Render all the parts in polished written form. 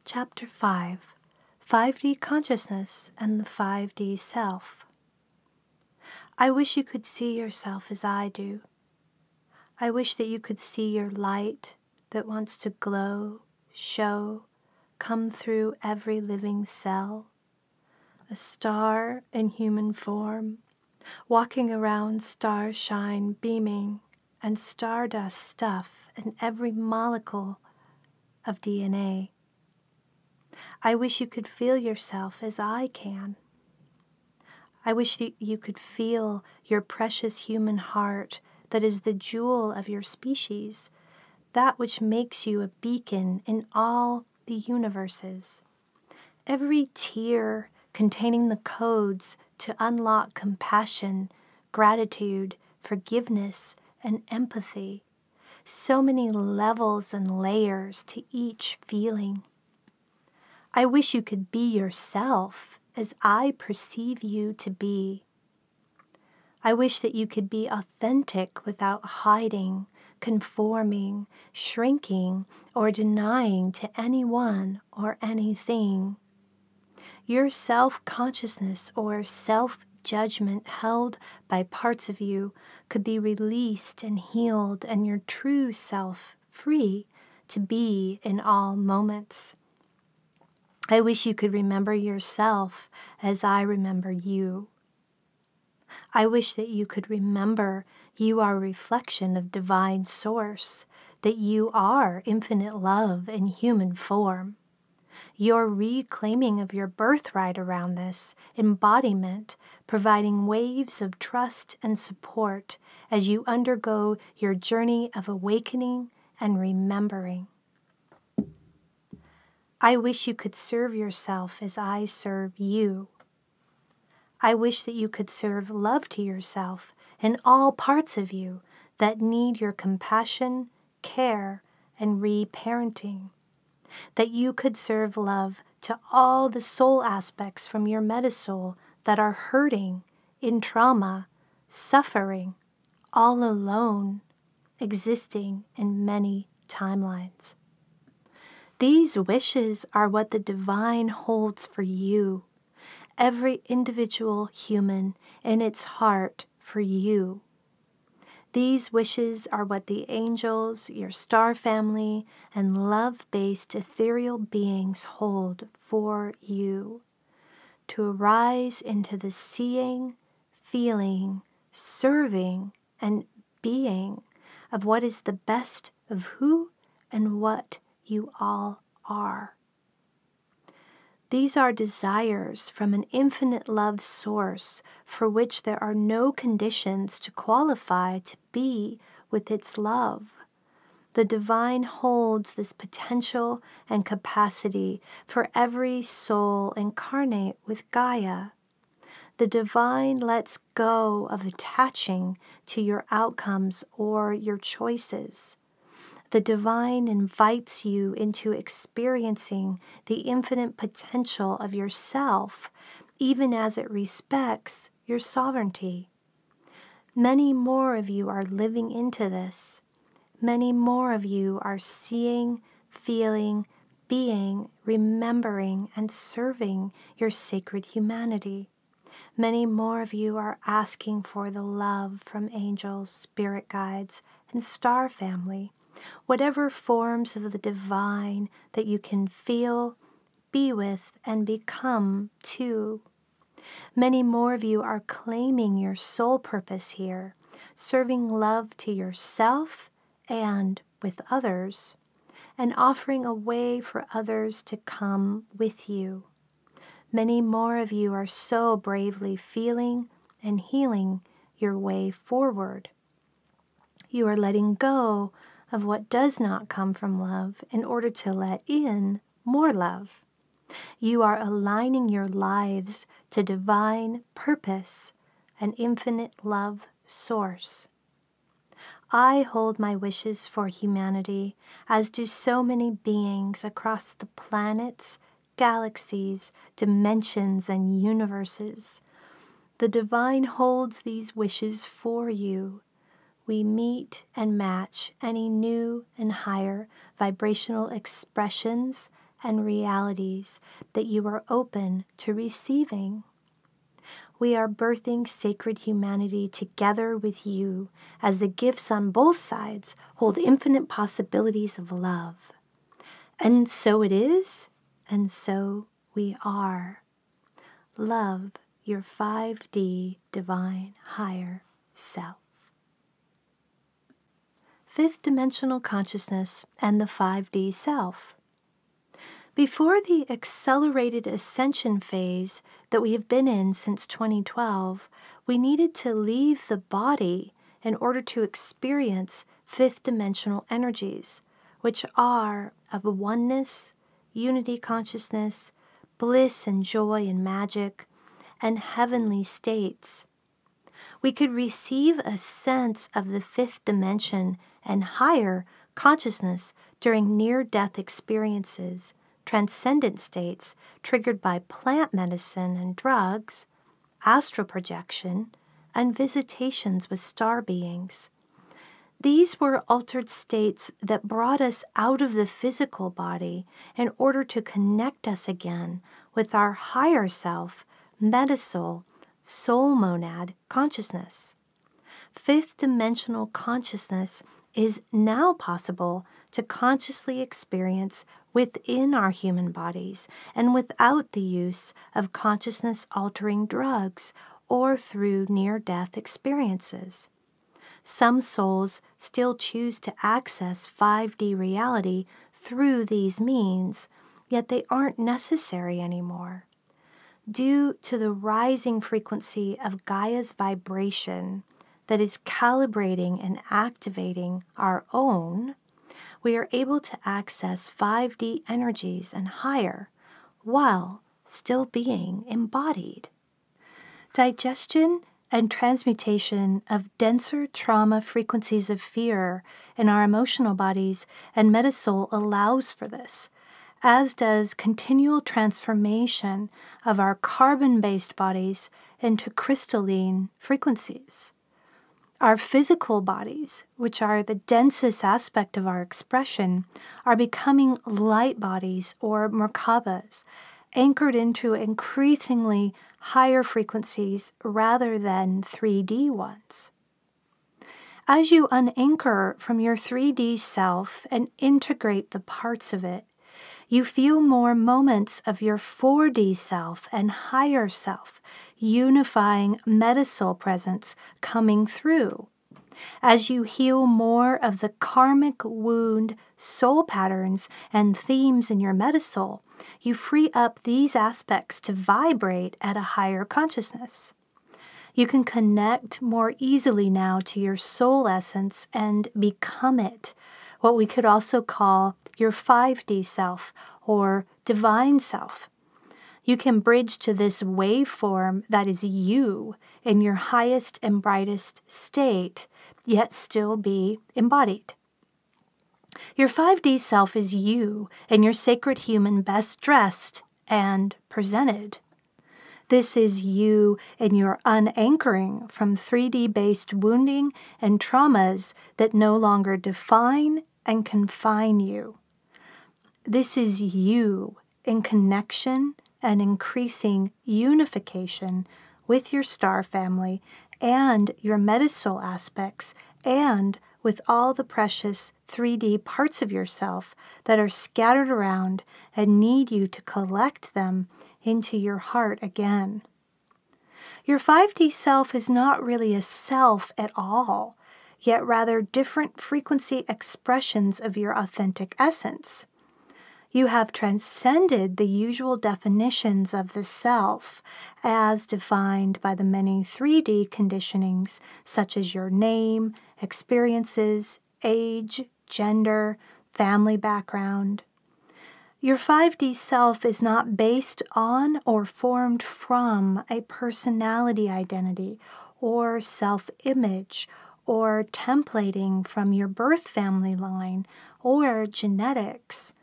Chapter 5, 5D Consciousness and the 5D Self. I wish you could see yourself as I do. I wish that you could see your light that wants to glow, show, come through every living cell. A star in human form, walking around starshine beaming and stardust stuff in every molecule of DNA. I wish you could feel yourself as I can. I wish that you could feel your precious human heart that is the jewel of your species, that which makes you a beacon in all the universes. Every tear containing the codes to unlock compassion, gratitude, forgiveness, and empathy. So many levels and layers to each feeling. I wish you could be yourself as I perceive you to be. I wish that you could be authentic without hiding, conforming, shrinking, or denying to anyone or anything. Your self-consciousness or self-judgment held by parts of you could be released and healed, and your true self free to be in all moments. I wish you could remember yourself as I remember you. I wish that you could remember you are a reflection of divine source, that you are infinite love in human form. Your reclaiming of your birthright around this embodiment, providing waves of trust and support as you undergo your journey of awakening and remembering. I wish you could serve yourself as I serve you. I wish that you could serve love to yourself and all parts of you that need your compassion, care, and reparenting. That you could serve love to all the soul aspects from your metasoul that are hurting, in trauma, suffering, all alone, existing in many timelines. These wishes are what the divine holds for you, every individual human in its heart for you. These wishes are what the angels, your star family, and love-based ethereal beings hold for you, to arise into the seeing, feeling, serving, and being of what is the best of who and what you all are. These are desires from an infinite love source for which there are no conditions to qualify to be with its love. The divine holds this potential and capacity for every soul incarnate with Gaia. The divine lets go of attaching to your outcomes or your choices. The divine invites you into experiencing the infinite potential of yourself, even as it respects your sovereignty. Many more of you are living into this. Many more of you are seeing, feeling, being, remembering, and serving your sacred humanity. Many more of you are asking for the love from angels, spirit guides, and star family. Whatever forms of the divine that you can feel, be with, and become too. Many more of you are claiming your soul purpose here, serving love to yourself and with others, and offering a way for others to come with you. Many more of you are so bravely feeling and healing your way forward. You are letting go of what does not come from love in order to let in more love. You are aligning your lives to divine purpose and infinite love source. I hold my wishes for humanity, as do so many beings across the planets, galaxies, dimensions, and universes. The divine holds these wishes for you. We meet and match any new and higher vibrational expressions and realities that you are open to receiving. We are birthing sacred humanity together with you as the gifts on both sides hold infinite possibilities of love. And so it is, and so we are. Love your 5D divine higher self. Fifth dimensional consciousness and the 5D self. Before the accelerated ascension phase that we have been in since 2012, we needed to leave the body in order to experience fifth dimensional energies, which are of oneness, unity consciousness, bliss and joy and magic, and heavenly states. We could receive a sense of the fifth dimension and higher consciousness during near-death experiences, transcendent states triggered by plant medicine and drugs, astral projection, and visitations with star beings. These were altered states that brought us out of the physical body in order to connect us again with our higher self, Metasoul, soul monad consciousness. Fifth dimensional consciousness is now possible to consciously experience within our human bodies and without the use of consciousness-altering drugs or through near-death experiences. Some souls still choose to access 5D reality through these means, yet they aren't necessary anymore. Due to the rising frequency of Gaia's vibration that is calibrating and activating our own, we are able to access 5D energies and higher while still being embodied. Digestion and transmutation of denser trauma frequencies of fear in our emotional bodies and Metasoul allows for this, as does continual transformation of our carbon-based bodies into crystalline frequencies. Our physical bodies, which are the densest aspect of our expression, are becoming light bodies or Merkabas, anchored into increasingly higher frequencies rather than 3D ones. As you unanchor from your 3D self and integrate the parts of it, you feel more moments of your 4D self and higher self, unifying Metasoul presence coming through. As you heal more of the karmic wound soul patterns and themes in your Metasoul, you free up these aspects to vibrate at a higher consciousness. You can connect more easily now to your soul essence and become it, what we could also call your 5D self or divine self. You can bridge to this waveform that is you in your highest and brightest state, yet still be embodied. Your 5D self is you in your sacred human best dressed and presented. This is you in your unanchoring from 3D-based wounding and traumas that no longer define and confine you. This is you in connection and increasing unification with your star family and your Metasoul aspects and with all the precious 3D parts of yourself that are scattered around and need you to collect them into your heart again. Your 5D self is not really a self at all, yet rather different frequency expressions of your authentic essence. You have transcended the usual definitions of the self as defined by the many 3D conditionings such as your name, experiences, age, gender, family background. Your 5D self is not based on or formed from a personality identity or self-image or templating from your birth family line or genetics.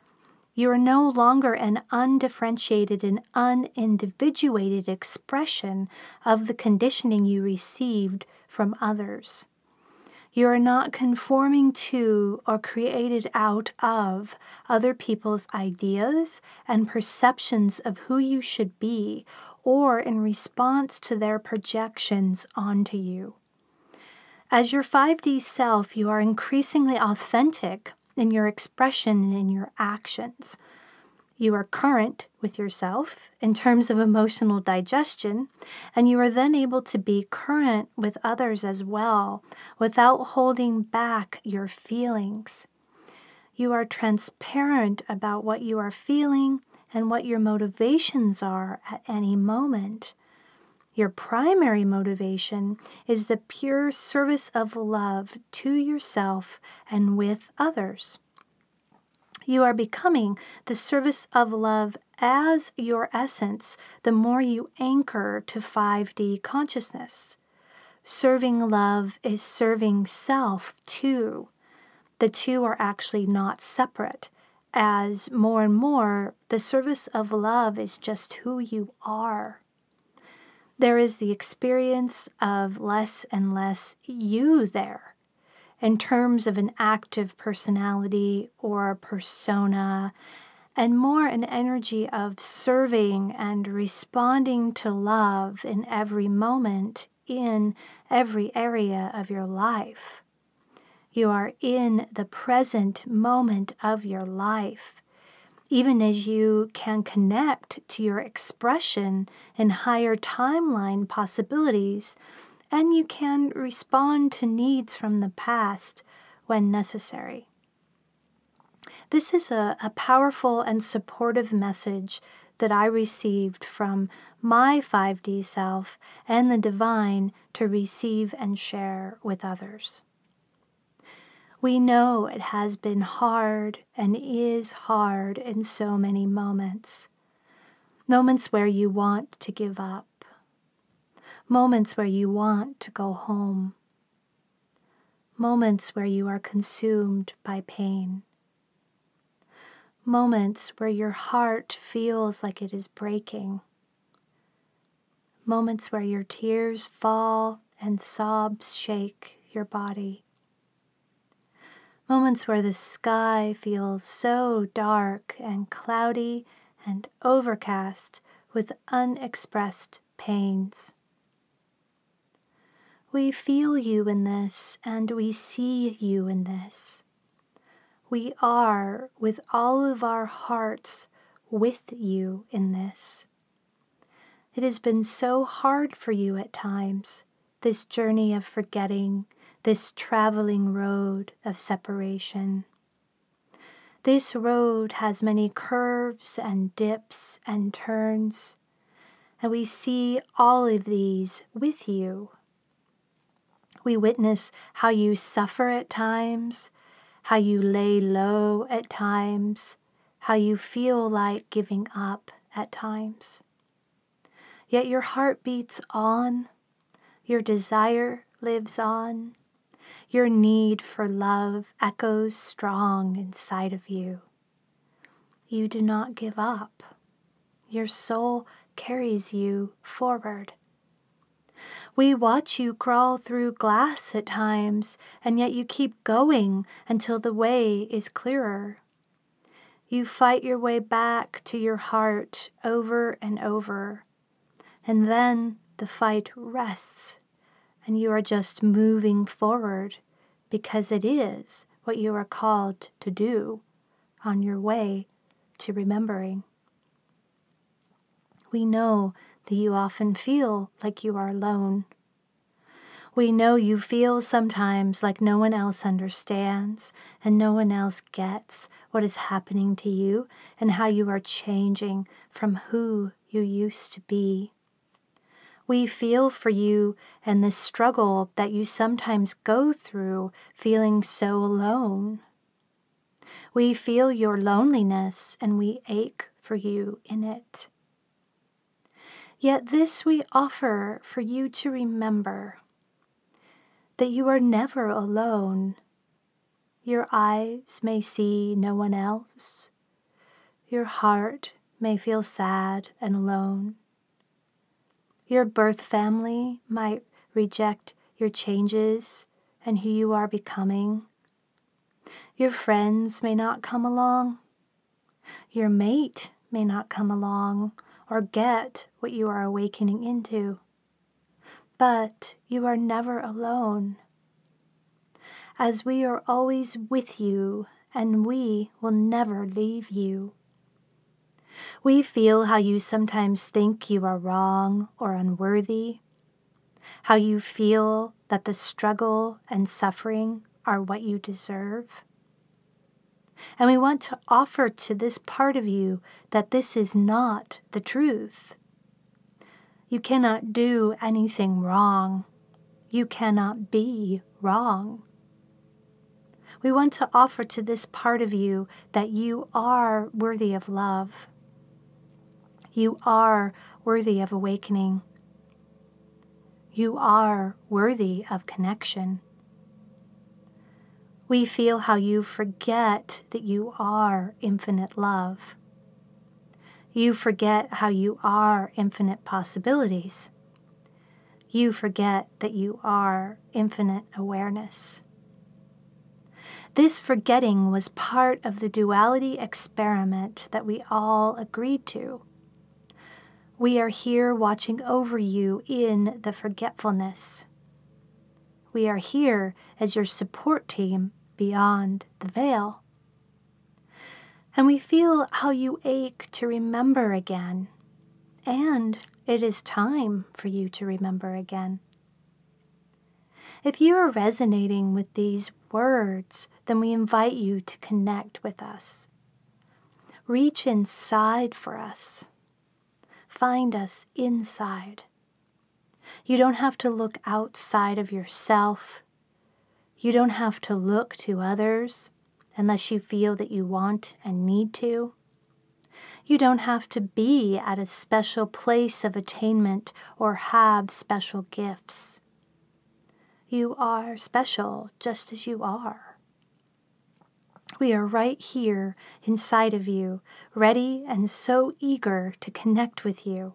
You are no longer an undifferentiated and unindividuated expression of the conditioning you received from others. You are not conforming to or created out of other people's ideas and perceptions of who you should be, or in response to their projections onto you. As your 5D self, you are increasingly authentic in your expression and in your actions. You are current with yourself in terms of emotional digestion, and you are then able to be current with others as well without holding back your feelings. You are transparent about what you are feeling and what your motivations are at any moment. Your primary motivation is the pure service of love to yourself and with others. You are becoming the service of love as your essence the more you anchor to 5D consciousness. Serving love is serving self too. The two are actually not separate, as more and more the service of love is just who you are. There is the experience of less and less you there, in terms of an active personality or persona, and more an energy of serving and responding to love in every moment, in every area of your life. You are in the present moment of your life, even as you can connect to your expression in higher timeline possibilities, and you can respond to needs from the past when necessary. This is a powerful and supportive message that I received from my 5D self and the divine to receive and share with others. We know it has been hard and is hard in so many moments. Moments where you want to give up. Moments where you want to go home. Moments where you are consumed by pain. Moments where your heart feels like it is breaking. Moments where your tears fall and sobs shake your body. Moments where the sky feels so dark and cloudy and overcast with unexpressed pains. We feel you in this, and we see you in this. We are, with all of our hearts, with you in this. It has been so hard for you at times, this journey of forgetting, this traveling road of separation. This road has many curves and dips and turns, and we see all of these with you. We witness how you suffer at times, how you lay low at times, how you feel like giving up at times. Yet your heart beats on, your desire lives on, your need for love echoes strong inside of you. You do not give up. Your soul carries you forward. We watch you crawl through glass at times, and yet you keep going until the way is clearer. You fight your way back to your heart over and over, and then the fight rests, and you are just moving forward because it is what you are called to do on your way to remembering. We know that you often feel like you are alone. We know you feel sometimes like no one else understands and no one else gets what is happening to you and how you are changing from who you used to be. We feel for you and this struggle that you sometimes go through feeling so alone. We feel your loneliness and we ache for you in it. Yet this we offer for you to remember, that you are never alone. Your eyes may see no one else. Your heart may feel sad and alone. Your birth family might reject your changes and who you are becoming. Your friends may not come along. Your mate may not come along or get what you are awakening into. But you are never alone, as we are always with you and we will never leave you. We feel how you sometimes think you are wrong or unworthy, how you feel that the struggle and suffering are what you deserve. And we want to offer to this part of you that this is not the truth. You cannot do anything wrong. You cannot be wrong. We want to offer to this part of you that you are worthy of love. You are worthy of awakening. You are worthy of connection. We feel how you forget that you are infinite love. You forget how you are infinite possibilities. You forget that you are infinite awareness. This forgetting was part of the duality experiment that we all agreed to. We are here watching over you in the forgetfulness. We are here as your support team beyond the veil. And we feel how you ache to remember again. And it is time for you to remember again. If you are resonating with these words, then we invite you to connect with us. Reach inside for us. Find us inside. You don't have to look outside of yourself. You don't have to look to others unless you feel that you want and need to. You don't have to be at a special place of attainment or have special gifts. You are special just as you are. We are right here inside of you, ready and so eager to connect with you.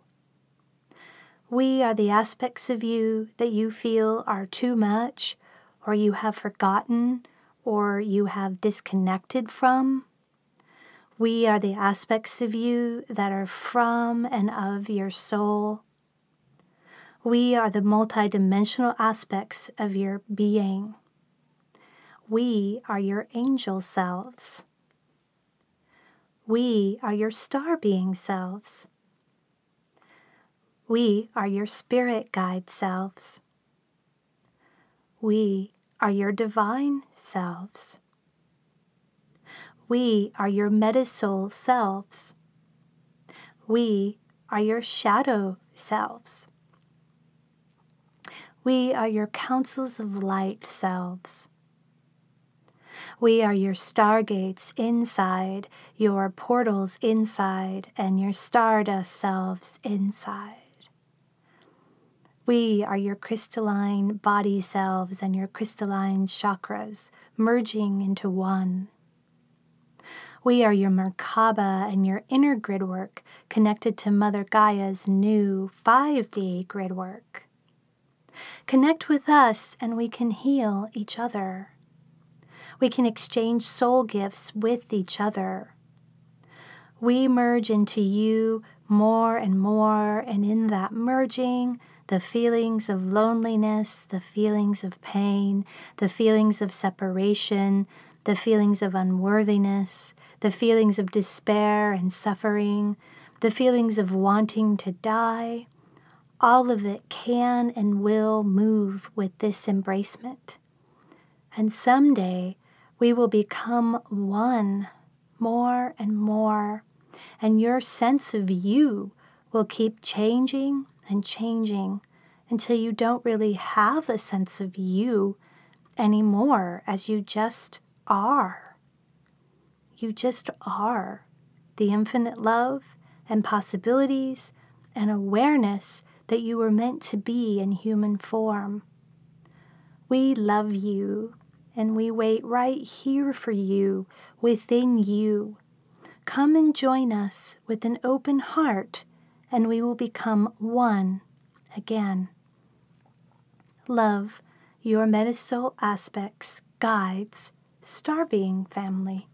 We are the aspects of you that you feel are too much, or you have forgotten, or you have disconnected from. We are the aspects of you that are from and of your soul. We are the multidimensional aspects of your being. We are your angel selves. We are your star being selves. We are your spirit guide selves. We are your divine selves. We are your Metasoul selves. We are your shadow selves. We are your councils of light selves. We are your stargates inside, your portals inside, and your stardust selves inside. We are your crystalline body selves and your crystalline chakras merging into one. We are your Merkaba and your inner grid work connected to Mother Gaia's new 5D grid work. Connect with us and we can heal each other. We can exchange soul gifts with each other. We merge into you more and more, and in that merging, the feelings of loneliness, the feelings of pain, the feelings of separation, the feelings of unworthiness, the feelings of despair and suffering, the feelings of wanting to die, all of it can and will move with this embracement. And someday we will become one more and more, and your sense of you will keep changing and changing until you don't really have a sense of you anymore, as you just are. You just are the infinite love and possibilities and awareness that you were meant to be in human form. We love you, and we wait right here for you, within you. Come and join us with an open heart, and we will become one again. Love, your Metasoul Aspects, guides, star being family.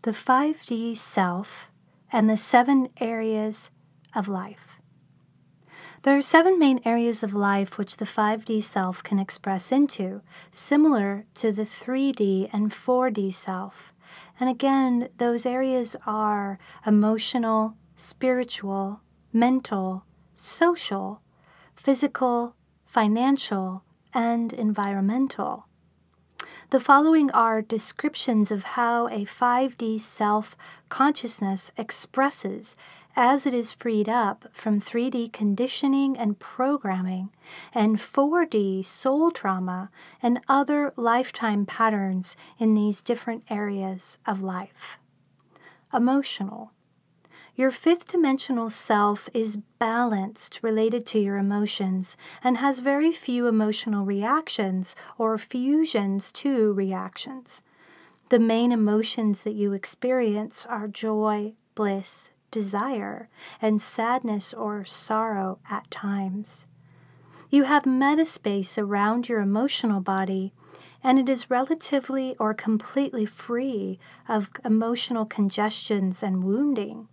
The 5D self and the 7 areas of life. There are 7 main areas of life which the 5D self can express into, similar to the 3D and 4D self. And again, those areas are emotional, spiritual, mental, social, physical, financial, and environmental. The following are descriptions of how a 5D self-consciousness expresses as it is freed up from 3D conditioning and programming and 4D soul trauma and other lifetime patterns in these different areas of life. Emotional. Your 5th dimensional self is balanced related to your emotions and has very few emotional reactions or fusions to reactions. The main emotions that you experience are joy, bliss, desire, and sadness or sorrow at times. You have metaspace around your emotional body, and it is relatively or completely free of emotional congestions and wounding.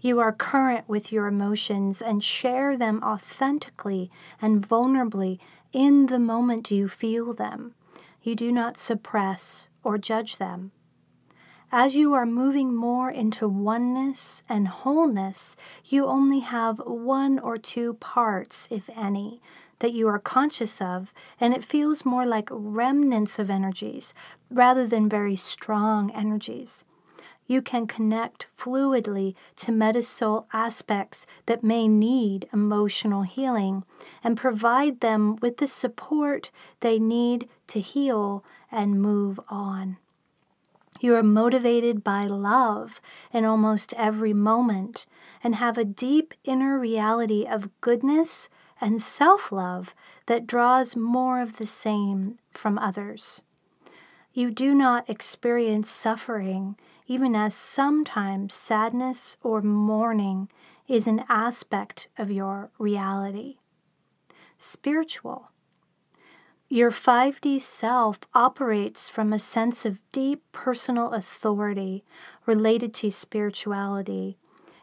You are current with your emotions and share them authentically and vulnerably in the moment you feel them. You do not suppress or judge them. As you are moving more into oneness and wholeness, you only have 1 or 2 parts, if any, that you are conscious of, and it feels more like remnants of energies rather than very strong energies. You can connect fluidly to Metasoul aspects that may need emotional healing and provide them with the support they need to heal and move on. You are motivated by love in almost every moment and have a deep inner reality of goodness and self-love that draws more of the same from others. You do not experience suffering, even as sometimes sadness or mourning is an aspect of your reality. Spiritual. Your 5D self operates from a sense of deep personal authority related to spirituality,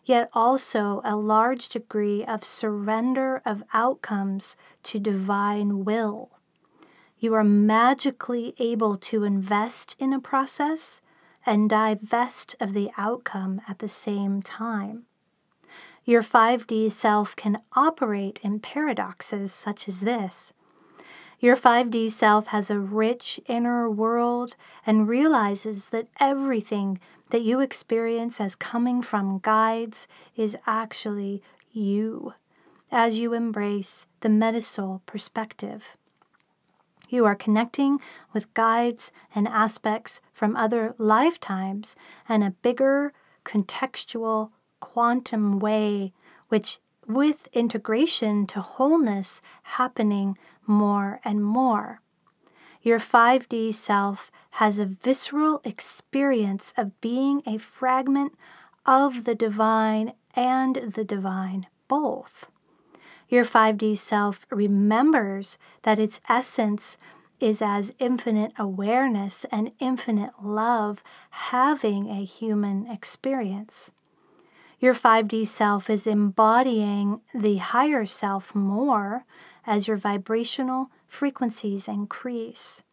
yet also a large degree of surrender of outcomes to divine will. You are magically able to invest in a process and divest of the outcome at the same time. Your 5D self can operate in paradoxes such as this. Your 5D self has a rich inner world and realizes that everything that you experience as coming from guides is actually you, as you embrace the Metasoul perspective. You are connecting with guides and aspects from other lifetimes in a bigger, contextual, quantum way, which with integration to wholeness happening more and more. Your 5D self has a visceral experience of being a fragment of the divine and the divine both. Your 5D self remembers that its essence is as infinite awareness and infinite love having a human experience. Your 5D self is embodying the higher self more as your vibrational frequencies increase.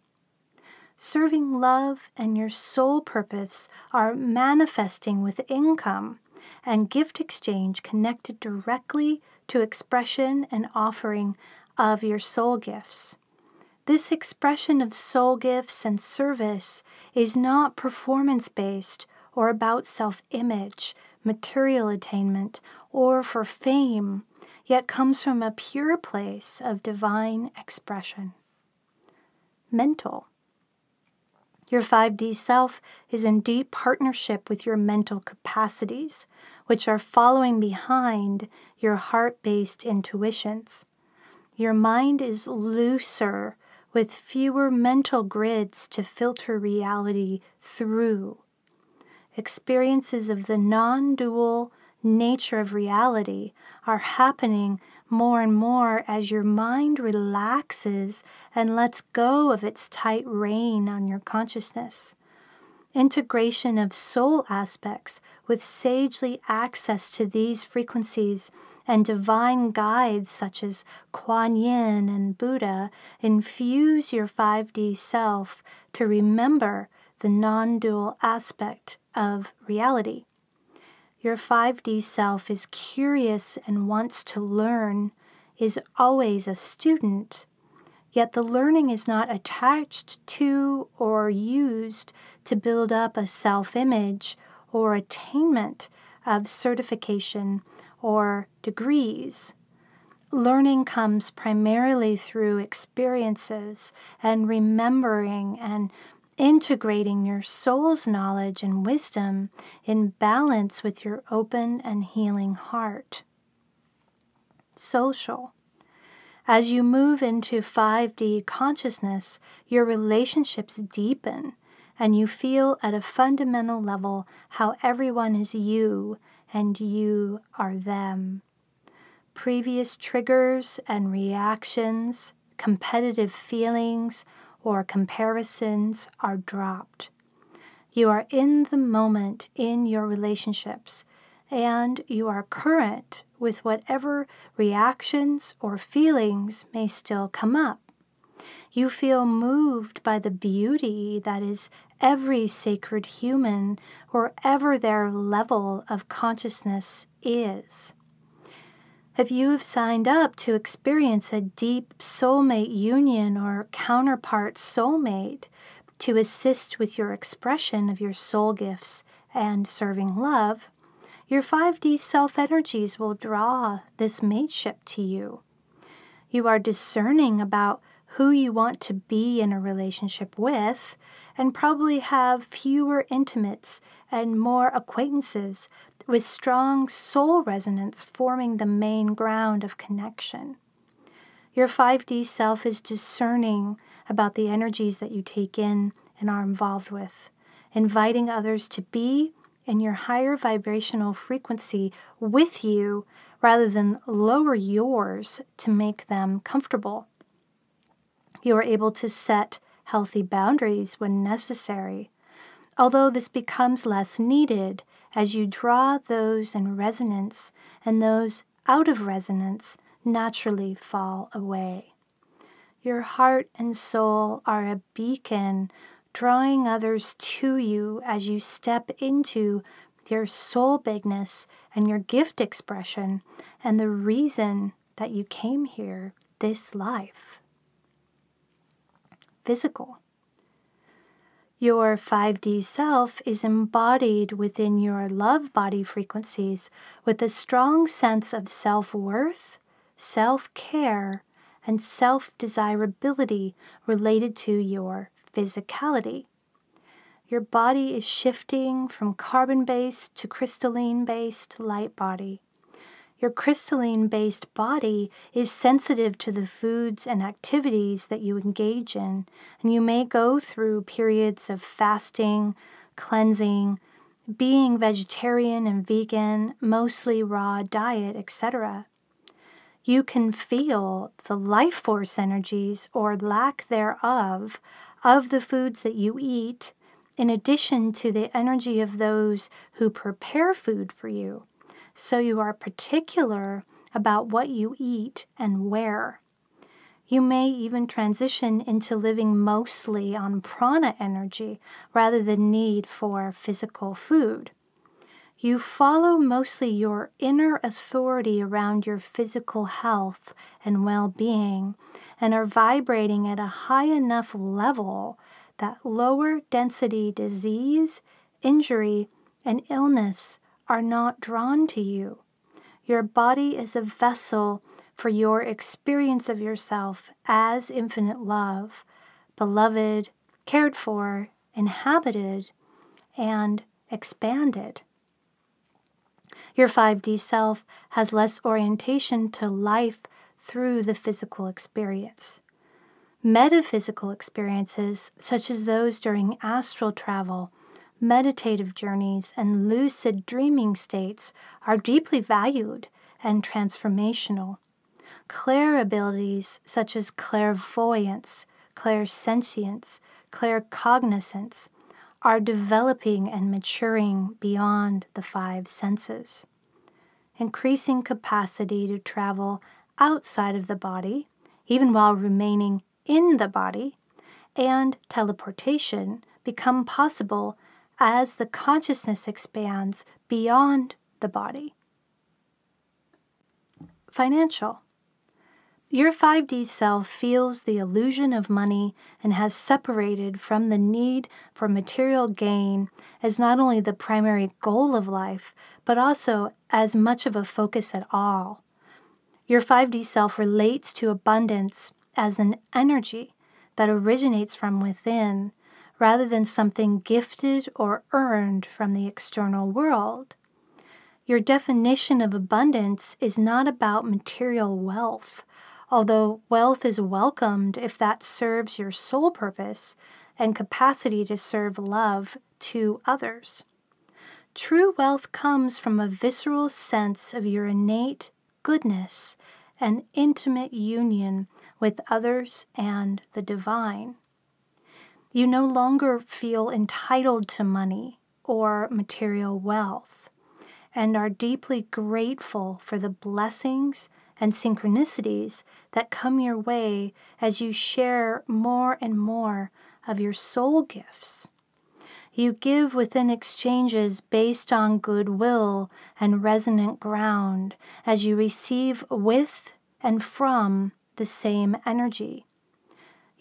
Serving love and your soul purpose are manifesting with income and gift exchange connected directly to expression and offering of your soul gifts. This expression of soul gifts and service is not performance-based or about self-image, material attainment, or for fame, yet comes from a pure place of divine expression. Mental. Your 5D self is in deep partnership with your mental capacities, which are following behind your heart-based intuitions. Your mind is looser with fewer mental grids to filter reality through. Experiences of the non-dual, nature of reality are happening more and more as your mind relaxes and lets go of its tight rein on your consciousness. Integration of soul aspects with sagely access to these frequencies and divine guides such as Kuan Yin and Buddha infuse your 5D self to remember the non-dual aspect of reality. Your 5D self is curious and wants to learn, is always a student, yet the learning is not attached to or used to build up a self-image or attainment of certification or degrees. Learning comes primarily through experiences and remembering and integrating your soul's knowledge and wisdom in balance with your open and healing heart. Social. As you move into 5D consciousness, your relationships deepen, and you feel at a fundamental level how everyone is you and you are them. Previous triggers and reactions, competitive feelings, or comparisons are dropped. You are in the moment in your relationships, and you are current with whatever reactions or feelings may still come up. You feel moved by the beauty that is every sacred human, wherever their level of consciousness is. If you have signed up to experience a deep soulmate union or counterpart soulmate to assist with your expression of your soul gifts and serving love, your 5D self-energies will draw this mateship to you. You are discerning about who you want to be in a relationship with, and probably have fewer intimates and more acquaintances with strong soul resonance forming the main ground of connection. Your 5D self is discerning about the energies that you take in and are involved with, inviting others to be in your higher vibrational frequency with you rather than lower yours to make them comfortable. You are able to set healthy boundaries when necessary, although this becomes less needed as you draw those in resonance and those out of resonance naturally fall away. Your heart and soul are a beacon drawing others to you as you step into your soul bigness and your gift expression and the reason that you came here this life. Physical. Your 5D self is embodied within your love body frequencies with a strong sense of self-worth, self-care, and self-desirability related to your physicality. Your body is shifting from carbon-based to crystalline-based light body. Your crystalline-based body is sensitive to the foods and activities that you engage in, and you may go through periods of fasting, cleansing, being vegetarian and vegan, mostly raw diet, etc. You can feel the life force energies or lack thereof of the foods that you eat, in addition to the energy of those who prepare food for you. So you are particular about what you eat and where. You may even transition into living mostly on prana energy rather than need for physical food. You follow mostly your inner authority around your physical health and well-being and are vibrating at a high enough level that lower density disease, injury, and illness are not drawn to you. Your body is a vessel for your experience of yourself as infinite love, beloved, cared for, inhabited, and expanded. Your 5D self has less orientation to life through the physical experience. Metaphysical experiences, such as those during astral travel, meditative journeys, and lucid dreaming states are deeply valued and transformational. Clair abilities such as clairvoyance, clairsentience, claircognizance are developing and maturing beyond the five senses. Increasing capacity to travel outside of the body, even while remaining in the body, and teleportation become possible as the consciousness expands beyond the body. Financial. Your 5D self feels the illusion of money and has separated from the need for material gain as not only the primary goal of life, but also as much of a focus at all. Your 5D self relates to abundance as an energy that originates from within, rather than something gifted or earned from the external world. Your definition of abundance is not about material wealth, although wealth is welcomed if that serves your soul purpose and capacity to serve love to others. True wealth comes from a visceral sense of your innate goodness and intimate union with others and the divine. You no longer feel entitled to money or material wealth and are deeply grateful for the blessings and synchronicities that come your way as you share more and more of your soul gifts. You give within exchanges based on goodwill and resonant ground as you receive with and from the same energy.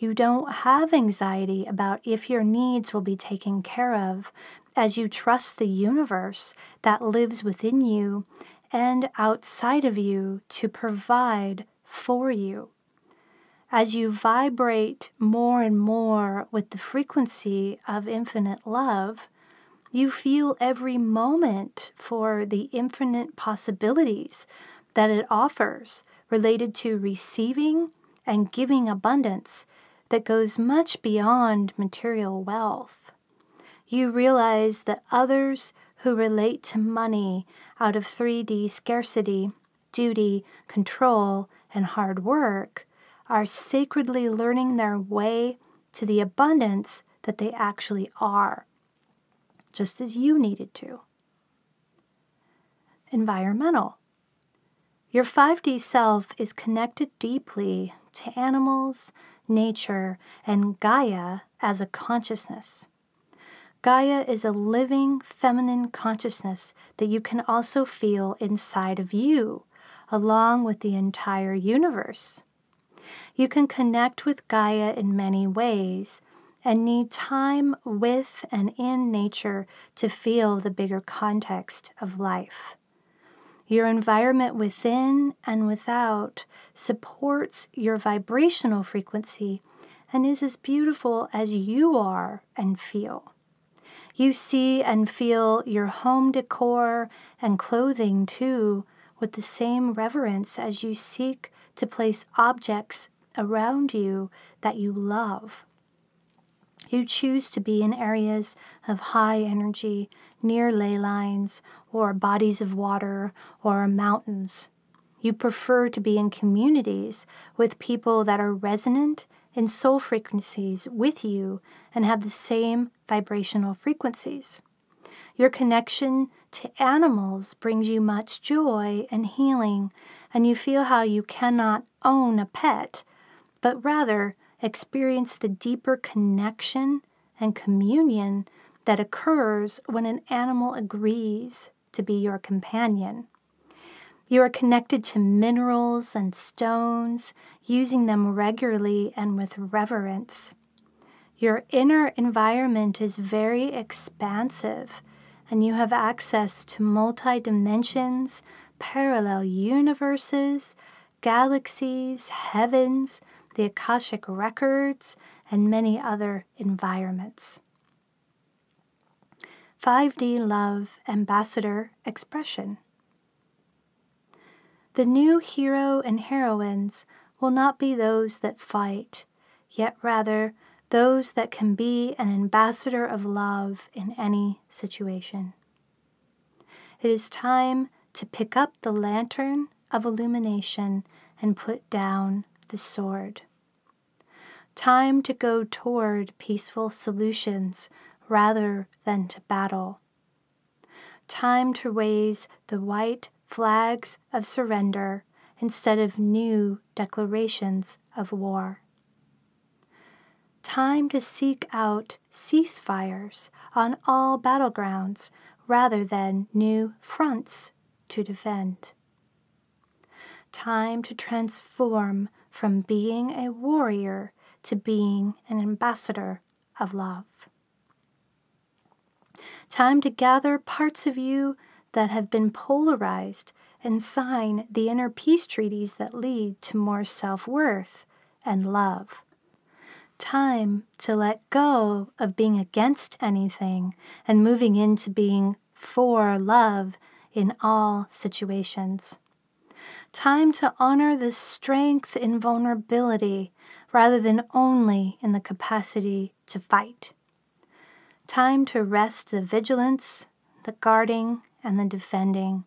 You don't have anxiety about if your needs will be taken care of as you trust the universe that lives within you and outside of you to provide for you. As you vibrate more and more with the frequency of infinite love, you feel every moment for the infinite possibilities that it offers related to receiving and giving abundance that goes much beyond material wealth. You realize that others who relate to money out of 3D scarcity, duty, control, and hard work are sacredly learning their way to the abundance that they actually are, just as you needed to. Environmental. Your 5D self is connected deeply to animals, nature, and Gaia as a consciousness. Gaia is a living feminine consciousness that you can also feel inside of you, along with the entire universe. You can connect with Gaia in many ways and need time with and in nature to feel the bigger context of life. Your environment within and without supports your vibrational frequency and is as beautiful as you are and feel. You see and feel your home decor and clothing too with the same reverence as you seek to place objects around you that you love. You choose to be in areas of high energy, near ley lines, or bodies of water, or mountains. You prefer to be in communities with people that are resonant in soul frequencies with you and have the same vibrational frequencies. Your connection to animals brings you much joy and healing, and you feel how you cannot own a pet, but rather experience the deeper connection and communion that occurs when an animal agrees to be your companion. You are connected to minerals and stones, using them regularly and with reverence. Your inner environment is very expansive, and you have access to multi-dimensions, parallel universes, galaxies, heavens, the Akashic records, and many other environments. 5D Love Ambassador Expression. The new hero and heroines will not be those that fight, yet rather those that can be an ambassador of love in any situation. It is time to pick up the lantern of illumination and put down the sword. Time to go toward peaceful solutions rather than to battle. Time to raise the white flags of surrender instead of new declarations of war. Time to seek out ceasefires on all battlegrounds rather than new fronts to defend. Time to transform from being a warrior to being an ambassador of love. Time to gather parts of you that have been polarized and sign the inner peace treaties that lead to more self-worth and love. Time to let go of being against anything and moving into being for love in all situations. Time to honor the strength in vulnerability rather than only in the capacity to fight. Time to rest the vigilance, the guarding, and the defending,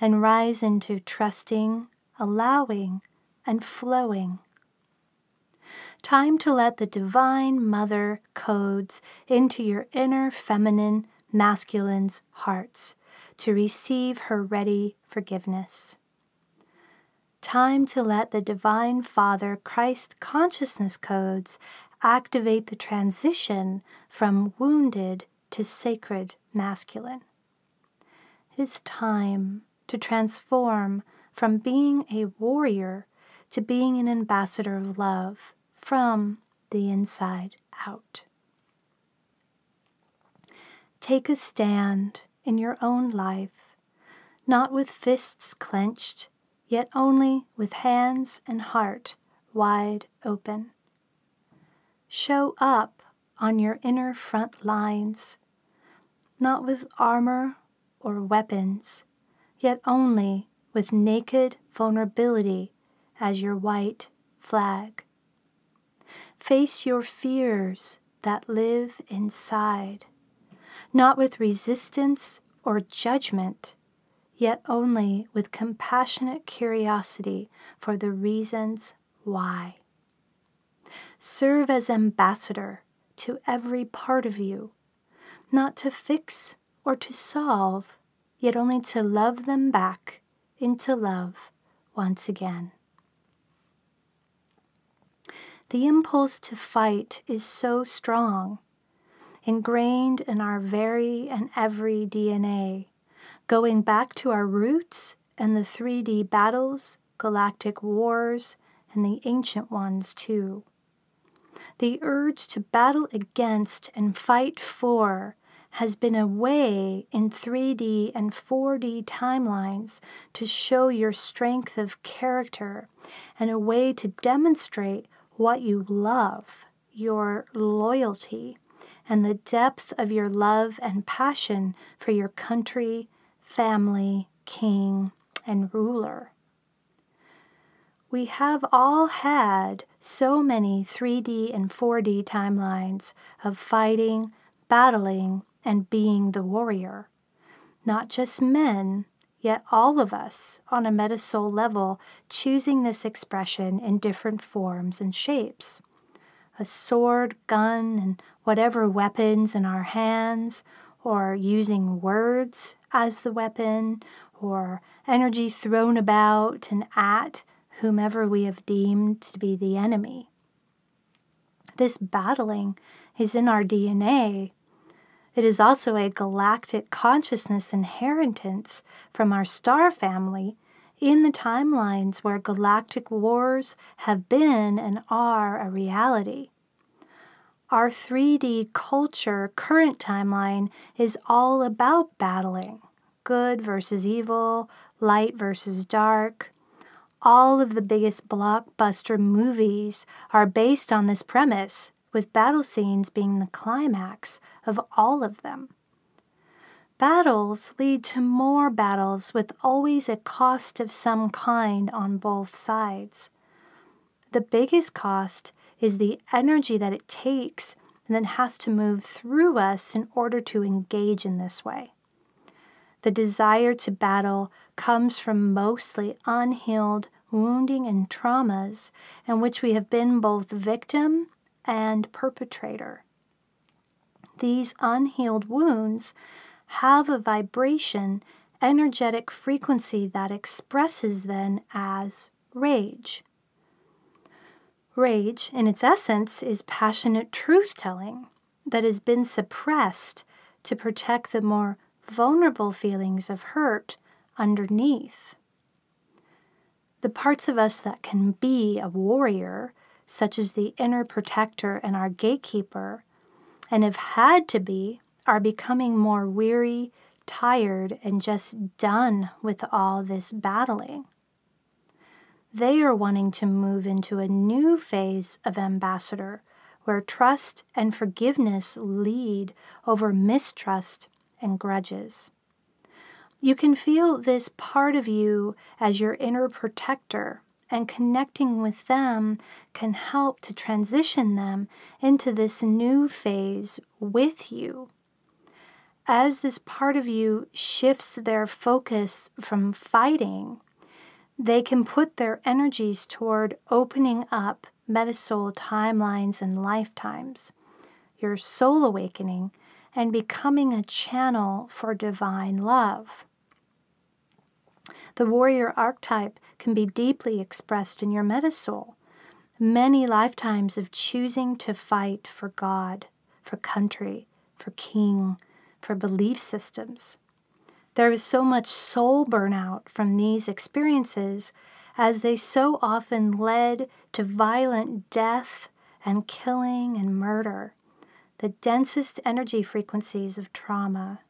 and rise into trusting, allowing, and flowing. Time to let the Divine Mother codes into your inner feminine, masculine's hearts to receive her ready forgiveness. Time to let the Divine Father Christ Consciousness codes activate the transition from wounded to sacred masculine. It is time to transform from being a warrior to being an ambassador of love from the inside out. Take a stand in your own life, not with fists clenched, yet only with hands and heart wide open. Show up on your inner front lines, not with armor or weapons, yet only with naked vulnerability as your white flag. Face your fears that live inside, not with resistance or judgment, yet only with compassionate curiosity for the reasons why. Serve as ambassador to every part of you, not to fix or to solve, yet only to love them back into love once again. The impulse to fight is so strong, ingrained in our very and every DNA, going back to our roots and the 3D battles, galactic wars, and the ancient ones too. The urge to battle against and fight for has been a way in 3D and 4D timelines to show your strength of character and a way to demonstrate what you love, your loyalty, and the depth of your love and passion for your country, family, king, and ruler. We have all had so many 3D and 4D timelines of fighting, battling, and being the warrior. Not just men, yet all of us on a Metasoul level choosing this expression in different forms and shapes. A sword, gun, and whatever weapons in our hands, or using words as the weapon, or energy thrown about and at whomever we have deemed to be the enemy. This battling is in our DNA. It is also a galactic consciousness inheritance from our star family in the timelines where galactic wars have been and are a reality. Our 3D culture current timeline is all about battling, good versus evil, light versus dark. All of the biggest blockbuster movies are based on this premise, with battle scenes being the climax of all of them. Battles lead to more battles with always a cost of some kind on both sides. The biggest cost is the energy that it takes and then has to move through us in order to engage in this way. The desire to battle comes from mostly unhealed wounding and traumas in which we have been both victim and perpetrator. These unhealed wounds have a vibration, energetic frequency that expresses then as rage. Rage, in its essence, is passionate truth-telling that has been suppressed to protect the more vulnerable feelings of hurt underneath. The parts of us that can be a warrior, such as the inner protector and our gatekeeper, and have had to be, are becoming more weary, tired, and just done with all this battling. They are wanting to move into a new phase of ambassador, where trust and forgiveness lead over mistrust and grudges. You can feel this part of you as your inner protector, and connecting with them can help to transition them into this new phase with you. As this part of you shifts their focus from fighting, they can put their energies toward opening up Metasoul timelines and lifetimes, your soul awakening, and becoming a channel for divine love. The warrior archetype can be deeply expressed in your Metasoul. Many lifetimes of choosing to fight for God, for country, for king, for belief systems. There is so much soul burnout from these experiences, as they so often led to violent death and killing and murder, the densest energy frequencies of trauma.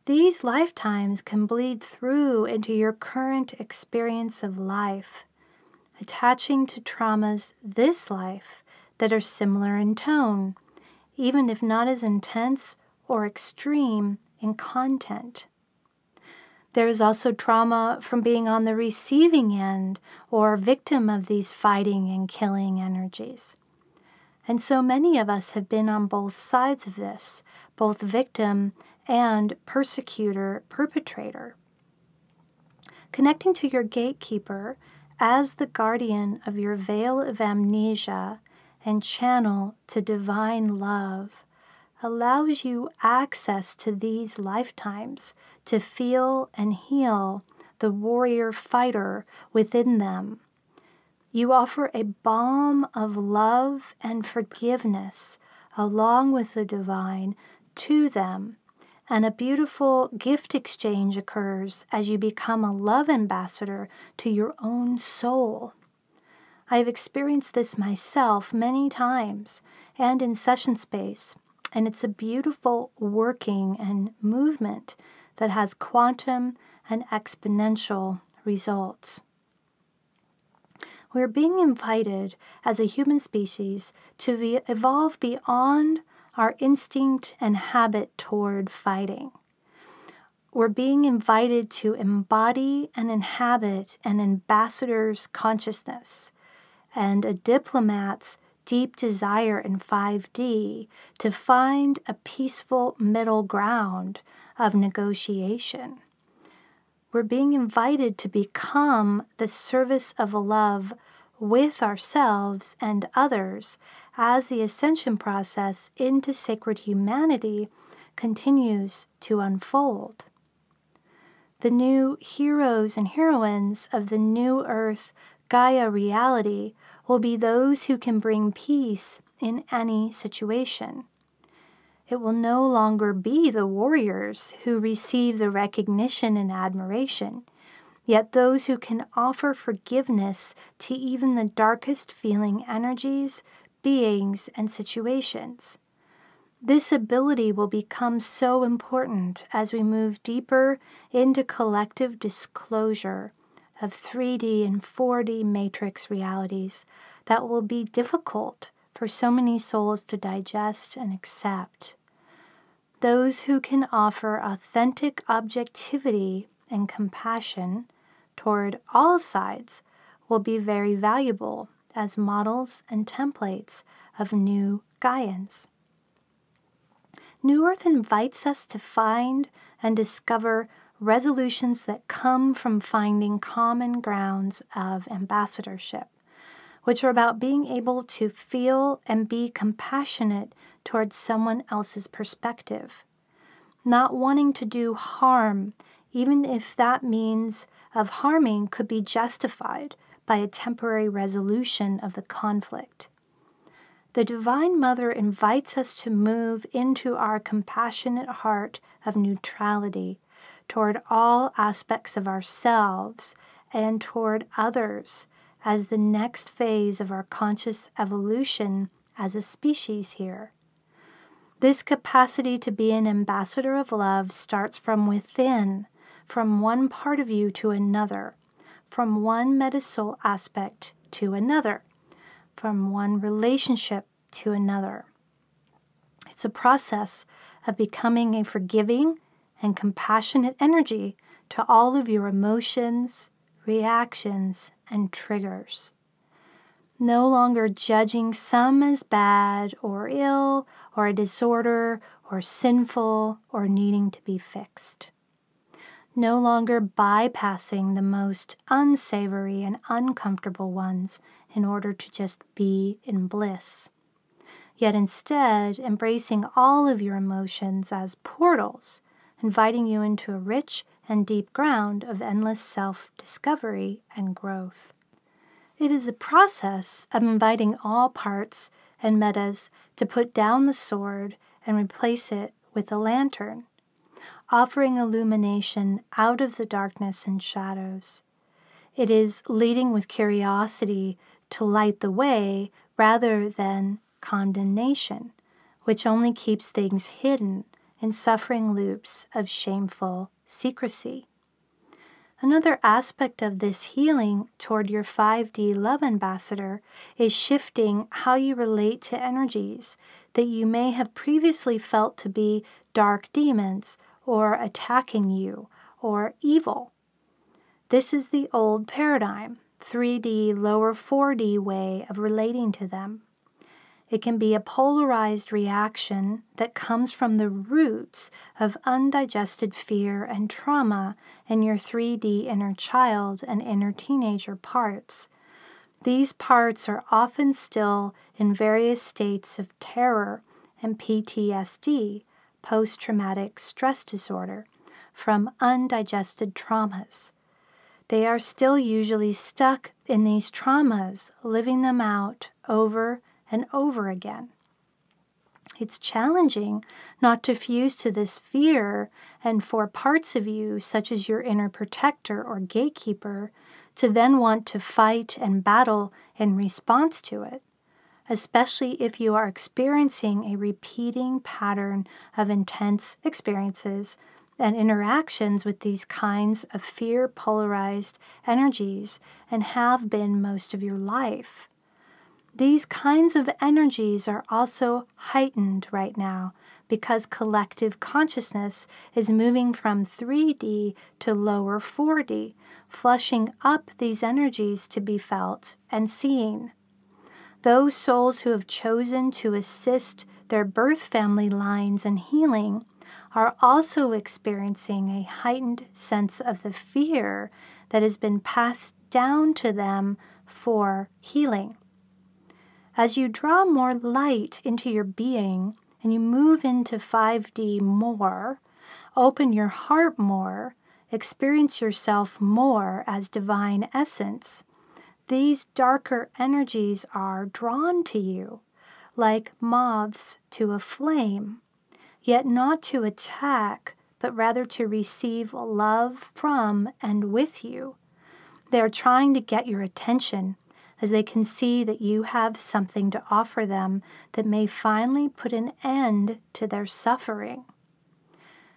These lifetimes can bleed through into your current experience of life, attaching to traumas this life that are similar in tone, even if not as intense or extreme in content. There is also trauma from being on the receiving end or victim of these fighting and killing energies. And so many of us have been on both sides of this, both victim and persecutor, perpetrator. Connecting to your gatekeeper as the guardian of your veil of amnesia and channel to divine love allows you access to these lifetimes to feel and heal the warrior fighter within them. You offer a balm of love and forgiveness along with the divine to them, and a beautiful gift exchange occurs as you become a love ambassador to your own soul. I have experienced this myself many times and in session space, and it's a beautiful working and movement that has quantum and exponential results. We're being invited as a human species to evolve beyond our instinct and habit toward fighting. We're being invited to embody and inhabit an ambassador's consciousness and a diplomat's deep desire in 5D to find a peaceful middle ground of negotiation. We're being invited to become the service of love with ourselves and others as the ascension process into sacred humanity continues to unfold. The new heroes and heroines of the New Earth Gaia reality will be those who can bring peace in any situation. It will no longer be the warriors who receive the recognition and admiration, yet those who can offer forgiveness to even the darkest feeling energies, beings, and situations. This ability will become so important as we move deeper into collective disclosure of 3D and 4D matrix realities that will be difficult for so many souls to digest and accept. Those who can offer authentic objectivity and compassion toward all sides will be very valuable as models and templates of new Gaians. New Earth invites us to find and discover resolutions that come from finding common grounds of ambassadorship, which are about being able to feel and be compassionate towards someone else's perspective, not wanting to do harm, even if that means of harming could be justified by a temporary resolution of the conflict. The Divine Mother invites us to move into our compassionate heart of neutrality toward all aspects of ourselves and toward others as the next phase of our conscious evolution as a species here. This capacity to be an ambassador of love starts from within, from one part of you to another, from one Metasoul aspect to another, from one relationship to another. It's a process of becoming a forgiving and compassionate energy to all of your emotions, reactions, and triggers. No longer judging some as bad or ill or a disorder or sinful or needing to be fixed. No longer bypassing the most unsavory and uncomfortable ones in order to just be in bliss. Yet instead embracing all of your emotions as portals, inviting you into a rich and deep ground of endless self-discovery and growth. It is a process of inviting all parts and metas to put down the sword and replace it with a lantern, offering illumination out of the darkness and shadows. It is leading with curiosity to light the way rather than condemnation, which only keeps things hidden in suffering loops of shameful secrecy. Another aspect of this healing toward your 5D love ambassador is shifting how you relate to energies that you may have previously felt to be dark demons or attacking you or evil. This is the old paradigm, 3D lower 4D way of relating to them. It can be a polarized reaction that comes from the roots of undigested fear and trauma in your 3D inner child and inner teenager parts. These parts are often still in various states of terror and PTSD, post-traumatic stress disorder, from undigested traumas. They are still usually stuck in these traumas, living them out over and over again. It's challenging not to fuse to this fear and for parts of you, such as your inner protector or gatekeeper, to then want to fight and battle in response to it, especially if you are experiencing a repeating pattern of intense experiences and interactions with these kinds of fear-polarized energies and have been most of your life. These kinds of energies are also heightened right now because collective consciousness is moving from 3D to lower 4D, flushing up these energies to be felt and seen. Those souls who have chosen to assist their birth family lines in healing are also experiencing a heightened sense of the fear that has been passed down to them for healing. As you draw more light into your being and you move into 5D more, open your heart more, experience yourself more as divine essence, these darker energies are drawn to you like moths to a flame, yet not to attack, but rather to receive love from and with you. They are trying to get your attention as they can see that you have something to offer them that may finally put an end to their suffering.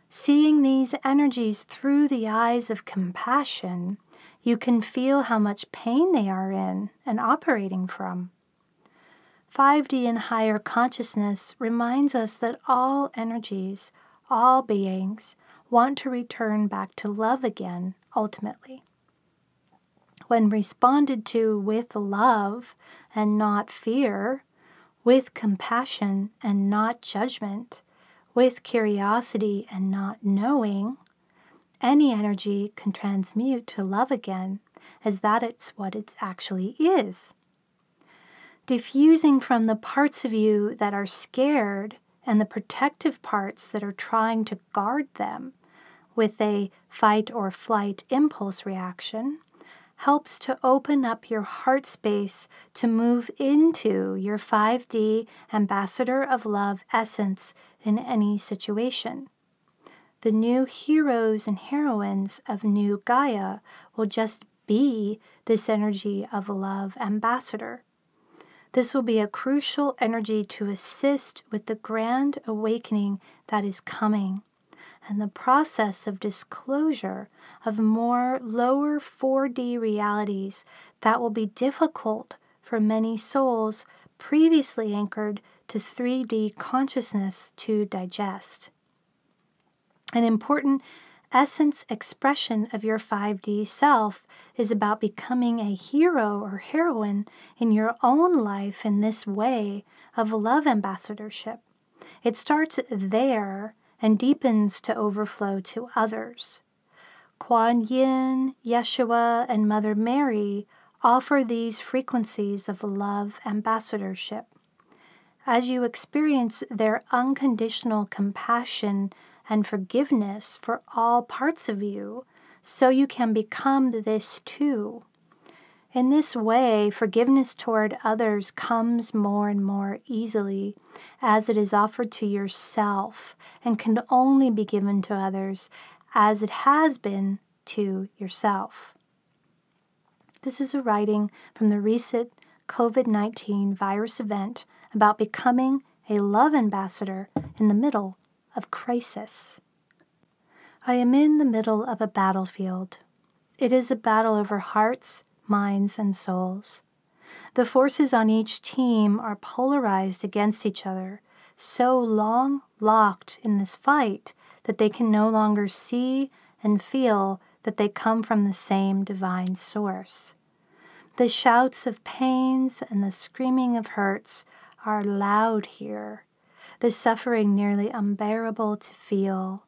Seeing these energies through the eyes of compassion, you can feel how much pain they are in and operating from. 5D and higher consciousness reminds us that all energies, all beings, want to return back to love again, ultimately. when responded to with love and not fear, with compassion and not judgment, with curiosity and not knowing, any energy can transmute to love again, as that it's what it actually is. Diffusing from the parts of you that are scared and the protective parts that are trying to guard them with a fight or flight impulse reaction helps to open up your heart space to move into your 5D ambassador of love essence in any situation. The new heroes and heroines of New Gaia will just be this energy of love ambassador. This will be a crucial energy to assist with the grand awakening that is coming and the process of disclosure of more lower 4D realities that will be difficult for many souls previously anchored to 3D consciousness to digest. An important essence expression of your 5D self is about becoming a hero or heroine in your own life in this way of love ambassadorship. It starts there and deepens to overflow to others. Kuan Yin, Yeshua, and Mother Mary offer these frequencies of love ambassadorship. As you experience their unconditional compassion and forgiveness for all parts of you, so you can become this too. In this way, forgiveness toward others comes more and more easily as it is offered to yourself and can only be given to others as it has been to yourself. This is a writing from the recent COVID-19 virus event about becoming a love ambassador in the middle of crisis. I am in the middle of a battlefield. It is a battle over hearts, minds, and souls. The forces on each team are polarized against each other, so long locked in this fight that they can no longer see and feel that they come from the same divine source. The shouts of pains and the screaming of hurts are loud here, the suffering nearly unbearable to feel.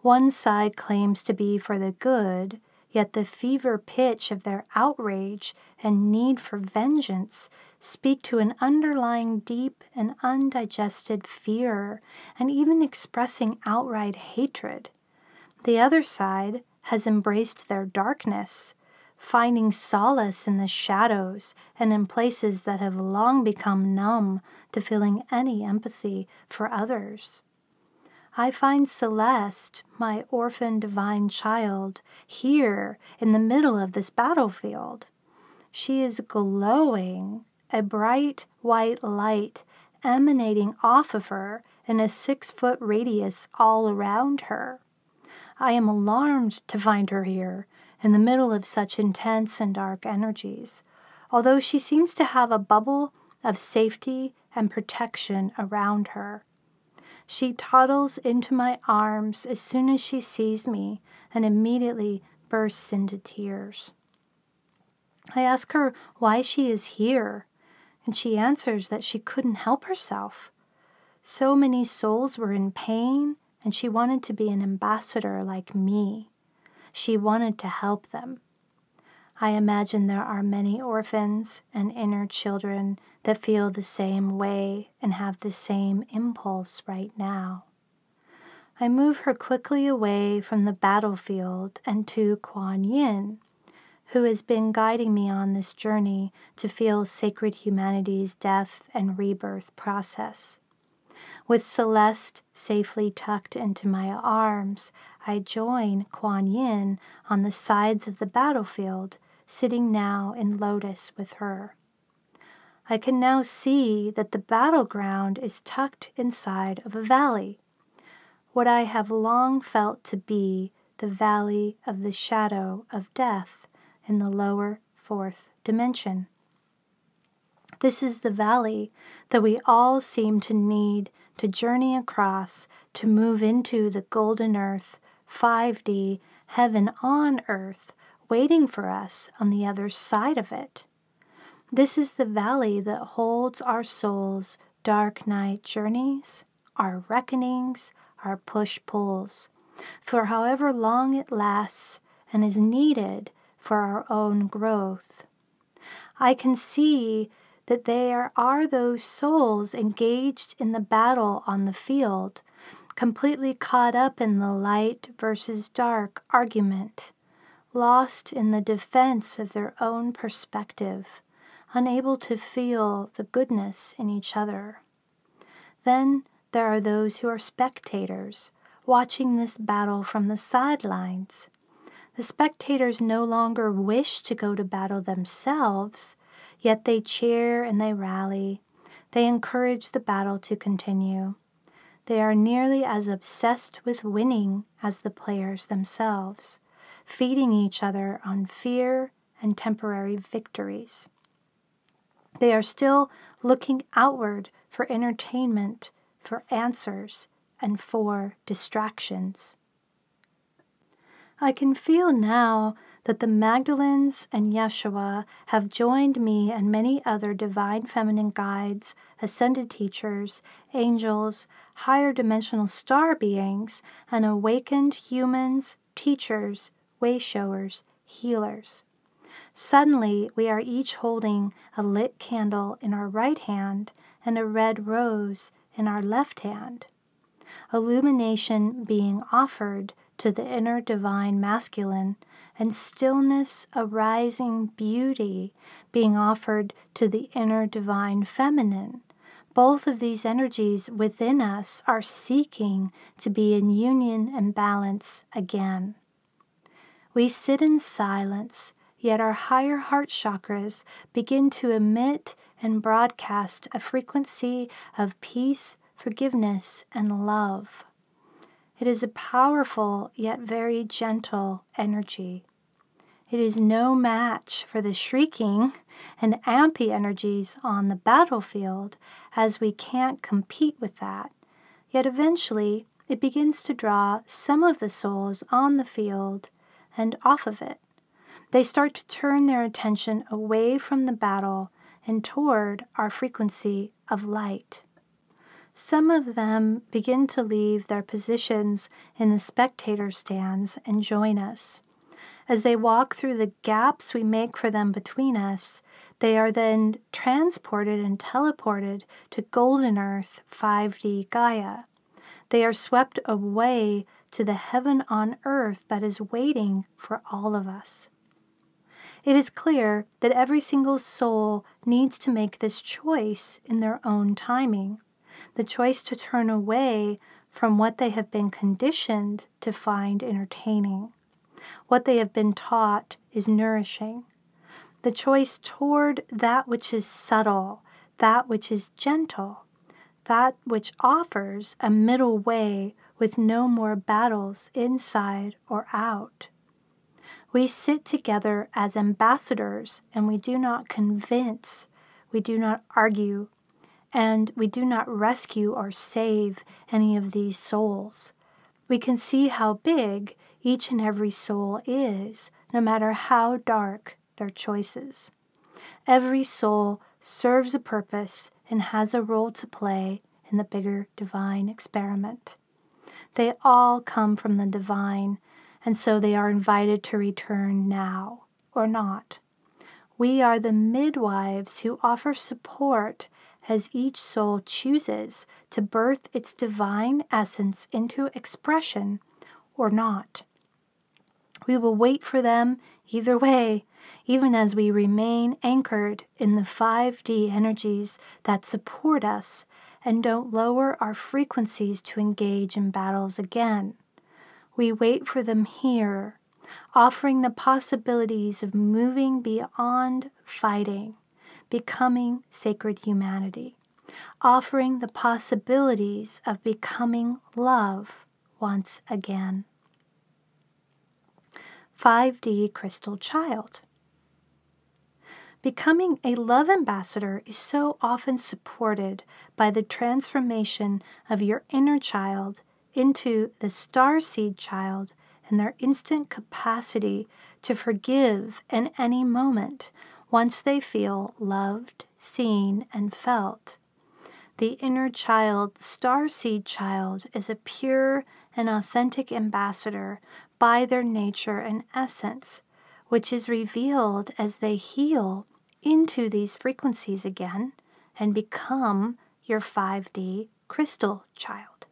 One side claims to be for the good, yet the fever pitch of their outrage and need for vengeance speak to an underlying deep and undigested fear, and even expressing outright hatred. The other side has embraced their darkness, finding solace in the shadows and in places that have long become numb to feeling any empathy for others. I find Celeste, my orphan divine child, here in the middle of this battlefield. She is glowing, a bright white light emanating off of her in a 6-foot radius all around her. I am alarmed to find her here in the middle of such intense and dark energies, although she seems to have a bubble of safety and protection around her. She toddles into my arms as soon as she sees me and immediately bursts into tears. I ask her why she is here, and she answers that she couldn't help herself. So many souls were in pain, and she wanted to be an ambassador like me. She wanted to help them. I imagine there are many orphans and inner children that feel the same way and have the same impulse right now. I move her quickly away from the battlefield and to Kuan Yin, who has been guiding me on this journey to feel sacred humanity's death and rebirth process. With Celeste safely tucked into my arms, I join Kuan Yin on the sides of the battlefield, sitting now in lotus with her. I can now see that the battleground is tucked inside of a valley, what I have long felt to be the valley of the shadow of death in the lower 4th dimension. This is the valley that we all seem to need to journey across to move into the golden earth, 5D, heaven on earth, waiting for us on the other side of it. This is the valley that holds our soul's dark night journeys, our reckonings, our push-pulls, for however long it lasts and is needed for our own growth. I can see that there are those souls engaged in the battle on the field, completely caught up in the light versus dark argument, lost in the defense of their own perspective, unable to feel the goodness in each other. Then there are those who are spectators, watching this battle from the sidelines. The spectators no longer wish to go to battle themselves, yet they cheer and they rally. They encourage the battle to continue. They are nearly as obsessed with winning as the players themselves, feeding each other on fear and temporary victories. They are still looking outward for entertainment, for answers, and for distractions. I can feel now that the Magdalens and Yeshua have joined me and many other divine feminine guides, ascended teachers, angels, higher dimensional star beings, and awakened humans, teachers, way-showers, healers. Suddenly, we are each holding a lit candle in our right hand and a red rose in our left hand. Illumination being offered to the inner divine masculine, and stillness, arising beauty being offered to the inner divine feminine. Both of these energies within us are seeking to be in union and balance again. We sit in silence, yet our higher heart chakras begin to emit and broadcast a frequency of peace, forgiveness, and love. It is a powerful yet very gentle energy. It is no match for the shrieking and ampy energies on the battlefield, as we can't compete with that. Yet eventually it begins to draw some of the souls on the field and off of it. They start to turn their attention away from the battle and toward our frequency of light. Some of them begin to leave their positions in the spectator stands and join us. As they walk through the gaps we make for them between us, they are then transported and teleported to Golden Earth 5D Gaia. They are swept away to the heaven on earth that is waiting for all of us. It is clear that every single soul needs to make this choice in their own timing. The choice to turn away from what they have been conditioned to find entertaining. What they have been taught is nourishing. The choice toward that which is subtle, that which is gentle, that which offers a middle way with no more battles inside or out. We sit together as ambassadors, and we do not convince, we do not argue, and we do not rescue or save any of these souls. We can see how big each and every soul is, no matter how dark their choices. Every soul serves a purpose and has a role to play in the bigger divine experiment. They all come from the divine, and so they are invited to return now or not. We are the midwives who offer support as each soul chooses to birth its divine essence into expression or not. We will wait for them either way, even as we remain anchored in the 5D energies that support us and don't lower our frequencies to engage in battles again. We wait for them here, offering the possibilities of moving beyond fighting, becoming sacred humanity, offering the possibilities of becoming love once again. 5D Crystal Child. Becoming a love ambassador is so often supported by the transformation of your inner child into the starseed child and their instant capacity to forgive in any moment once they feel loved, seen, and felt. The inner child, starseed child, is a pure and authentic ambassador by their nature and essence, which is revealed as they heal into these frequencies again and become your 5D crystal child.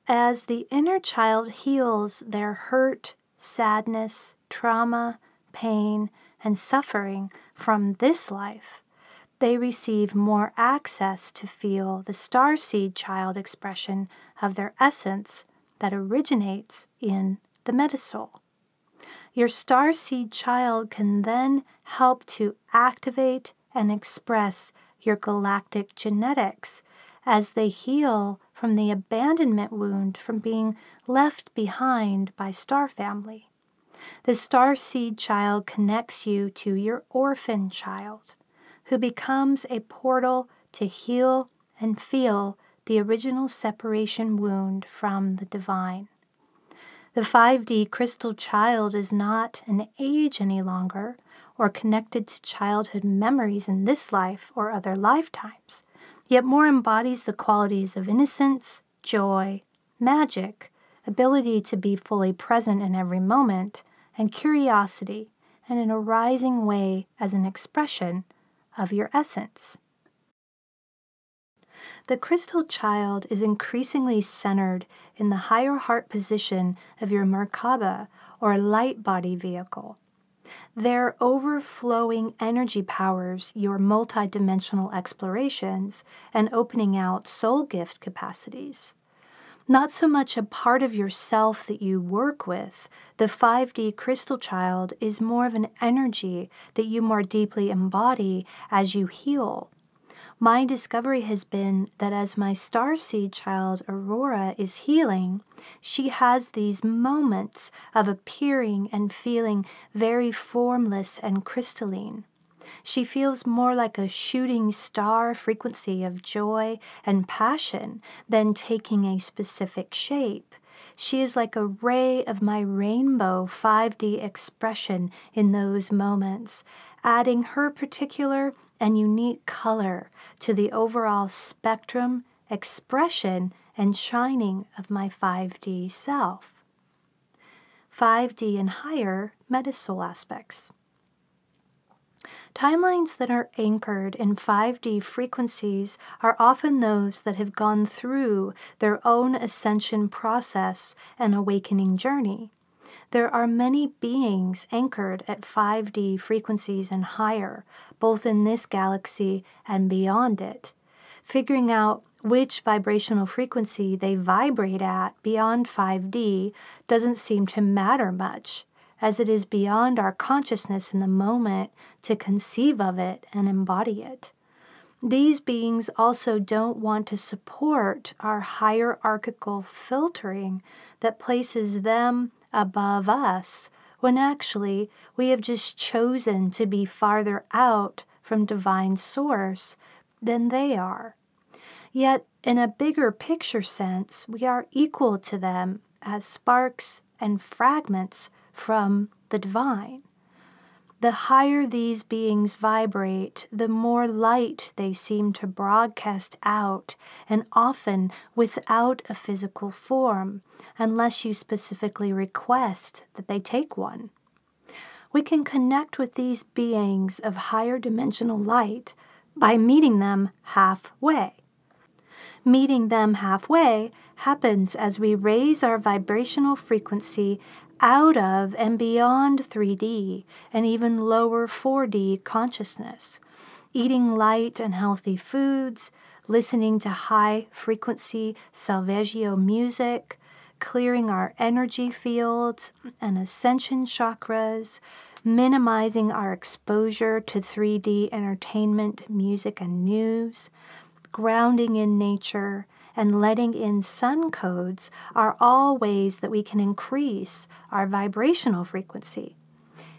As the inner child heals their hurt, sadness, trauma, pain, and suffering from this life, they receive more access to feel the starseed child expression of their essence that originates in the Metasoul. Your starseed child can then help to activate and express your galactic genetics as they heal from the abandonment wound from being left behind by star family. The starseed child connects you to your orphan child, who becomes a portal to heal and feel the original separation wound from the divine. The 5D crystal child is not an age any longer or connected to childhood memories in this life or other lifetimes, yet more embodies the qualities of innocence, joy, magic, ability to be fully present in every moment, and curiosity, and in a rising way as an expression of your essence. The crystal child is increasingly centered in the higher heart position of your Merkaba, or light body vehicle. Their overflowing energy powers your multidimensional explorations and opening out soul gift capacities. Not so much a part of yourself that you work with, the 5D crystal child is more of an energy that you more deeply embody as you heal. My discovery has been that as my starseed child Aurora is healing, she has these moments of appearing and feeling very formless and crystalline. She feels more like a shooting star frequency of joy and passion than taking a specific shape. She is like a ray of my rainbow 5D expression in those moments, adding her particular and unique color to the overall spectrum, expression, and shining of my 5D self. 5D and higher Metasoul aspects. Timelines that are anchored in 5D frequencies are often those that have gone through their own ascension process and awakening journey. There are many beings anchored at 5D frequencies and higher, both in this galaxy and beyond it. Figuring out which vibrational frequency they vibrate at beyond 5D doesn't seem to matter much, as it is beyond our consciousness in the moment to conceive of it and embody it. These beings also don't want to support our hierarchical filtering that places them above us, when actually we have just chosen to be farther out from divine source than they are. Yet, in a bigger picture sense, we are equal to them as sparks and fragments from the divine. The higher these beings vibrate, the more light they seem to broadcast out, and often without a physical form, unless you specifically request that they take one. We can connect with these beings of higher dimensional light by meeting them halfway. Meeting them halfway happens as we raise our vibrational frequency out of and beyond 3D and even lower 4D consciousness, eating light and healthy foods, listening to high-frequency Salveggio music, clearing our energy fields and ascension chakras, minimizing our exposure to 3D entertainment, music, and news, grounding in nature, and letting in sun codes are all ways that we can increase our vibrational frequency.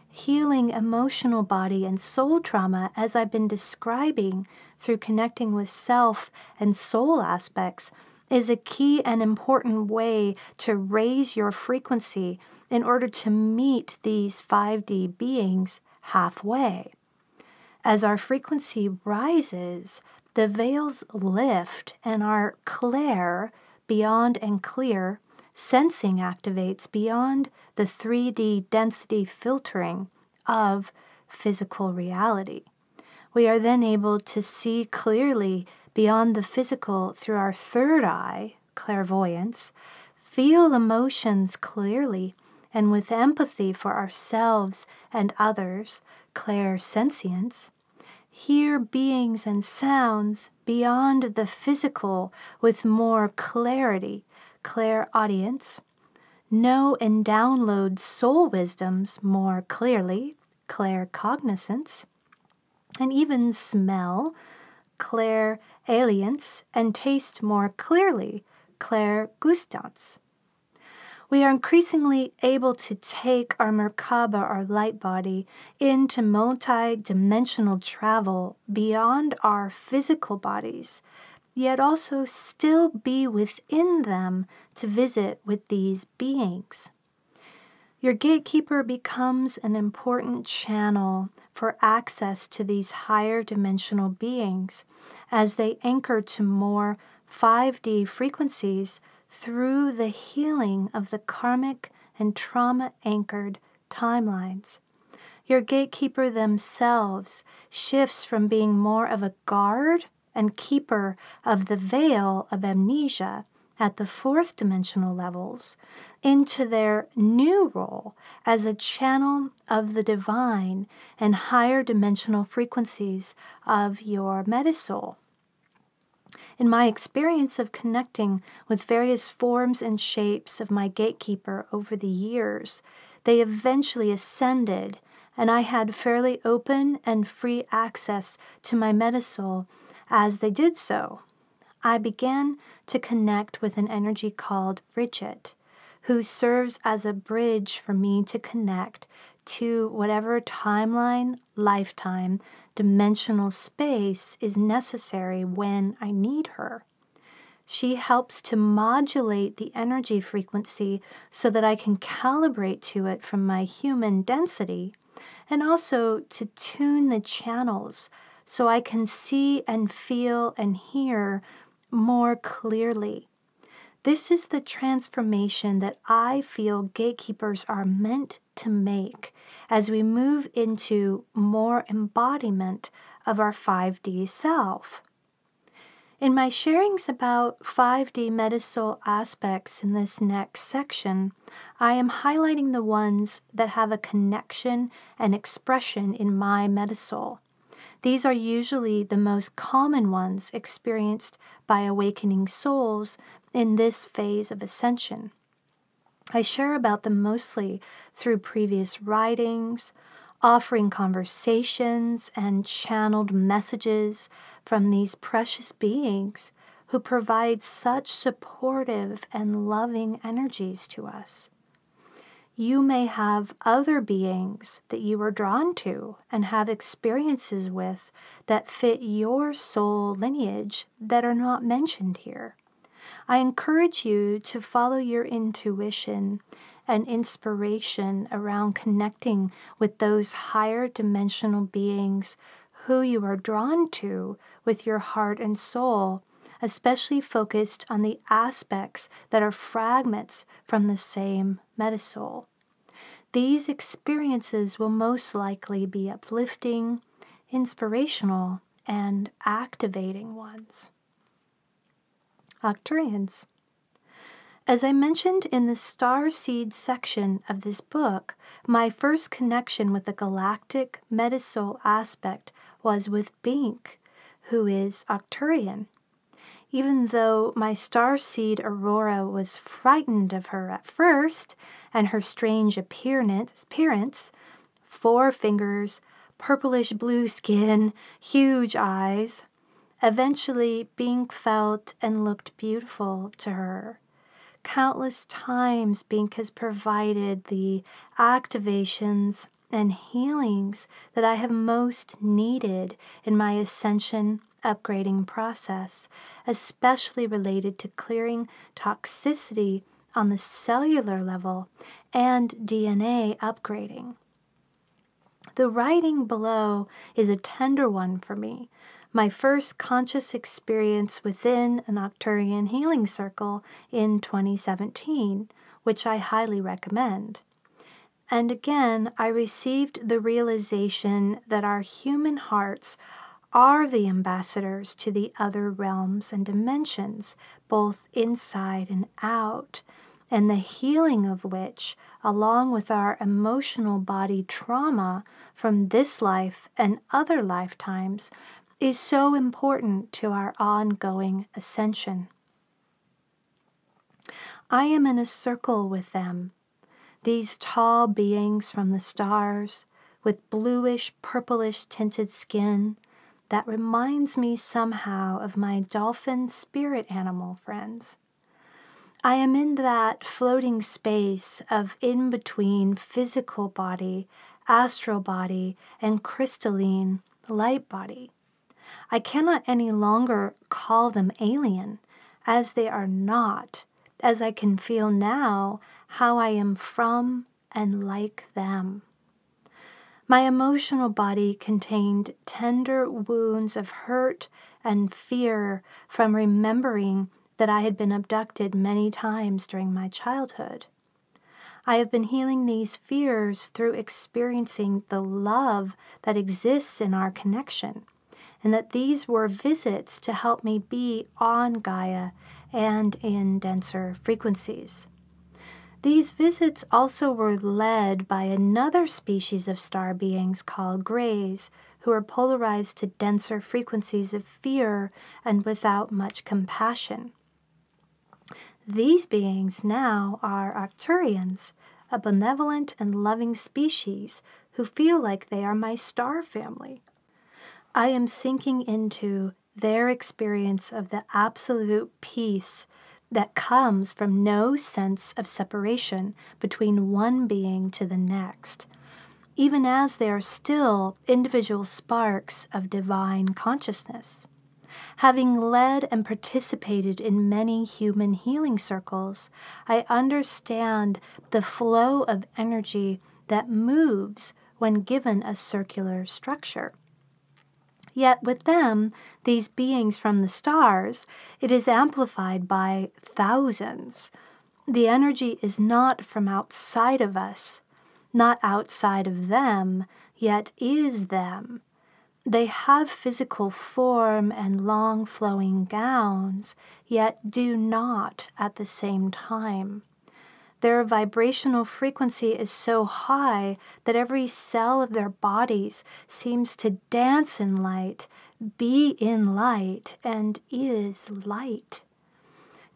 Healing emotional body and soul trauma, as I've been describing through connecting with self and soul aspects, is a key and important way to raise your frequency in order to meet these 5D beings halfway. As our frequency rises, the veils lift and our clair, beyond and clear, sensing activates beyond the 3D density filtering of physical reality. We are then able to see clearly beyond the physical through our third eye, clairvoyance, feel emotions clearly, and with empathy for ourselves and others, clairsentience, hear beings and sounds beyond the physical with more clarity, clairaudience, know and download soul wisdoms more clearly, claircognizance, and even smell, clairalience, and taste more clearly, clairgustance. We are increasingly able to take our Merkaba, our light body, into multi-dimensional travel beyond our physical bodies, yet also still be within them to visit with these beings. Your gatekeeper becomes an important channel for access to these higher dimensional beings as they anchor to more 5D frequencies through the healing of the karmic and trauma-anchored timelines. Your gatekeeper themselves shifts from being more of a guard and keeper of the veil of amnesia at the 4th dimensional levels into their new role as a channel of the divine and higher dimensional frequencies of your Metasoul. In my experience of connecting with various forms and shapes of my gatekeeper over the years, they eventually ascended, and I had fairly open and free access to my Metasoul as they did so. I began to connect with an energy called Bridget, who serves as a bridge for me to connect to whatever timeline, lifetime, dimensional space is necessary when I need her. She helps to modulate the energy frequency so that I can calibrate to it from my human density, and also to tune the channels so I can see and feel and hear more clearly. This is the transformation that I feel gatekeepers are meant to make as we move into more embodiment of our 5D self. In my sharings about 5D Metasoul aspects in this next section, I am highlighting the ones that have a connection and expression in my Metasoul. These are usually the most common ones experienced by awakening souls in this phase of ascension. I share about them mostly through previous writings, offering conversations and channeled messages from these precious beings who provide such supportive and loving energies to us. You may have other beings that you are drawn to and have experiences with that fit your soul lineage that are not mentioned here. I encourage you to follow your intuition and inspiration around connecting with those higher dimensional beings who you are drawn to with your heart and soul, especially focused on the aspects that are fragments from the same Metasoul. These experiences will most likely be uplifting, inspirational, and activating ones. Arcturians. As I mentioned in the Star Seed section of this book, my first connection with the Galactic Metasoul aspect was with Bink, who is Arcturian. Even though my starseed Aurora was frightened of her at first, and her strange appearance, 4 fingers, purplish blue skin, huge eyes, eventually Bink felt and looked beautiful to her. Countless times Bink has provided the activations and healings that I have most needed in my ascension upgrading process, especially related to clearing toxicity on the cellular level and DNA upgrading. The writing below is a tender one for me, my first conscious experience within an Arcturian healing circle in 2017, which I highly recommend. And again, I received the realization that our human hearts are the ambassadors to the other realms and dimensions, both inside and out, and the healing of which, along with our emotional body trauma from this life and other lifetimes, is so important to our ongoing ascension. I am in a circle with them, these tall beings from the stars with bluish, purplish tinted skin that reminds me somehow of my dolphin spirit animal friends. I am in that floating space of in-between physical body, astral body, and crystalline light body. I cannot any longer call them alien, as they are not, as I can feel now how I am from and like them. My emotional body contained tender wounds of hurt and fear from remembering that I had been abducted many times during my childhood. I have been healing these fears through experiencing the love that exists in our connection, and that these were visits to help me be on Gaia and in denser frequencies. These visits also were led by another species of star beings called Greys, who are polarized to denser frequencies of fear and without much compassion. These beings now are Arcturians, a benevolent and loving species who feel like they are my star family. I am sinking into their experience of the absolute peace that comes from no sense of separation between one being to the next, even as they are still individual sparks of divine consciousness. Having led and participated in many human healing circles, I understand the flow of energy that moves when given a circular structure. Yet with them, these beings from the stars, it is amplified by thousands. The energy is not from outside of us, not outside of them, yet is them. They have physical form and long flowing gowns, yet do not at the same time. Their vibrational frequency is so high that every cell of their bodies seems to dance in light, be in light, and is light.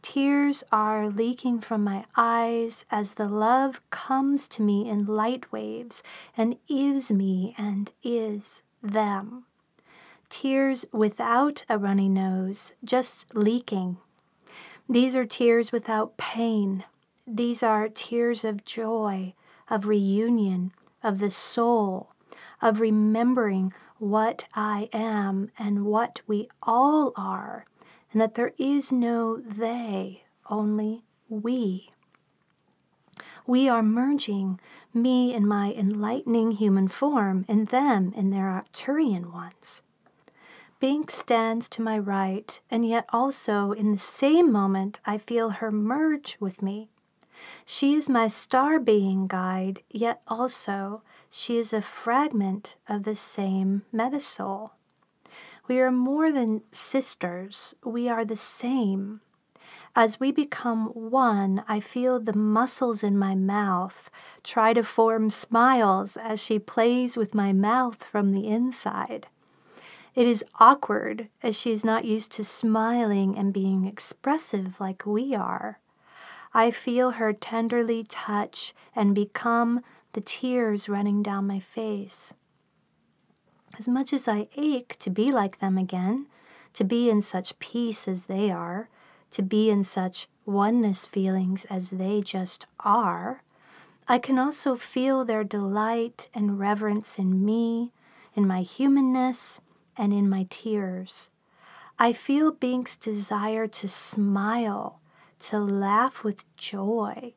Tears are leaking from my eyes as the love comes to me in light waves and is me and is them. Tears without a runny nose, just leaking. These are tears without pain. These are tears of joy, of reunion, of the soul, of remembering what I am and what we all are, and that there is no they, only we. We are merging, me in my enlightening human form and them in their Arcturian ones. Bink stands to my right, and yet also in the same moment I feel her merge with me. She is my star being guide, yet also she is a fragment of the same Metasoul. We are more than sisters, we are the same. As we become one, I feel the muscles in my mouth try to form smiles as she plays with my mouth from the inside. It is awkward as she is not used to smiling and being expressive like we are. I feel her tenderly touch and become the tears running down my face. As much as I ache to be like them again, to be in such peace as they are, to be in such oneness feelings as they just are, I can also feel their delight and reverence in me, in my humanness, and in my tears. I feel Bink's desire to smile, to laugh with joy,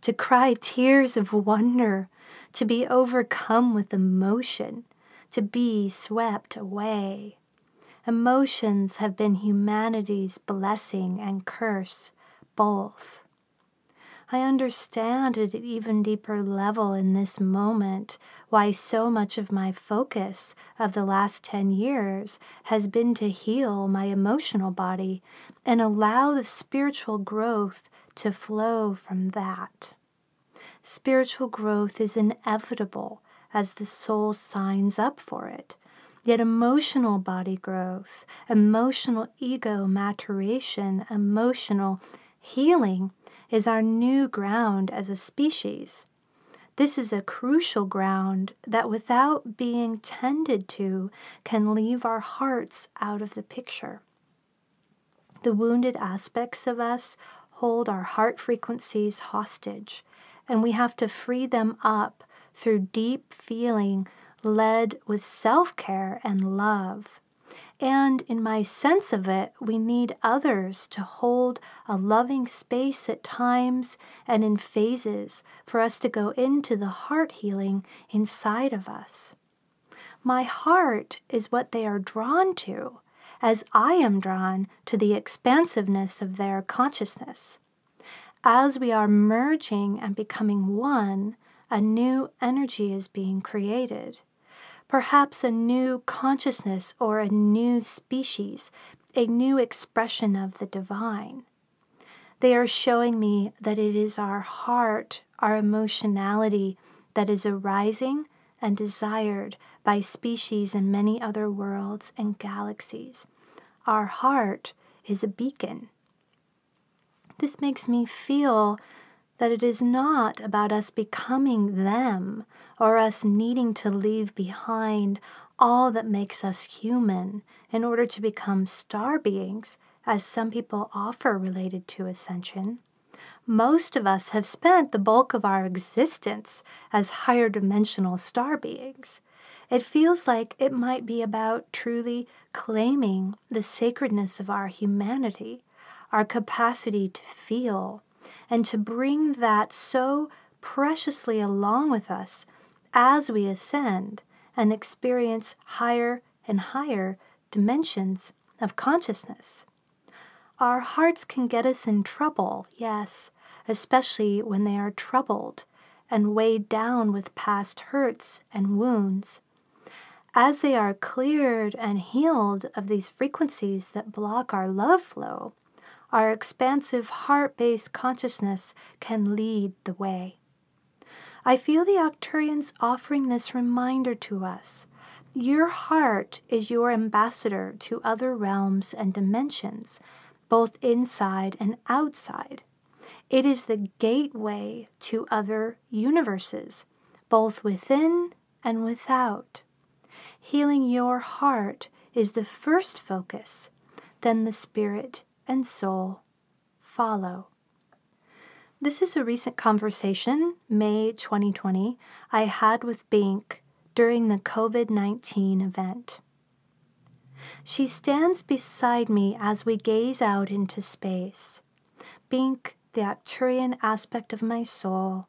to cry tears of wonder, to be overcome with emotion, to be swept away. Emotions have been humanity's blessing and curse, both. I understand at an even deeper level in this moment why so much of my focus of the last 10 years has been to heal my emotional body and allow the spiritual growth to flow from that. Spiritual growth is inevitable as the soul signs up for it. Yet emotional body growth, emotional ego maturation, emotional healing is our new ground as a species. This is a crucial ground that without being tended to can leave our hearts out of the picture. The wounded aspects of us hold our heart frequencies hostage, and we have to free them up through deep feeling led with self-care and love. And in my sense of it, we need others to hold a loving space at times and in phases for us to go into the heart healing inside of us. My heart is what they are drawn to, as I am drawn to the expansiveness of their consciousness. As we are merging and becoming one, a new energy is being created. Perhaps a new consciousness or a new species, a new expression of the divine. They are showing me that it is our heart, our emotionality that is arising and desired by species in many other worlds and galaxies. Our heart is a beacon. This makes me feel that it is not about us becoming them or us needing to leave behind all that makes us human in order to become star beings, as some people offer related to ascension. Most of us have spent the bulk of our existence as higher dimensional star beings. It feels like it might be about truly claiming the sacredness of our humanity, our capacity to feel, and to bring that so preciously along with us as we ascend and experience higher and higher dimensions of consciousness. Our hearts can get us in trouble, yes, especially when they are troubled and weighed down with past hurts and wounds. As they are cleared and healed of these frequencies that block our love flow, our expansive heart-based consciousness can lead the way. I feel the Arcturians offering this reminder to us. Your heart is your ambassador to other realms and dimensions, both inside and outside. It is the gateway to other universes, both within and without. Healing your heart is the first focus, then the spirit and soul follow. This is a recent conversation, May 2020, I had with Bink during the COVID-19 event. She stands beside me as we gaze out into space. Bink, the Arcturian aspect of my soul,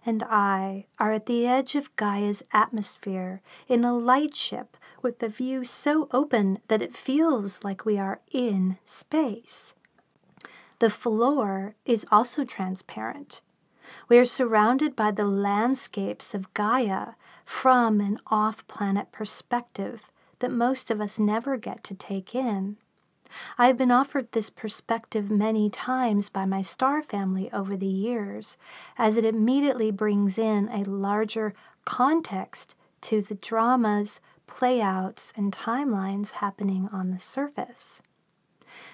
and I are at the edge of Gaia's atmosphere in a light ship with the view so open that it feels like we are in space. The floor is also transparent. We are surrounded by the landscapes of Gaia from an off-planet perspective that most of us never get to take in. I have been offered this perspective many times by my star family over the years, as it immediately brings in a larger context to the dramas, playouts, and timelines happening on the surface.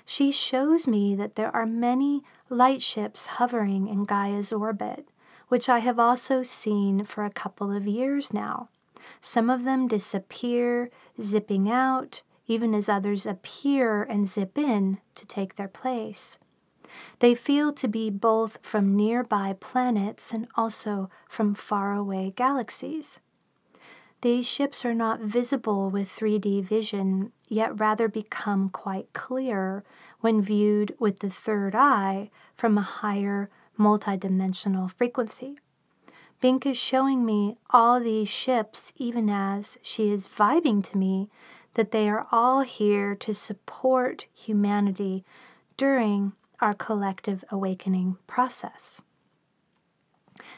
She shows me that there are many light ships hovering in Gaia's orbit, which I have also seen for a couple of years now. Some of them disappear, zipping out, even as others appear and zip in to take their place. They feel to be both from nearby planets and also from faraway galaxies. These ships are not visible with 3D vision, yet rather become quite clear when viewed with the third eye from a higher multidimensional frequency. Bink is showing me all these ships even as she is vibing to me that they are all here to support humanity during our collective awakening process.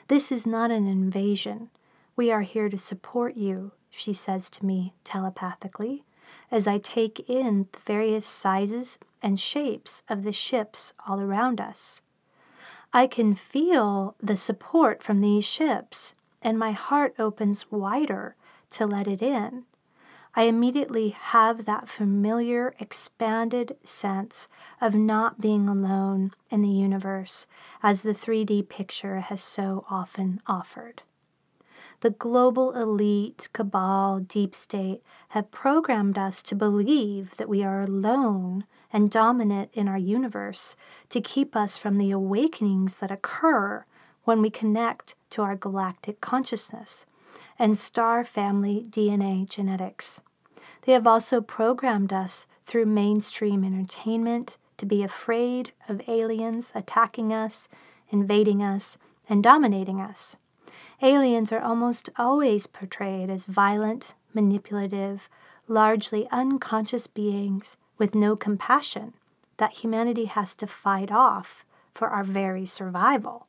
This is not an invasion. We are here to support you, she says to me telepathically, as I take in the various sizes and shapes of the ships all around us. I can feel the support from these ships, and my heart opens wider to let it in. I immediately have that familiar, expanded sense of not being alone in the universe, as the 3D picture has so often offered. The global elite, cabal, deep state have programmed us to believe that we are alone and dominant in our universe to keep us from the awakenings that occur when we connect to our galactic consciousness and star family DNA genetics. They have also programmed us through mainstream entertainment to be afraid of aliens attacking us, invading us, and dominating us. Aliens are almost always portrayed as violent, manipulative, largely unconscious beings with no compassion that humanity has to fight off for our very survival.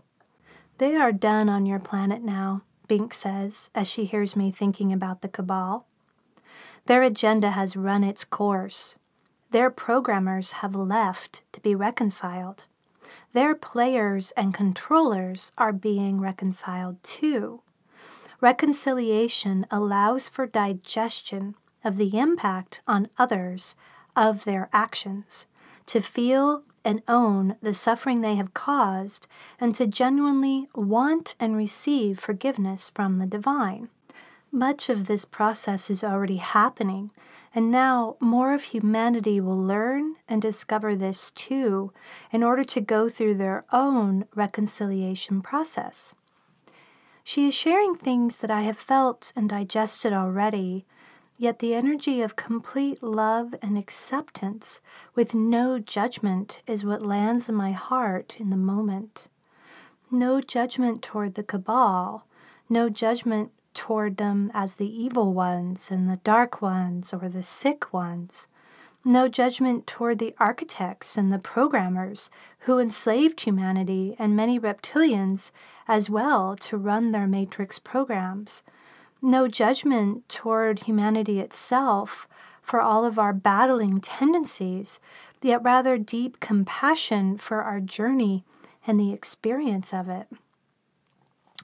They are done on your planet now, Bink says, as she hears me thinking about the cabal. Their agenda has run its course. Their programmers have left to be reconciled. Their players and controllers are being reconciled too. Reconciliation allows for digestion of the impact on others of their actions, to feel and own the suffering they have caused, and to genuinely want and receive forgiveness from the divine. Much of this process is already happening, and now more of humanity will learn and discover this too in order to go through their own reconciliation process. She is sharing things that I have felt and digested already, yet the energy of complete love and acceptance with no judgment is what lands in my heart in the moment. No judgment toward the cabal, no judgment toward them as the evil ones and the dark ones or the sick ones. No judgment toward the architects and the programmers who enslaved humanity and many reptilians as well to run their matrix programs. No judgment toward humanity itself for all of our battling tendencies, yet rather deep compassion for our journey and the experience of it.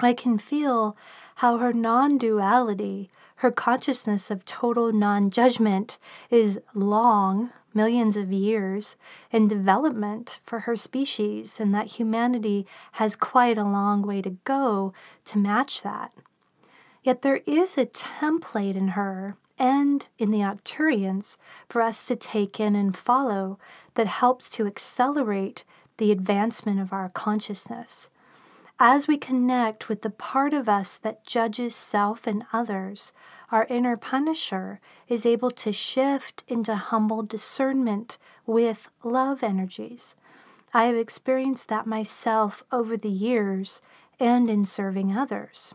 I can feel how her non-duality, her consciousness of total non-judgment is long, millions of years, in development for her species, and that humanity has quite a long way to go to match that. Yet there is a template in her and in the Arcturians for us to take in and follow that helps to accelerate the advancement of our consciousness. As we connect with the part of us that judges self and others, our inner punisher is able to shift into humble discernment with love energies. I have experienced that myself over the years and in serving others.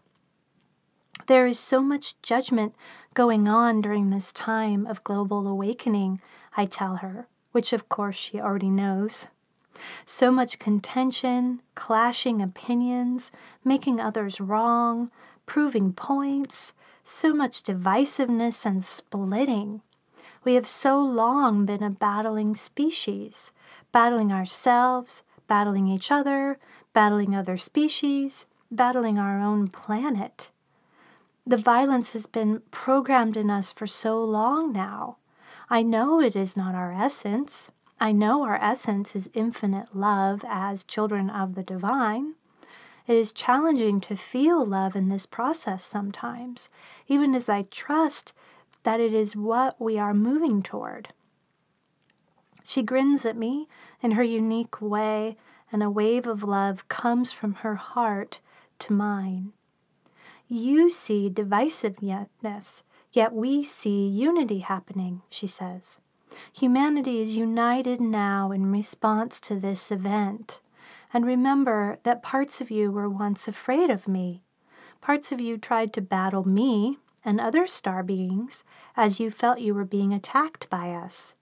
There is so much judgment going on during this time of global awakening, I tell her, which of course she already knows. So much contention, clashing opinions, making others wrong, proving points, so much divisiveness and splitting. We have so long been a battling species, battling ourselves, battling each other, battling other species, battling our own planet. The violence has been programmed in us for so long now. I know it is not our essence. I know our essence is infinite love as children of the divine. It is challenging to feel love in this process sometimes, even as I trust that it is what we are moving toward. She grins at me in her unique way, and a wave of love comes from her heart to mine. You see divisiveness, yet we see unity happening, she says. Humanity is united now in response to this event. And remember that parts of you were once afraid of me. Parts of you tried to battle me and other star beings as you felt you were being attacked by us.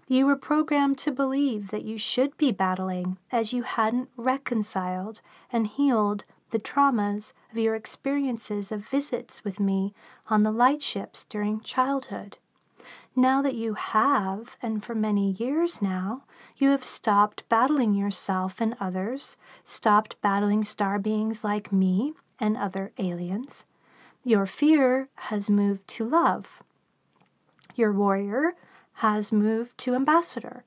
You were programmed to believe that you should be battling as you hadn't reconciled and healed the traumas of your experiences of visits with me on the light ships during childhood. Now that you have, and for many years now, you have stopped battling yourself and others, stopped battling star beings like me and other aliens. Your fear has moved to love. Your warrior has moved to ambassador.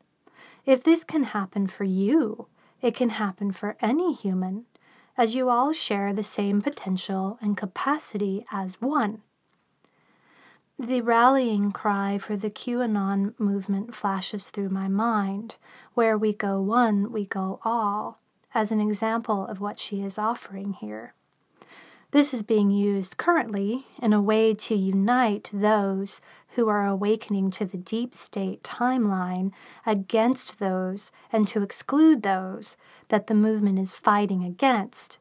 If this can happen for you, it can happen for any human, as you all share the same potential and capacity as one. The rallying cry for the QAnon movement flashes through my mind, where we go one, we go all, as an example of what she is offering here. This is being used currently in a way to unite those who are awakening to the deep state timeline against those and to exclude those that the movement is fighting against.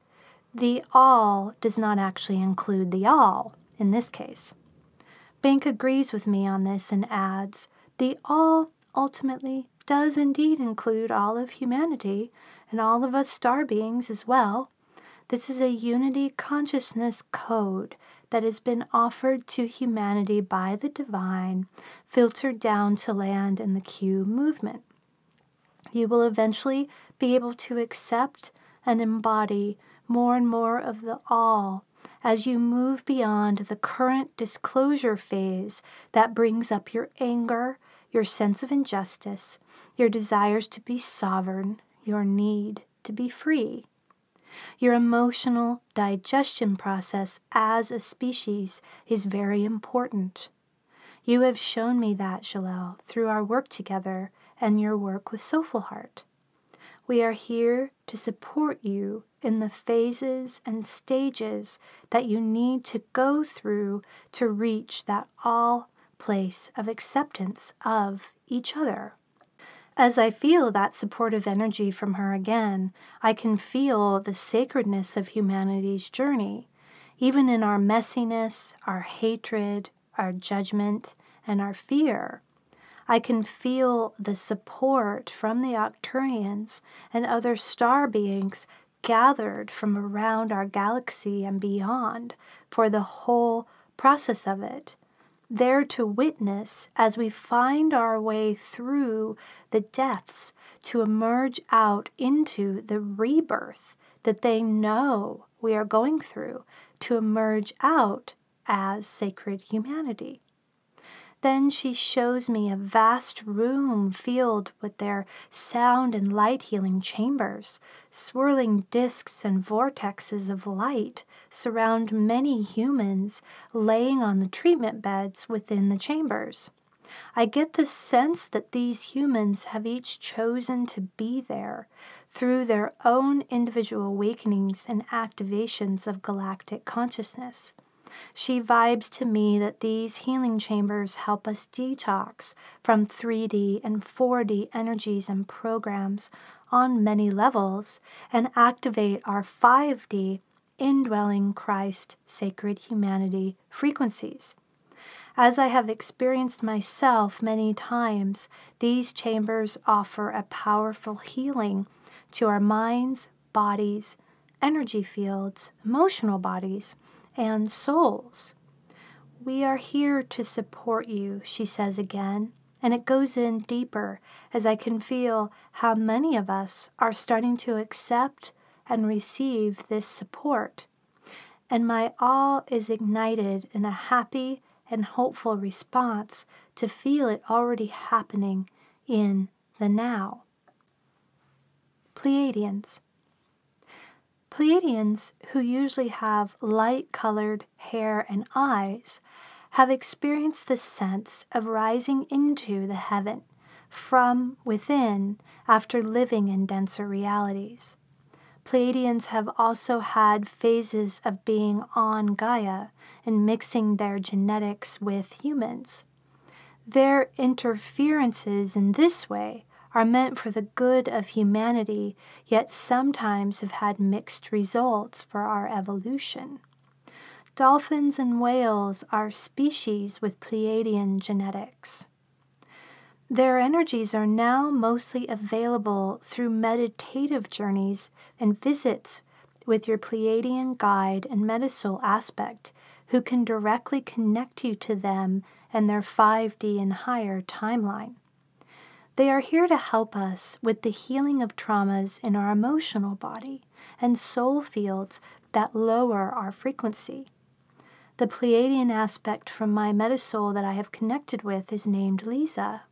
The all does not actually include the all in this case. Bank agrees with me on this and adds, the all ultimately does indeed include all of humanity and all of us star beings as well. This is a unity consciousness code that has been offered to humanity by the divine, filtered down to land in the Q movement. You will eventually be able to accept and embody more and more of the all as you move beyond the current disclosure phase that brings up your anger, your sense of injustice, your desires to be sovereign, your need to be free. Your emotional digestion process as a species is very important. You have shown me that, Jelelle, through our work together and your work with Soulful Heart. We are here to support you in the phases and stages that you need to go through to reach that all place of acceptance of each other. As I feel that supportive energy from her again, I can feel the sacredness of humanity's journey, even in our messiness, our hatred, our judgment, and our fear. I can feel the support from the Arcturians and other star beings gathered from around our galaxy and beyond for the whole process of it, there to witness as we find our way through the deaths to emerge out into the rebirth that they know we are going through, to emerge out as sacred humanity. Then she shows me a vast room filled with their sound and light healing chambers. Swirling discs and vortexes of light surround many humans laying on the treatment beds within the chambers. I get the sense that these humans have each chosen to be there through their own individual awakenings and activations of galactic consciousness. She vibes to me that these healing chambers help us detox from 3D and 4D energies and programs on many levels and activate our 5D indwelling Christ sacred humanity frequencies. As I have experienced myself many times, these chambers offer a powerful healing to our minds, bodies, energy fields, emotional bodies, and souls. We are here to support you, she says again, and it goes in deeper as I can feel how many of us are starting to accept and receive this support. And my all is ignited in a happy and hopeful response to feel it already happening in the now. Pleiadians. Pleiadians, who usually have light-colored hair and eyes, have experienced the sense of rising into the heaven from within after living in denser realities. Pleiadians have also had phases of being on Gaia and mixing their genetics with humans. Their interferences in this way are meant for the good of humanity, yet sometimes have had mixed results for our evolution. Dolphins and whales are species with Pleiadian genetics. Their energies are now mostly available through meditative journeys and visits with your Pleiadian guide and Metasoul aspect, who can directly connect you to them and their 5D and higher timeline. They are here to help us with the healing of traumas in our emotional body and soul fields that lower our frequency. The Pleiadian aspect from my Metasoul that I have connected with is named Lisa.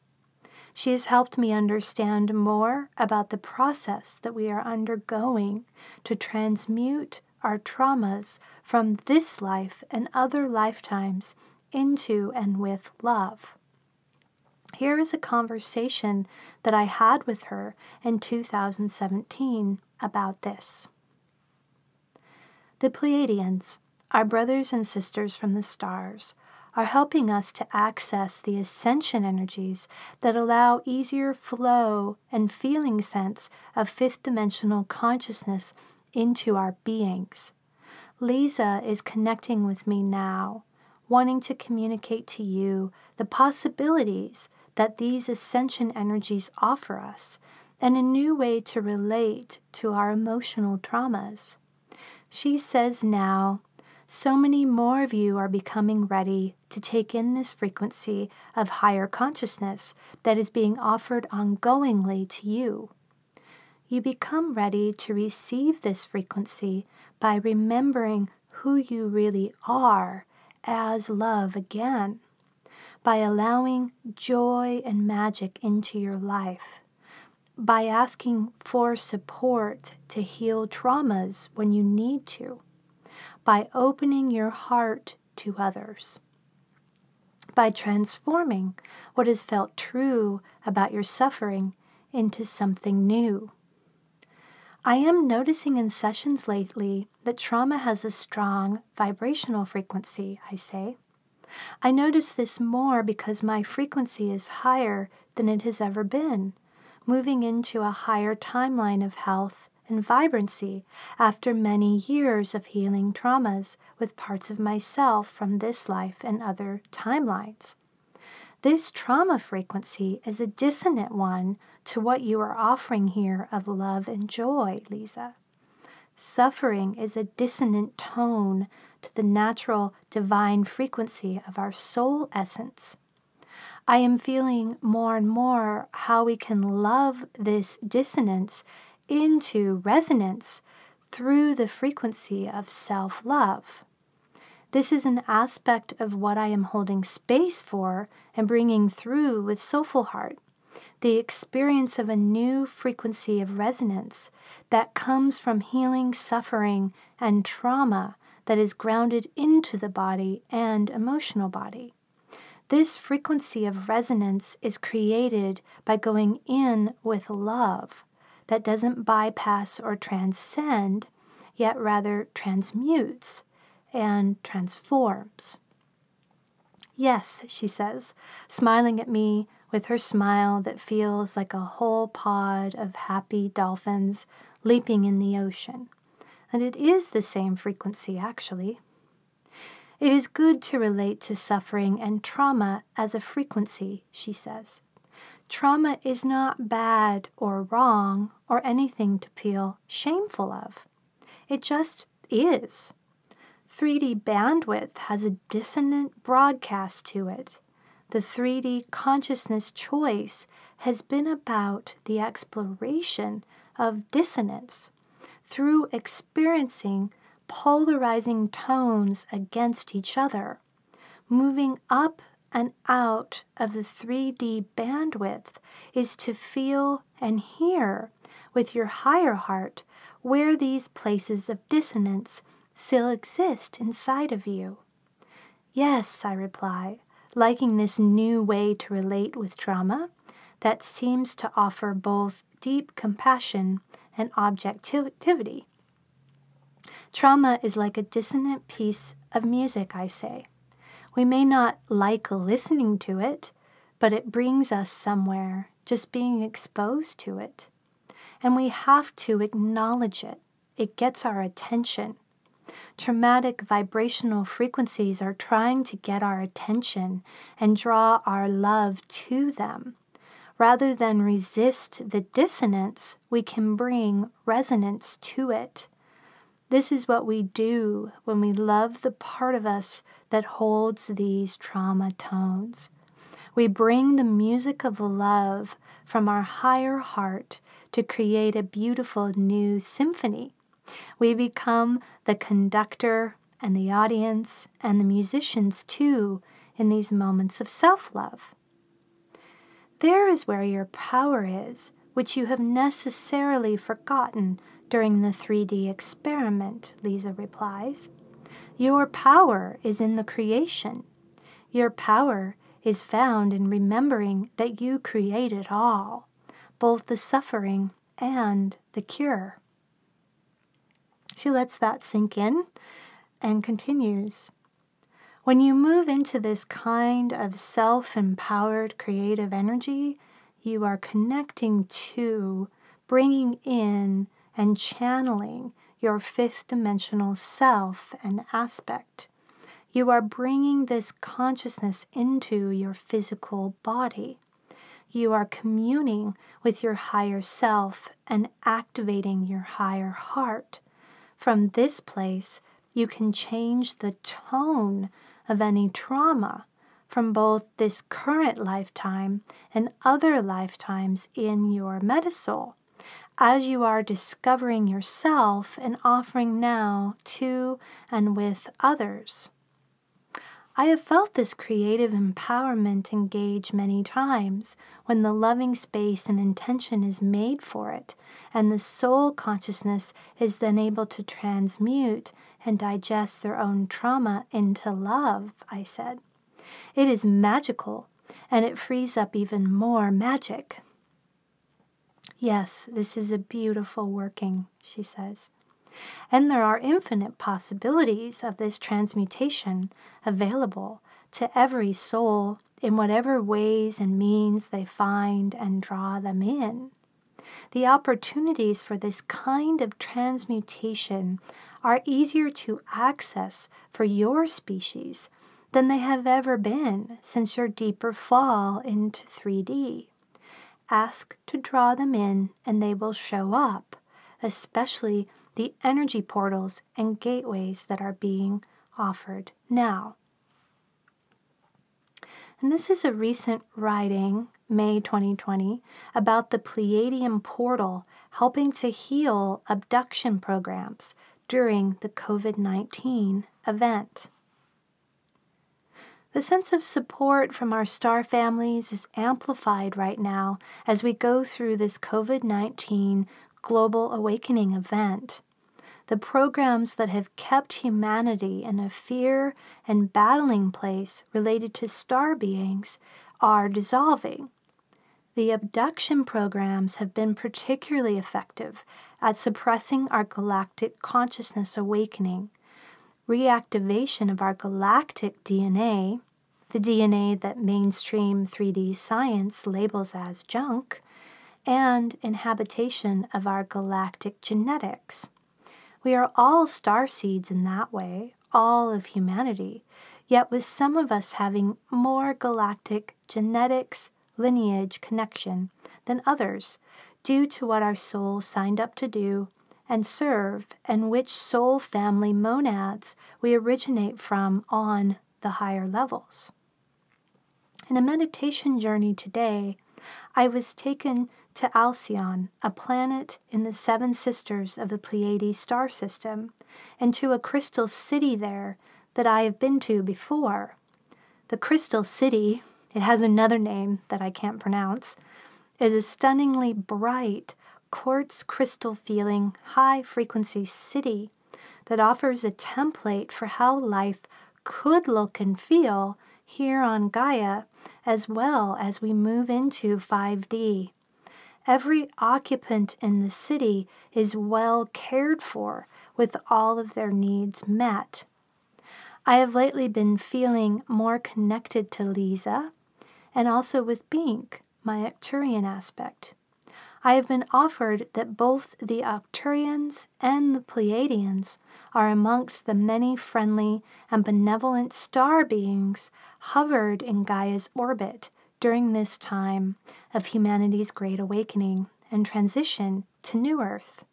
She has helped me understand more about the process that we are undergoing to transmute our traumas from this life and other lifetimes into and with love. Here is a conversation that I had with her in 2017 about this. The Pleiadians, our brothers and sisters from the stars, are helping us to access the ascension energies that allow easier flow and feeling sense of fifth-dimensional consciousness into our beings. Lisa is connecting with me now, wanting to communicate to you the possibilities that these ascension energies offer us and a new way to relate to our emotional traumas. She says now, so many more of you are becoming ready to take in this frequency of higher consciousness that is being offered ongoingly to you. You become ready to receive this frequency by remembering who you really are as love again, by allowing joy and magic into your life, by asking for support to heal traumas when you need to, by opening your heart to others, by transforming what has felt true about your suffering into something new. I am noticing in sessions lately that trauma has a strong vibrational frequency, I say. I notice this more because my frequency is higher than it has ever been, moving into a higher timeline of health and vibrancy after many years of healing traumas with parts of myself from this life and other timelines. This trauma frequency is a dissonant one to what you are offering here of love and joy, Lisa. Suffering is a dissonant tone to the natural divine frequency of our soul essence. I am feeling more and more how we can love this dissonance into resonance through the frequency of self-love. This is an aspect of what I am holding space for and bringing through with Soulful Heart, the experience of a new frequency of resonance that comes from healing suffering and trauma that is grounded into the body and emotional body. This frequency of resonance is created by going in with love that doesn't bypass or transcend, yet rather transmutes and transforms. Yes, she says, smiling at me with her smile that feels like a whole pod of happy dolphins leaping in the ocean. And it is the same frequency, actually. It is good to relate to suffering and trauma as a frequency, she says. Trauma is not bad or wrong or anything to feel shameful of. It just is. 3D bandwidth has a dissonant broadcast to it. The 3D consciousness choice has been about the exploration of dissonance through experiencing polarizing tones against each other, moving up and out of the 3D bandwidth is to feel and hear with your higher heart where these places of dissonance still exist inside of you. Yes, I reply, liking this new way to relate with trauma that seems to offer both deep compassion and objectivity. Trauma is like a dissonant piece of music, I say. We may not like listening to it, but it brings us somewhere, just being exposed to it. And we have to acknowledge it. It gets our attention. Traumatic vibrational frequencies are trying to get our attention and draw our love to them. Rather than resist the dissonance, we can bring resonance to it. This is what we do when we love the part of us that holds these trauma tones. We bring the music of love from our higher heart to create a beautiful new symphony. We become the conductor and the audience and the musicians too in these moments of self-love. There is where your power is, which you have necessarily forgotten during the 3D experiment, Lisa replies. Your power is in the creation. Your power is found in remembering that you create it all, both the suffering and the cure. She lets that sink in and continues. When you move into this kind of self-empowered creative energy, you are connecting to, bringing in, and channeling your fifth dimensional self and aspect. You are bringing this consciousness into your physical body. You are communing with your higher self and activating your higher heart. From this place, you can change the tone of any trauma from both this current lifetime and other lifetimes in your Metasoul, as you are discovering yourself and offering now to and with others. I have felt this creative empowerment engage many times when the loving space and intention is made for it, and the soul consciousness is then able to transmute and digest their own trauma into love, I said. It is magical, and it frees up even more magic. Yes, this is a beautiful working, she says. And there are infinite possibilities of this transmutation available to every soul in whatever ways and means they find and draw them in. The opportunities for this kind of transmutation are easier to access for your species than they have ever been since your deeper fall into 3D. Ask to draw them in and they will show up, especially the energy portals and gateways that are being offered now. And this is a recent writing, May 2020, about the Pleiadian portal helping to heal abduction programs during the COVID-19 event. The sense of support from our star families is amplified right now as we go through this COVID-19 global awakening event. The programs that have kept humanity in a fear and battling place related to star beings are dissolving. The abduction programs have been particularly effective at suppressing our galactic consciousness awakening. Reactivation of our galactic DNA, the DNA that mainstream 3D science labels as junk, and inhabitation of our galactic genetics. We are all star seeds in that way, all of humanity, yet with some of us having more galactic genetics, lineage connection than others, due to what our soul signed up to do and serve, and which soul family monads we originate from on the higher levels. In a meditation journey today, I was taken to Alcyon, a planet in the Seven Sisters of the Pleiades star system, and to a crystal city there that I have been to before. The crystal city, it has another name that I can't pronounce, is a stunningly bright, quartz crystal feeling, high-frequency city that offers a template for how life could look and feel here on Gaia, as well as we move into 5D. Every occupant in the city is well cared for, with all of their needs met. I have lately been feeling more connected to Lisa and also with Bink, my Arcturian aspect. I have been offered that both the Arcturians and the Pleiadians are amongst the many friendly and benevolent star beings hovered in Gaia's orbit during this time of humanity's great awakening and transition to New Earth.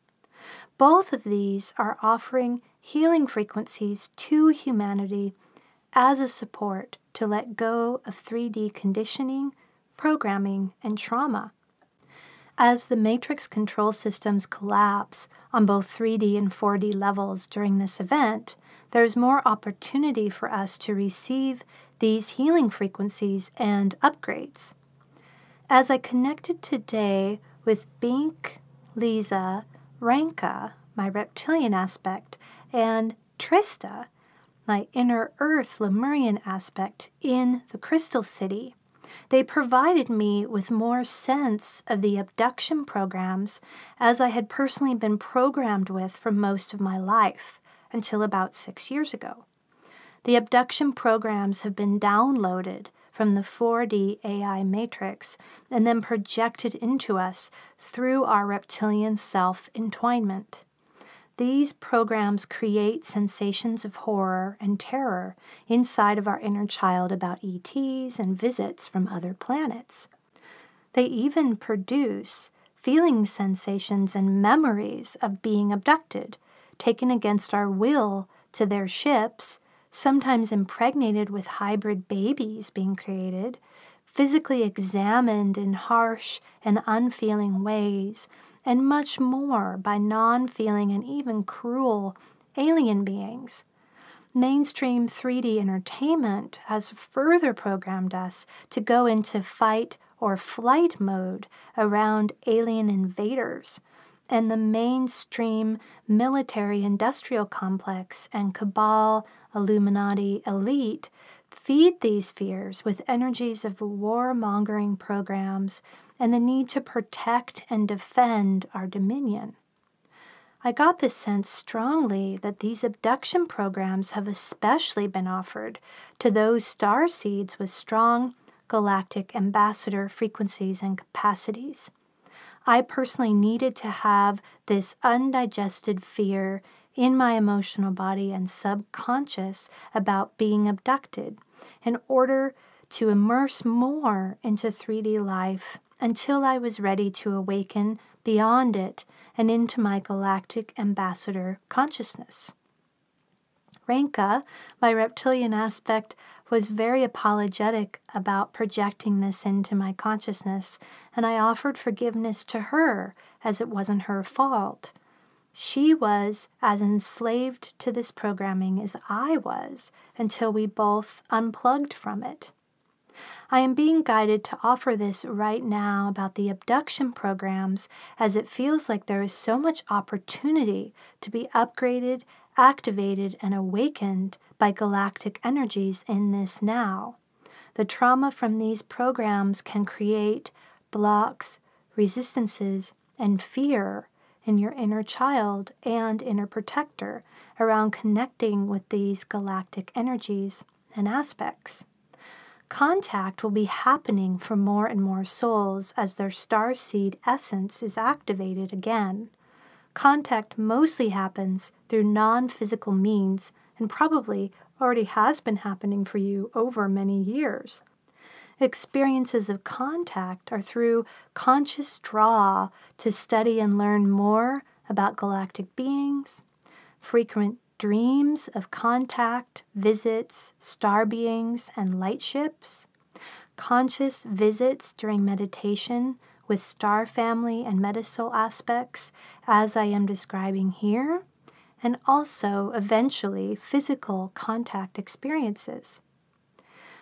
Both of these are offering healing frequencies to humanity as a support to let go of 3D conditioning, programming, and trauma. As the matrix control systems collapse on both 3D and 4D levels during this event, there's more opportunity for us to receive these healing frequencies and upgrades. As I connected today with Bink, Lisa, Ranka, my reptilian aspect, and Trista, my Inner Earth Lemurian aspect in the Crystal City, they provided me with more sense of the abduction programs as I had personally been programmed with for most of my life until about 6 years ago. The abduction programs have been downloaded from the 4D AI matrix and then projected into us through our reptilian self-entwinement. These programs create sensations of horror and terror inside of our inner child about ETs and visits from other planets. They even produce feeling sensations and memories of being abducted, taken against our will to their ships, sometimes impregnated with hybrid babies being created, physically examined in harsh and unfeeling ways, and much more by non-feeling and even cruel alien beings. Mainstream 3D entertainment has further programmed us to go into fight or flight mode around alien invaders, and the mainstream military-industrial complex and cabal Illuminati elite feed these fears with energies of warmongering programs and the need to protect and defend our dominion. I got the sense strongly that these abduction programs have especially been offered to those star seeds with strong galactic ambassador frequencies and capacities. I personally needed to have this undigested fear in my emotional body and subconscious about being abducted in order to immerse more into 3D life until I was ready to awaken beyond it and into my galactic ambassador consciousness. Ranka, my reptilian aspect, was very apologetic about projecting this into my consciousness, and I offered forgiveness to her as it wasn't her fault. She was as enslaved to this programming as I was until we both unplugged from it. I am being guided to offer this right now about the abduction programs, as it feels like there is so much opportunity to be upgraded, activated, and awakened by galactic energies in this now. The trauma from these programs can create blocks, resistances, and fear in your inner child and inner protector around connecting with these galactic energies and aspects. Contact will be happening for more and more souls as their starseed essence is activated again. Contact mostly happens through non-physical means and probably already has been happening for you over many years. Experiences of contact are through conscious draw to study and learn more about galactic beings, frequent dreams of contact, visits, star beings, and light ships, conscious visits during meditation with star family and Metasoul aspects, as I am describing here, and also, eventually, physical contact experiences.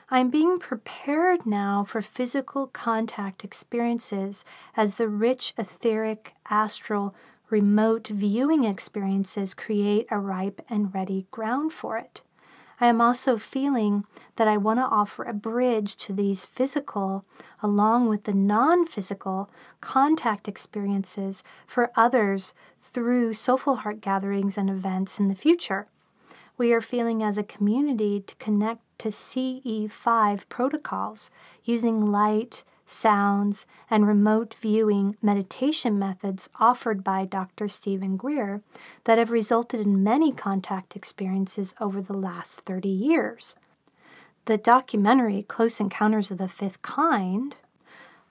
I'm being prepared now for physical contact experiences as the rich, etheric, astral, remote viewing experiences create a ripe and ready ground for it. I am also feeling that I want to offer a bridge to these physical, along with the non-physical contact experiences for others through soulful heart gatherings and events in the future. We are feeling as a community to connect to CE5 protocols using light, sounds, and remote viewing meditation methods offered by Dr. Stephen Greer that have resulted in many contact experiences over the last 30 years. The documentary Close Encounters of the Fifth Kind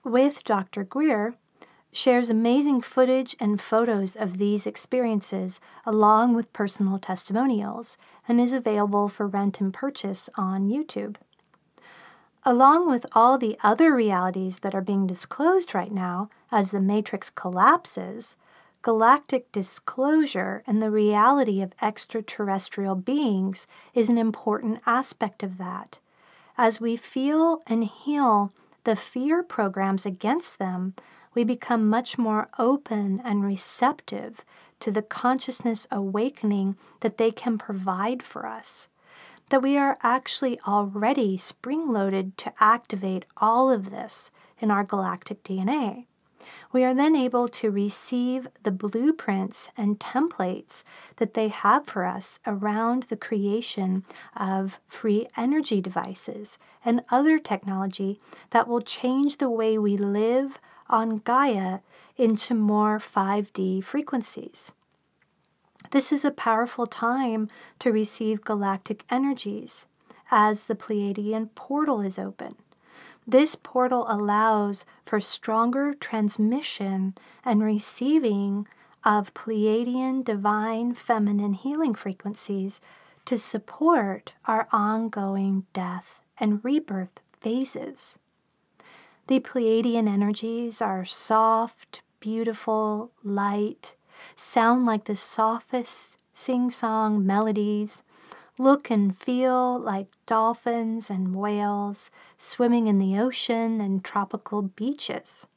with Dr. Greer shares amazing footage and photos of these experiences along with personal testimonials and is available for rent and purchase on YouTube. Along with all the other realities that are being disclosed right now as the Matrix collapses, galactic disclosure and the reality of extraterrestrial beings is an important aspect of that. As we feel and heal the fear programs against them, we become much more open and receptive to the consciousness awakening that they can provide for us. That we are actually already spring-loaded to activate all of this in our galactic DNA. We are then able to receive the blueprints and templates that they have for us around the creation of free energy devices and other technology that will change the way we live on Gaia into more 5D frequencies. This is a powerful time to receive galactic energies as the Pleiadian portal is open. This portal allows for stronger transmission and receiving of Pleiadian divine feminine healing frequencies to support our ongoing death and rebirth phases. The Pleiadian energies are soft, beautiful, light, sound like the softest sing-song melodies, look and feel like dolphins and whales swimming in the ocean and tropical beaches.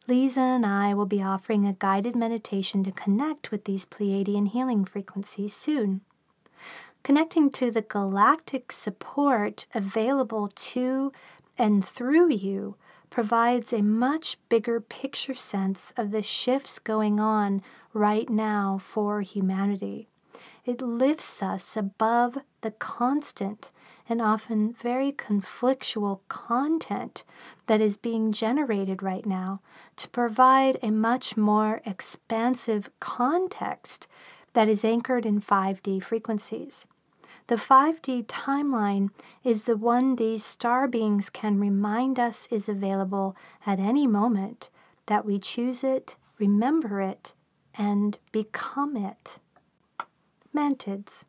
Lisa and I will be offering a guided meditation to connect with these Pleiadian healing frequencies soon. Connecting to the galactic support available to and through you provides a much bigger picture sense of the shifts going on right now for humanity. It lifts us above the constant and often very conflictual content that is being generated right now to provide a much more expansive context that is anchored in 5D frequencies. The 5D timeline is the one these star beings can remind us is available at any moment, that we choose it, remember it, and become it. Mantids.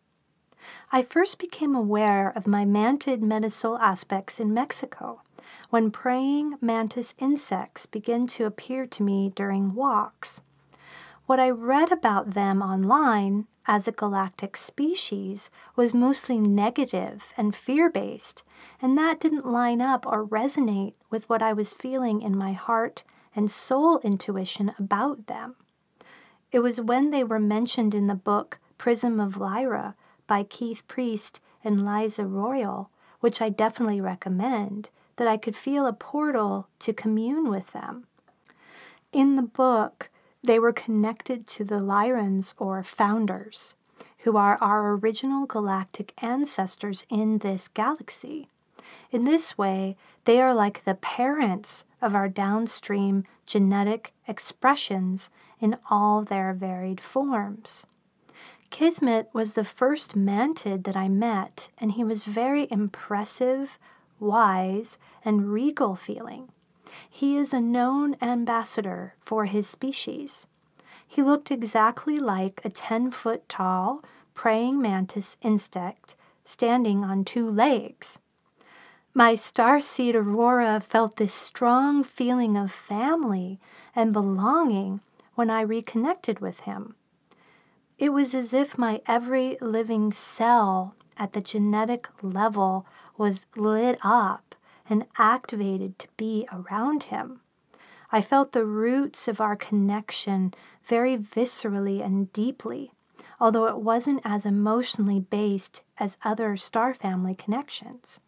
I first became aware of my mantid Metasoul Aspects in Mexico when praying mantis insects began to appear to me during walks. What I read about them online as a galactic species was mostly negative and fear-based, and that didn't line up or resonate with what I was feeling in my heart and soul intuition about them. It was when they were mentioned in the book Prism of Lyra by Keith Priest and Liza Royal, which I definitely recommend, that I could feel a portal to commune with them. In the book, they were connected to the Lyrans, or founders, who are our original galactic ancestors in this galaxy. In this way, they are like the parents of our downstream genetic expressions in all their varied forms. Kismet was the first mantid that I met, and he was very impressive, wise, and regal feeling. He is a known ambassador for his species. He looked exactly like a 10-foot tall praying mantis insect standing on 2 legs. My starseed Aurora felt this strong feeling of family and belonging when I reconnected with him. It was as if my every living cell at the genetic level was lit up and activated to be around him. I felt the roots of our connection very viscerally and deeply. although it wasn't as emotionally based as other star family connections.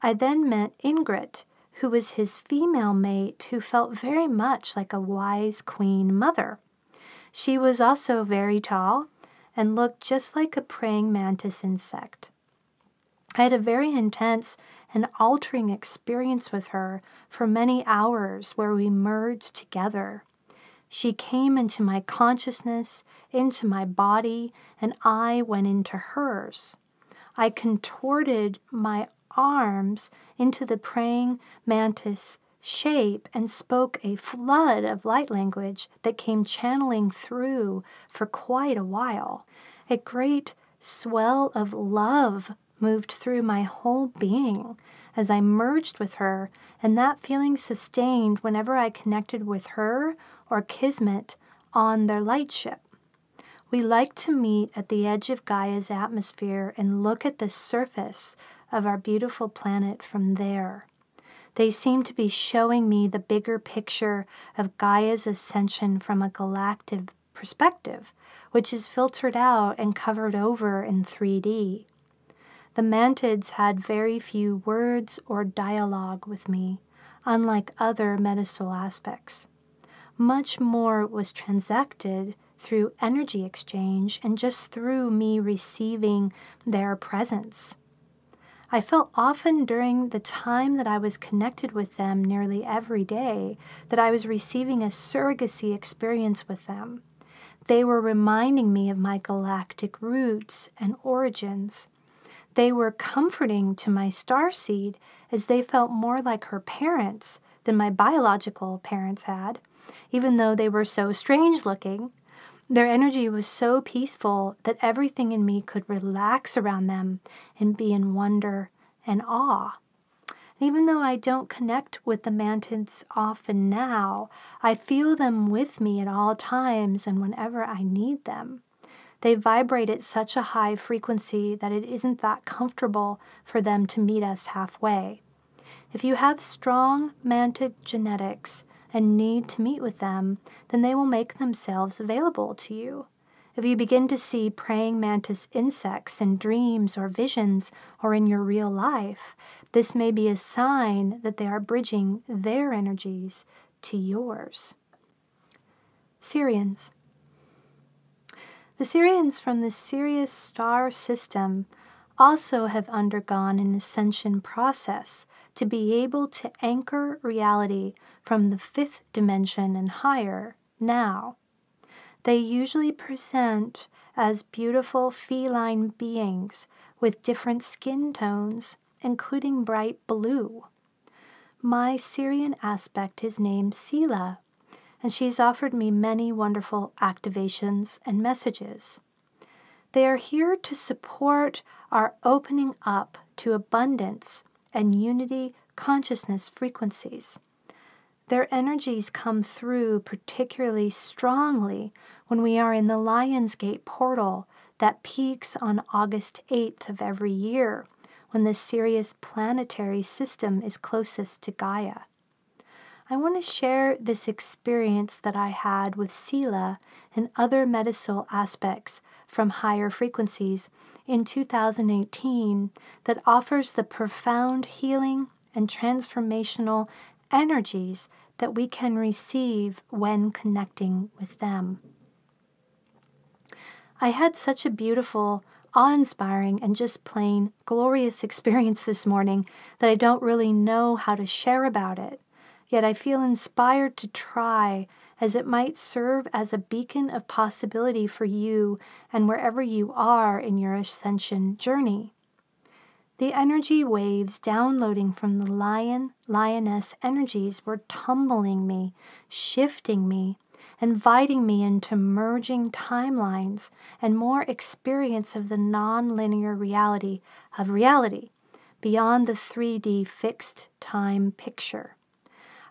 I then met Ingrid, who was his female mate who felt very much like a wise queen mother. She was also very tall and looked just like a praying mantis insect. I had a very intense and altering experience with her for many hours where we merged together. She came into my consciousness, into my body, and I went into hers. I contorted my arms into the praying mantis shape and spoke a flood of light language that came channeling through for quite a while. A great swell of love moved through my whole being as I merged with her, and that feeling sustained whenever I connected with her or Kismet on their light ship. We like to meet at the edge of Gaia's atmosphere and look at the surface of our beautiful planet from there. They seem to be showing me the bigger picture of Gaia's ascension from a galactic perspective, which is filtered out and covered over in 3D. The Mantids had very few words or dialogue with me, unlike other Metasoul Aspects. Much more was transacted through energy exchange and just through me receiving their presence. I felt often during the time that I was connected with them nearly every day that I was receiving a surrogacy experience with them. They were reminding me of my galactic roots and origins. They were comforting to my starseed as they felt more like her parents than my biological parents had, even though they were so strange looking. Their energy was so peaceful that everything in me could relax around them and be in wonder and awe. Even though I don't connect with the Mantids often now, I feel them with me at all times and whenever I need them. They vibrate at such a high frequency that it isn't that comfortable for them to meet us halfway. If you have strong Mantid genetics and need to meet with them, then they will make themselves available to you. If you begin to see praying mantis insects in dreams or visions or in your real life, this may be a sign that they are bridging their energies to yours. Sirians. The Sirians from the Sirius star system also have undergone an ascension process to be able to anchor reality from the 5th dimension and higher now. They usually present as beautiful feline beings with different skin tones, including bright blue. My Sirian aspect is named Sila, and she's offered me many wonderful activations and messages. They are here to support our opening up to abundance and unity consciousness frequencies. Their energies come through particularly strongly when we are in the Lion's Gate portal that peaks on August 8th of every year, when the Sirius planetary system is closest to Gaia. I want to share this experience that I had with Sila and other Metasoul aspects from higher frequencies in 2018 that offers the profound healing and transformational energies that we can receive when connecting with them. I had such a beautiful, awe-inspiring, and just plain glorious experience this morning that I don't really know how to share about it. Yet I feel inspired to try, as it might serve as a beacon of possibility for you and wherever you are in your ascension journey. The energy waves downloading from the lioness energies were tumbling me, shifting me, inviting me into merging timelines and more experience of the non-linear reality of reality beyond the 3D fixed time picture.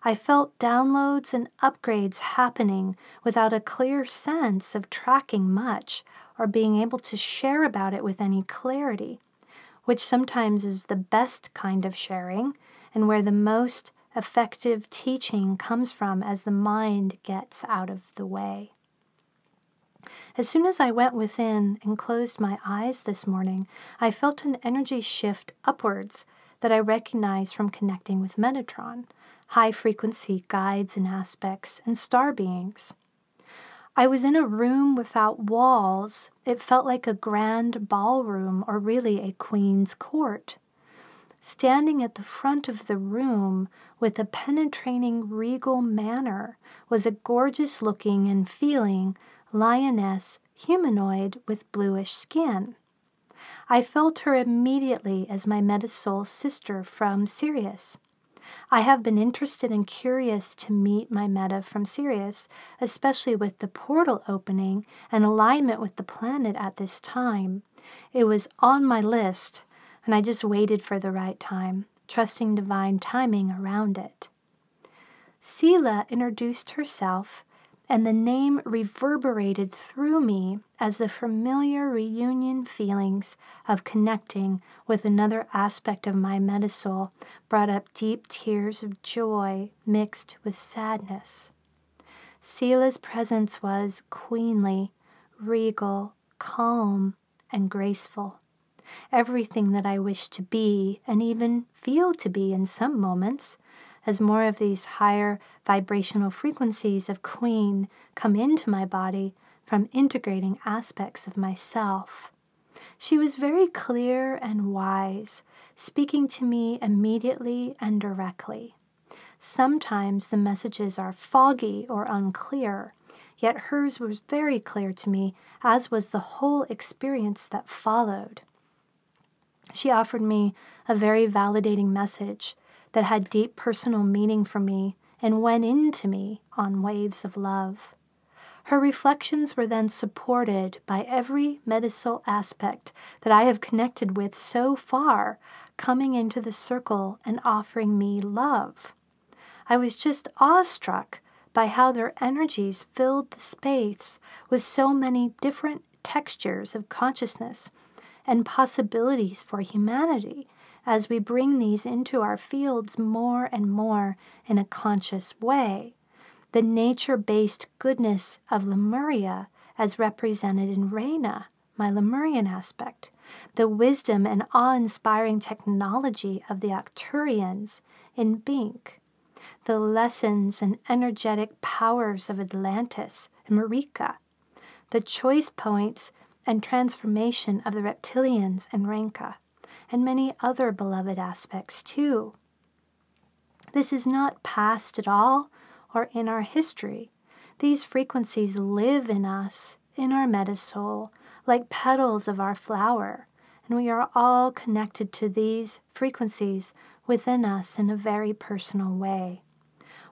I felt downloads and upgrades happening without a clear sense of tracking much or being able to share about it with any clarity, which sometimes is the best kind of sharing and where the most effective teaching comes from as the mind gets out of the way. As soon as I went within and closed my eyes this morning, I felt an energy shift upwards that I recognized from connecting with Metatron, high-frequency guides and aspects, and star beings. I was in a room without walls. It felt like a grand ballroom, or really a queen's court. Standing at the front of the room with a penetrating regal manner was a gorgeous-looking and feeling lioness humanoid with bluish skin. I felt her immediately as my Metasoul sister from Sirius. I have been interested and curious to meet my Meta from Sirius, especially with the portal opening and alignment with the planet at this time. It was on my list, and I just waited for the right time, trusting divine timing around it. Sela introduced herself, and the name reverberated through me as the familiar reunion feelings of connecting with another aspect of my Metasoul brought up deep tears of joy mixed with sadness. Sela's presence was queenly, regal, calm, and graceful. Everything that I wished to be, and even feel to be in some moments, as more of these higher vibrational frequencies of Queen come into my body from integrating aspects of myself. She was very clear and wise, speaking to me immediately and directly. Sometimes the messages are foggy or unclear, yet hers was very clear to me, as was the whole experience that followed. She offered me a very validating message that had deep personal meaning for me and went into me on waves of love. Her reflections were then supported by every Metasoul aspect that I have connected with so far, coming into the circle and offering me love. I was just awestruck by how their energies filled the space with so many different textures of consciousness and possibilities for humanity as we bring these into our fields more and more in a conscious way. The nature-based goodness of Lemuria as represented in Reyna, my Lemurian aspect, the wisdom and awe-inspiring technology of the Arcturians in Bink, the lessons and energetic powers of Atlantis and Marika, the choice points and transformation of the reptilians and Renka, and many other beloved aspects too. This is not past at all or in our history. These frequencies live in us, in our Metasoul, like petals of our flower, and we are all connected to these frequencies within us in a very personal way.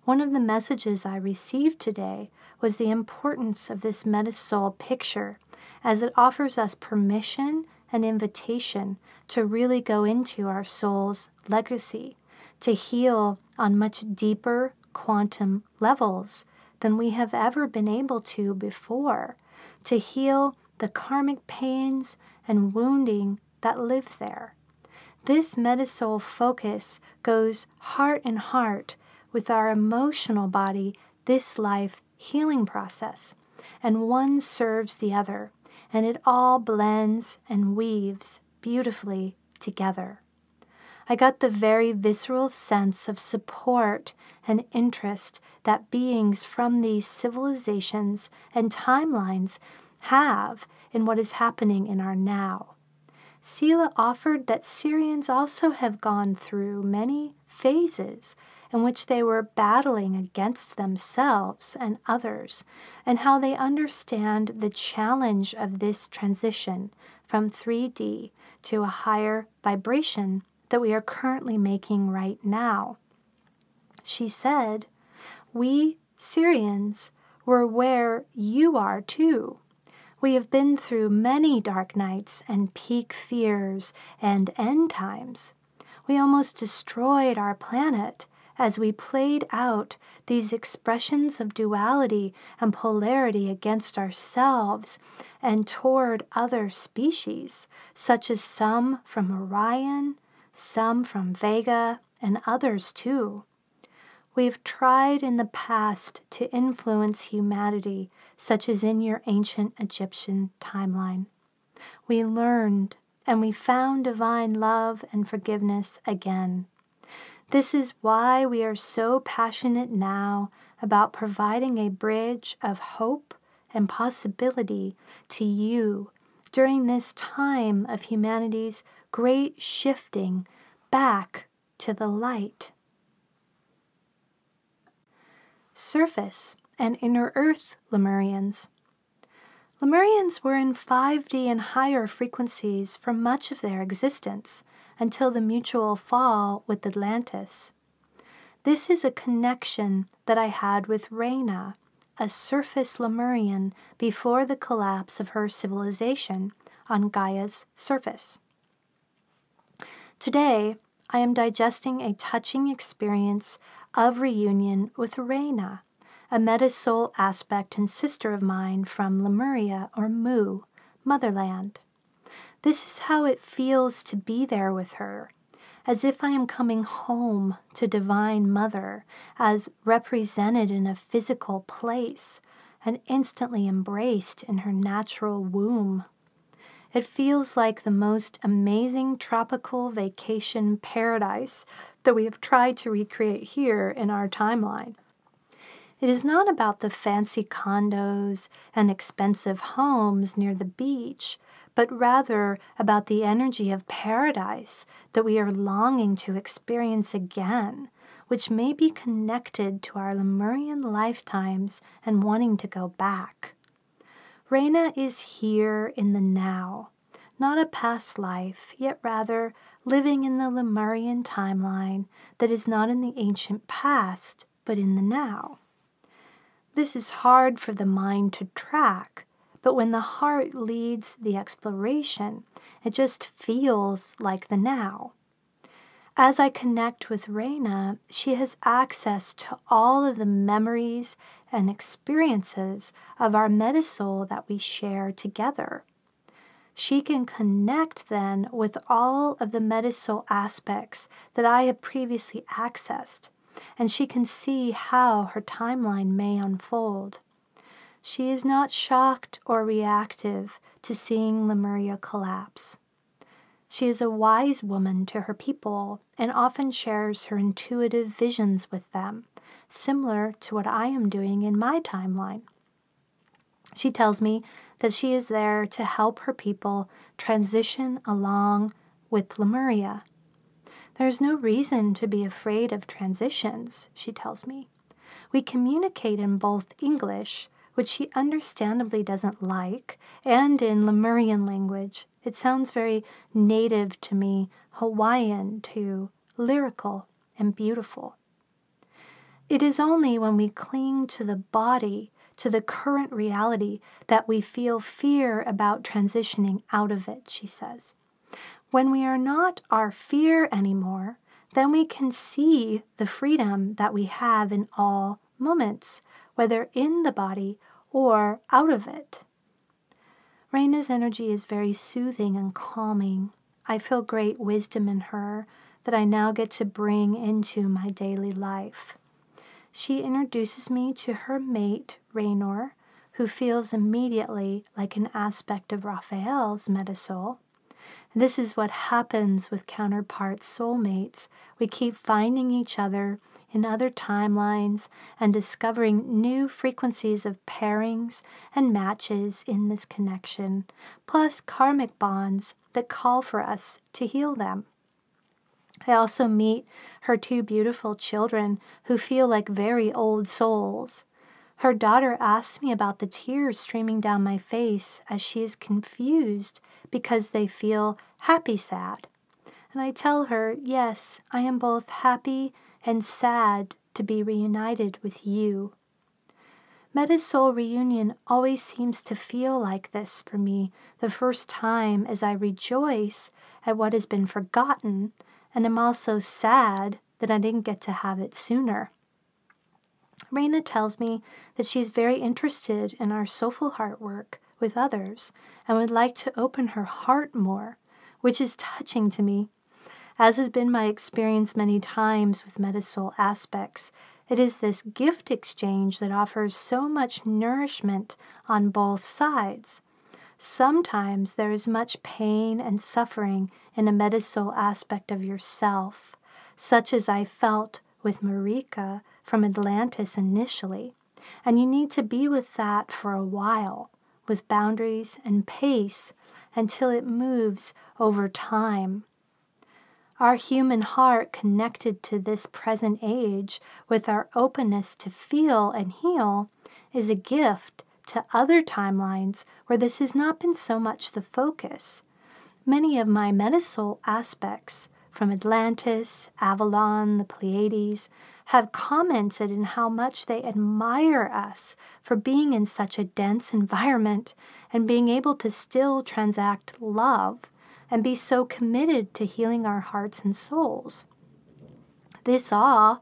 One of the messages I received today was the importance of this Metasoul picture, as it offers us permission and invitation to really go into our soul's legacy, to heal on much deeper quantum levels than we have ever been able to before, to heal the karmic pains and wounding that live there. This Metasoul focus goes heart in heart with our emotional body, this life healing process, and one serves the other, and it all blends and weaves beautifully together. I got the very visceral sense of support and interest that beings from these civilizations and timelines have in what is happening in our now. Sela offered that Sirians also have gone through many phases in which they were battling against themselves and others, and how they understand the challenge of this transition from 3D to a higher vibration that we are currently making right now. She said, "We, Sirians, were where you are too. We have been through many dark nights and peak fears and end times. We almost destroyed our planet as we played out these expressions of duality and polarity against ourselves and toward other species, such as some from Orion, some from Vega, and others too. We have tried in the past to influence humanity, such as in your ancient Egyptian timeline. We learned and we found divine love and forgiveness again. This is why we are so passionate now about providing a bridge of hope and possibility to you during this time of humanity's great shifting back to the light. Surface and Inner Earth Lemurians. Lemurians were in 5D and higher frequencies for much of their existence until the mutual fall with Atlantis. This is a connection that I had with Reyna, a surface Lemurian before the collapse of her civilization on Gaia's surface. Today, I am digesting a touching experience of reunion with Reyna, a Metasoul aspect and sister of mine from Lemuria or Mu, motherland. This is how it feels to be there with her, as if I am coming home to Divine Mother as represented in a physical place and instantly embraced in her natural womb. It feels like the most amazing tropical vacation paradise that we have tried to recreate here in our timeline. It is not about the fancy condos and expensive homes near the beach, but rather about the energy of paradise that we are longing to experience again, which may be connected to our Lemurian lifetimes and wanting to go back. Reyna is here in the now, not a past life, yet rather living in the Lemurian timeline that is not in the ancient past, but in the now. This is hard for the mind to track, but when the heart leads the exploration, it just feels like the now. As I connect with Reyna, she has access to all of the memories and experiences of our Metasoul that we share together. She can connect then with all of the Metasoul aspects that I have previously accessed, and she can see how her timeline may unfold. She is not shocked or reactive to seeing Lemuria collapse. She is a wise woman to her people and often shares her intuitive visions with them, similar to what I am doing in my timeline. She tells me that she is there to help her people transition along with Lemuria. There is no reason to be afraid of transitions, she tells me. We communicate in both English, which she understandably doesn't like, and in Lemurian language. It sounds very native to me, Hawaiian too, lyrical and beautiful. It is only when we cling to the body, to the current reality, that we feel fear about transitioning out of it, she says. When we are not our fear anymore, then we can see the freedom that we have in all moments, whether in the body or out of it. Reyna's energy is very soothing and calming. I feel great wisdom in her that I now get to bring into my daily life. She introduces me to her mate, Raynor, who feels immediately like an aspect of Raphael's Metasoul. This is what happens with counterpart soulmates. We keep finding each other in other timelines and discovering new frequencies of pairings and matches in this connection, plus karmic bonds that call for us to heal them. I also meet her two beautiful children who feel like very old souls. Her daughter asks me about the tears streaming down my face as she is confused because they feel happy sad. And I tell her, yes, I am both happy and sad to be reunited with you. Metasoul reunion always seems to feel like this for me the first time, as I rejoice at what has been forgotten, and am also sad that I didn't get to have it sooner. Reyna tells me that she's very interested in our soulful heart work with others and would like to open her heart more, which is touching to me. As has been my experience many times with Metasoul Aspects, It is this gift exchange that offers so much nourishment on both sides. Sometimes there is much pain and suffering in a Metasoul aspect of yourself, such as I felt with Marika from Atlantis initially, and you need to be with that for a while, with boundaries and pace, until it moves over time. Our human heart connected to this present age with our openness to feel and heal is a gift to other timelines where this has not been so much the focus. Many of my Metasoul aspects from Atlantis, Avalon, the Pleiades have commented in how much they admire us for being in such a dense environment and being able to still transact love and be so committed to healing our hearts and souls. This awe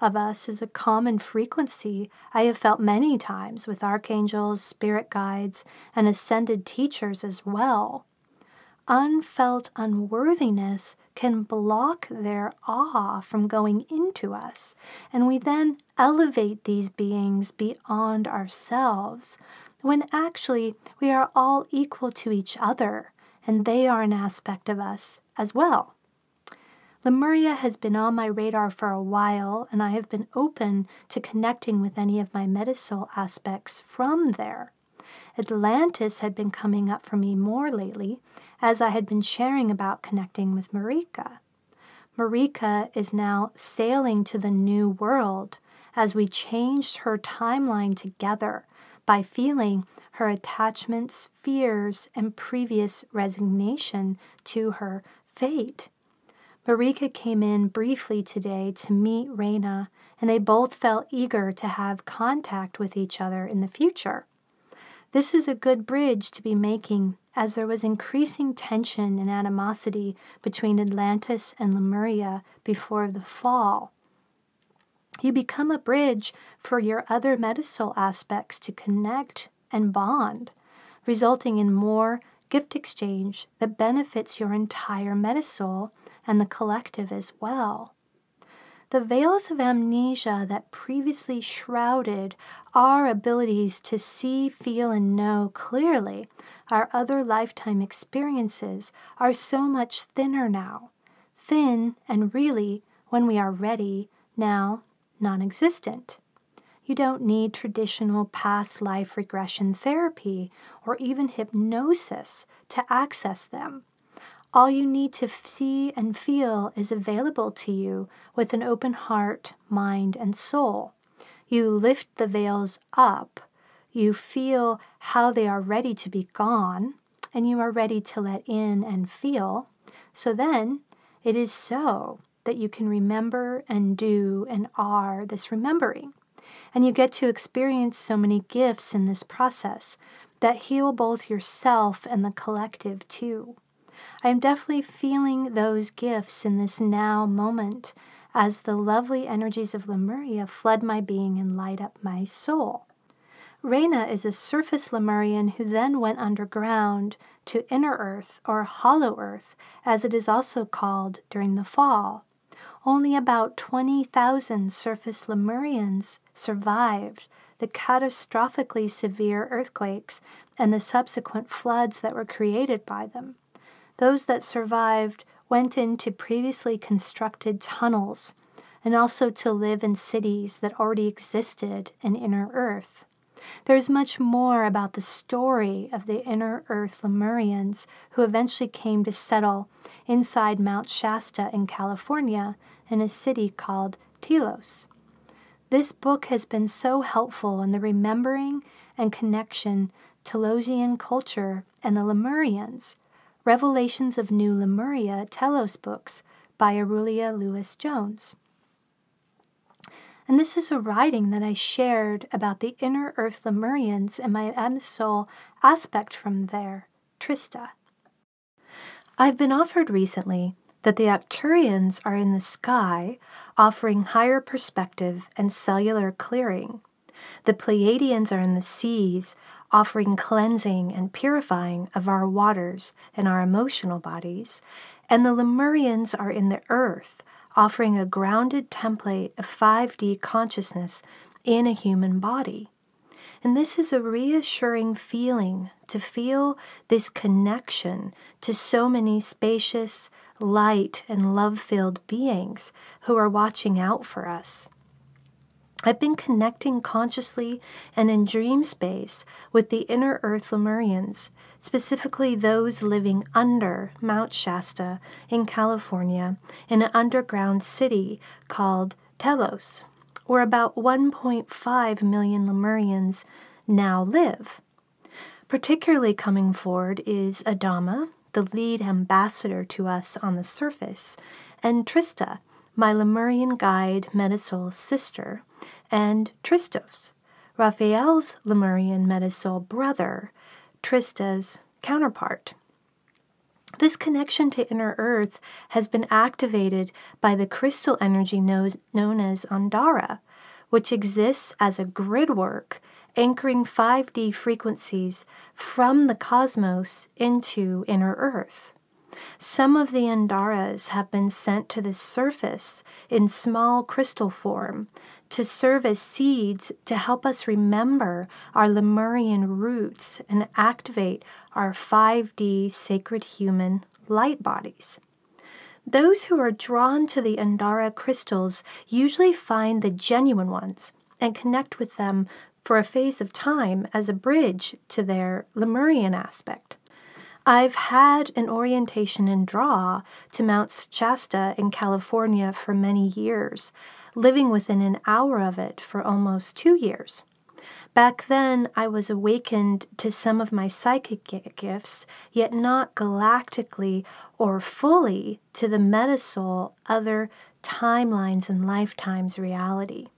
of us is a common frequency I have felt many times with archangels, spirit guides, and ascended teachers as well. Unfelt unworthiness can block their awe from going into us, and we then elevate these beings beyond ourselves, when actually we are all equal to each other, and they are an aspect of us as well. Lemuria has been on my radar for a while, and I have been open to connecting with any of my Metasoul aspects from there. Atlantis had been coming up for me more lately, as I had been sharing about connecting with Marika. Marika is now sailing to the new world, as we changed her timeline together by feeling her attachments, fears, and previous resignation to her fate. Marika came in briefly today to meet Raina, and they both felt eager to have contact with each other in the future. This is a good bridge to be making, as there was increasing tension and animosity between Atlantis and Lemuria before the fall. You become a bridge for your other Metasoul aspects to connect and bond, resulting in more gift exchange that benefits your entire Metasoul and the collective as well. The veils of amnesia that previously shrouded our abilities to see, feel, and know clearly our other lifetime experiences are so much thinner now. Thin and really, when we are ready, now non-existent. You don't need traditional past life regression therapy or even hypnosis to access them. All you need to see and feel is available to you with an open heart, mind, and soul. You lift the veils up, you feel how they are ready to be gone, and you are ready to let in and feel. So then, it is so that you can remember and do and are this remembering. And you get to experience so many gifts in this process that heal both yourself and the collective too. I am definitely feeling those gifts in this now moment as the lovely energies of Lemuria flood my being and light up my soul. Raina is a surface Lemurian who then went underground to Inner Earth, or Hollow Earth, as it is also called during the fall. Only about 20,000 surface Lemurians survived the catastrophically severe earthquakes and the subsequent floods that were created by them. Those that survived went into previously constructed tunnels and also to live in cities that already existed in Inner Earth. There's much more about the story of the Inner Earth Lemurians who eventually came to settle inside Mount Shasta in California in a city called Telos. This book has been so helpful in the remembering and connection to Telosian culture and the Lemurians. Revelations of New Lemuria Telos books by Aurelia Lewis-Jones. And this is a writing that I shared about the Inner Earth Lemurians and my Metasoul aspect from there, Trista. I've been offered recently that the Arcturians are in the sky, offering higher perspective and cellular clearing. The Pleiadians are in the seas, offering cleansing and purifying of our waters and our emotional bodies, and the Lemurians are in the earth, offering a grounded template of 5D consciousness in a human body. And this is a reassuring feeling to feel this connection to so many spacious, light, and love-filled beings who are watching out for us. I've been connecting consciously and in dream space with the Inner Earth Lemurians, specifically those living under Mount Shasta in California in an underground city called Telos, where about 1.5 million Lemurians now live. Particularly coming forward is Adama, the lead ambassador to us on the surface, and Trista, my Lemurian guide Metasoul's sister, and Tristos, Raphael's Lemurian Metasoul brother, Trista's counterpart. This connection to Inner Earth has been activated by the crystal energy known as Andara, which exists as a gridwork anchoring 5D frequencies from the cosmos into Inner Earth. Some of the Andaras have been sent to the surface in small crystal form to serve as seeds to help us remember our Lemurian roots and activate our 5D sacred human light bodies. Those who are drawn to the Andara crystals usually find the genuine ones and connect with them for a phase of time as a bridge to their Lemurian aspect. I've had an orientation and draw to Mount Shasta in California for many years, living within an hour of it for almost 2 years. Back then, I was awakened to some of my psychic gifts, yet not galactically or fully to the Metasoul, other timelines and lifetimes reality.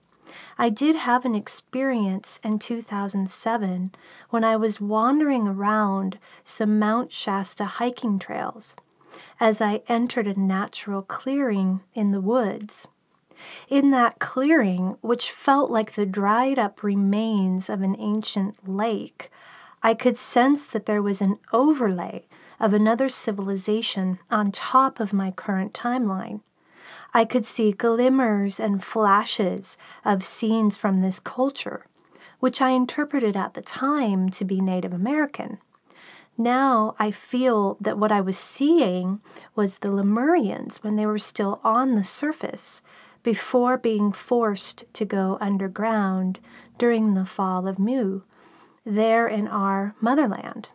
I did have an experience in 2007 when I was wandering around some Mount Shasta hiking trails as I entered a natural clearing in the woods. In that clearing, which felt like the dried-up remains of an ancient lake, I could sense that there was an overlay of another civilization on top of my current timeline. I could see glimmers and flashes of scenes from this culture, which I interpreted at the time to be Native American. Now I feel that what I was seeing was the Lemurians when they were still on the surface, before being forced to go underground during the fall of Mu, there in our motherland.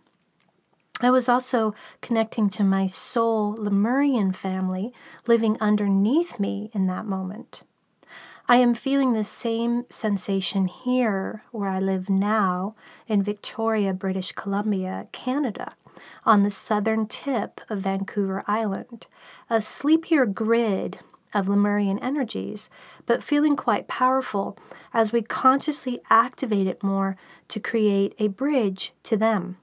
I was also connecting to my soul Lemurian family living underneath me in that moment. I am feeling the same sensation here where I live now in Victoria, British Columbia, Canada, on the southern tip of Vancouver Island, a sleepier grid of Lemurian energies, but feeling quite powerful as we consciously activate it more to create a bridge to them.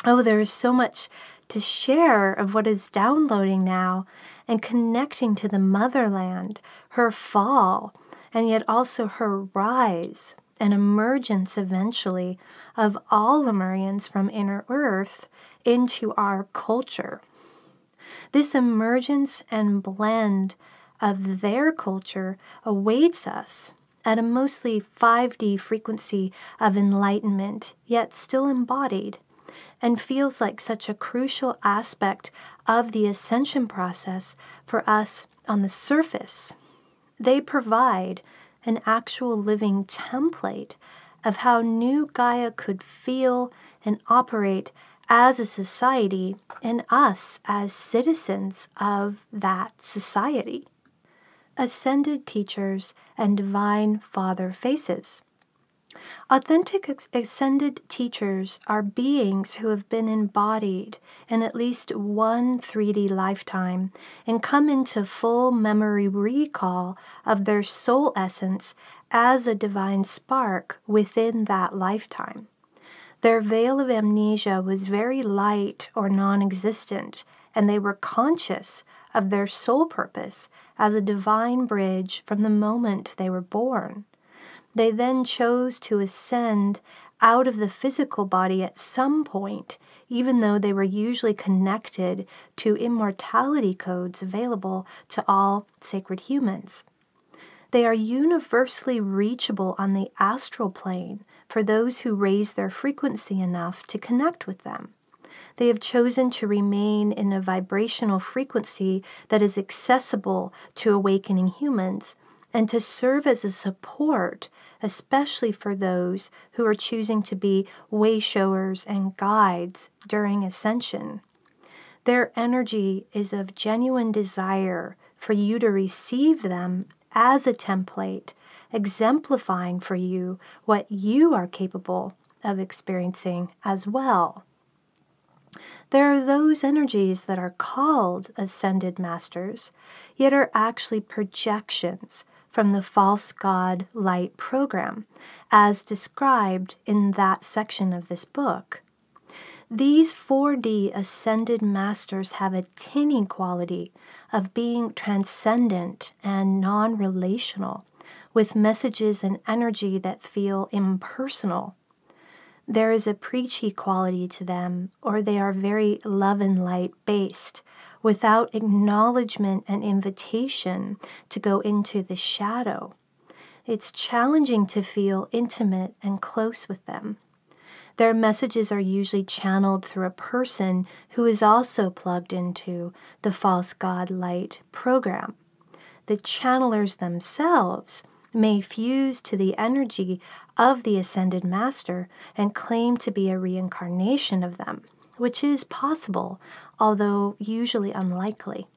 Oh, there is so much to share of what is downloading now and connecting to the motherland, her fall, and yet also her rise and emergence eventually of all Lemurians from Inner Earth into our culture. This emergence and blend of their culture awaits us at a mostly 5D frequency of enlightenment, yet still embodied, and feels like such a crucial aspect of the ascension process for us on the surface. They provide an actual living template of how new Gaia could feel and operate as a society and us as citizens of that society. Ascended teachers and divine father faces. Authentic ascended teachers are beings who have been embodied in at least one 3D lifetime and come into full memory recall of their soul essence as a divine spark within that lifetime. Their veil of amnesia was very light or non-existent, and they were conscious of their soul purpose as a divine bridge from the moment they were born. They then chose to ascend out of the physical body at some point, even though they were usually connected to immortality codes available to all sacred humans. They are universally reachable on the astral plane for those who raise their frequency enough to connect with them. They have chosen to remain in a vibrational frequency that is accessible to awakening humans and to serve as a support, especially for those who are choosing to be way showers and guides during ascension. Their energy is of genuine desire for you to receive them as a template, exemplifying for you what you are capable of experiencing as well. There are those energies that are called ascended masters, yet are actually projections from the false god light program, as described in that section of this book. These 4D ascended masters have a tinny quality of being transcendent and non-relational, with messages and energy that feel impersonal. There is a preachy quality to them, or they are very love and light based, without acknowledgement and invitation to go into the shadow. It's challenging to feel intimate and close with them. Their messages are usually channeled through a person who is also plugged into the false god light program. The channelers themselves may fuse to the energy of the ascended master and claim to be a reincarnation of them, which is possible, although usually unlikely.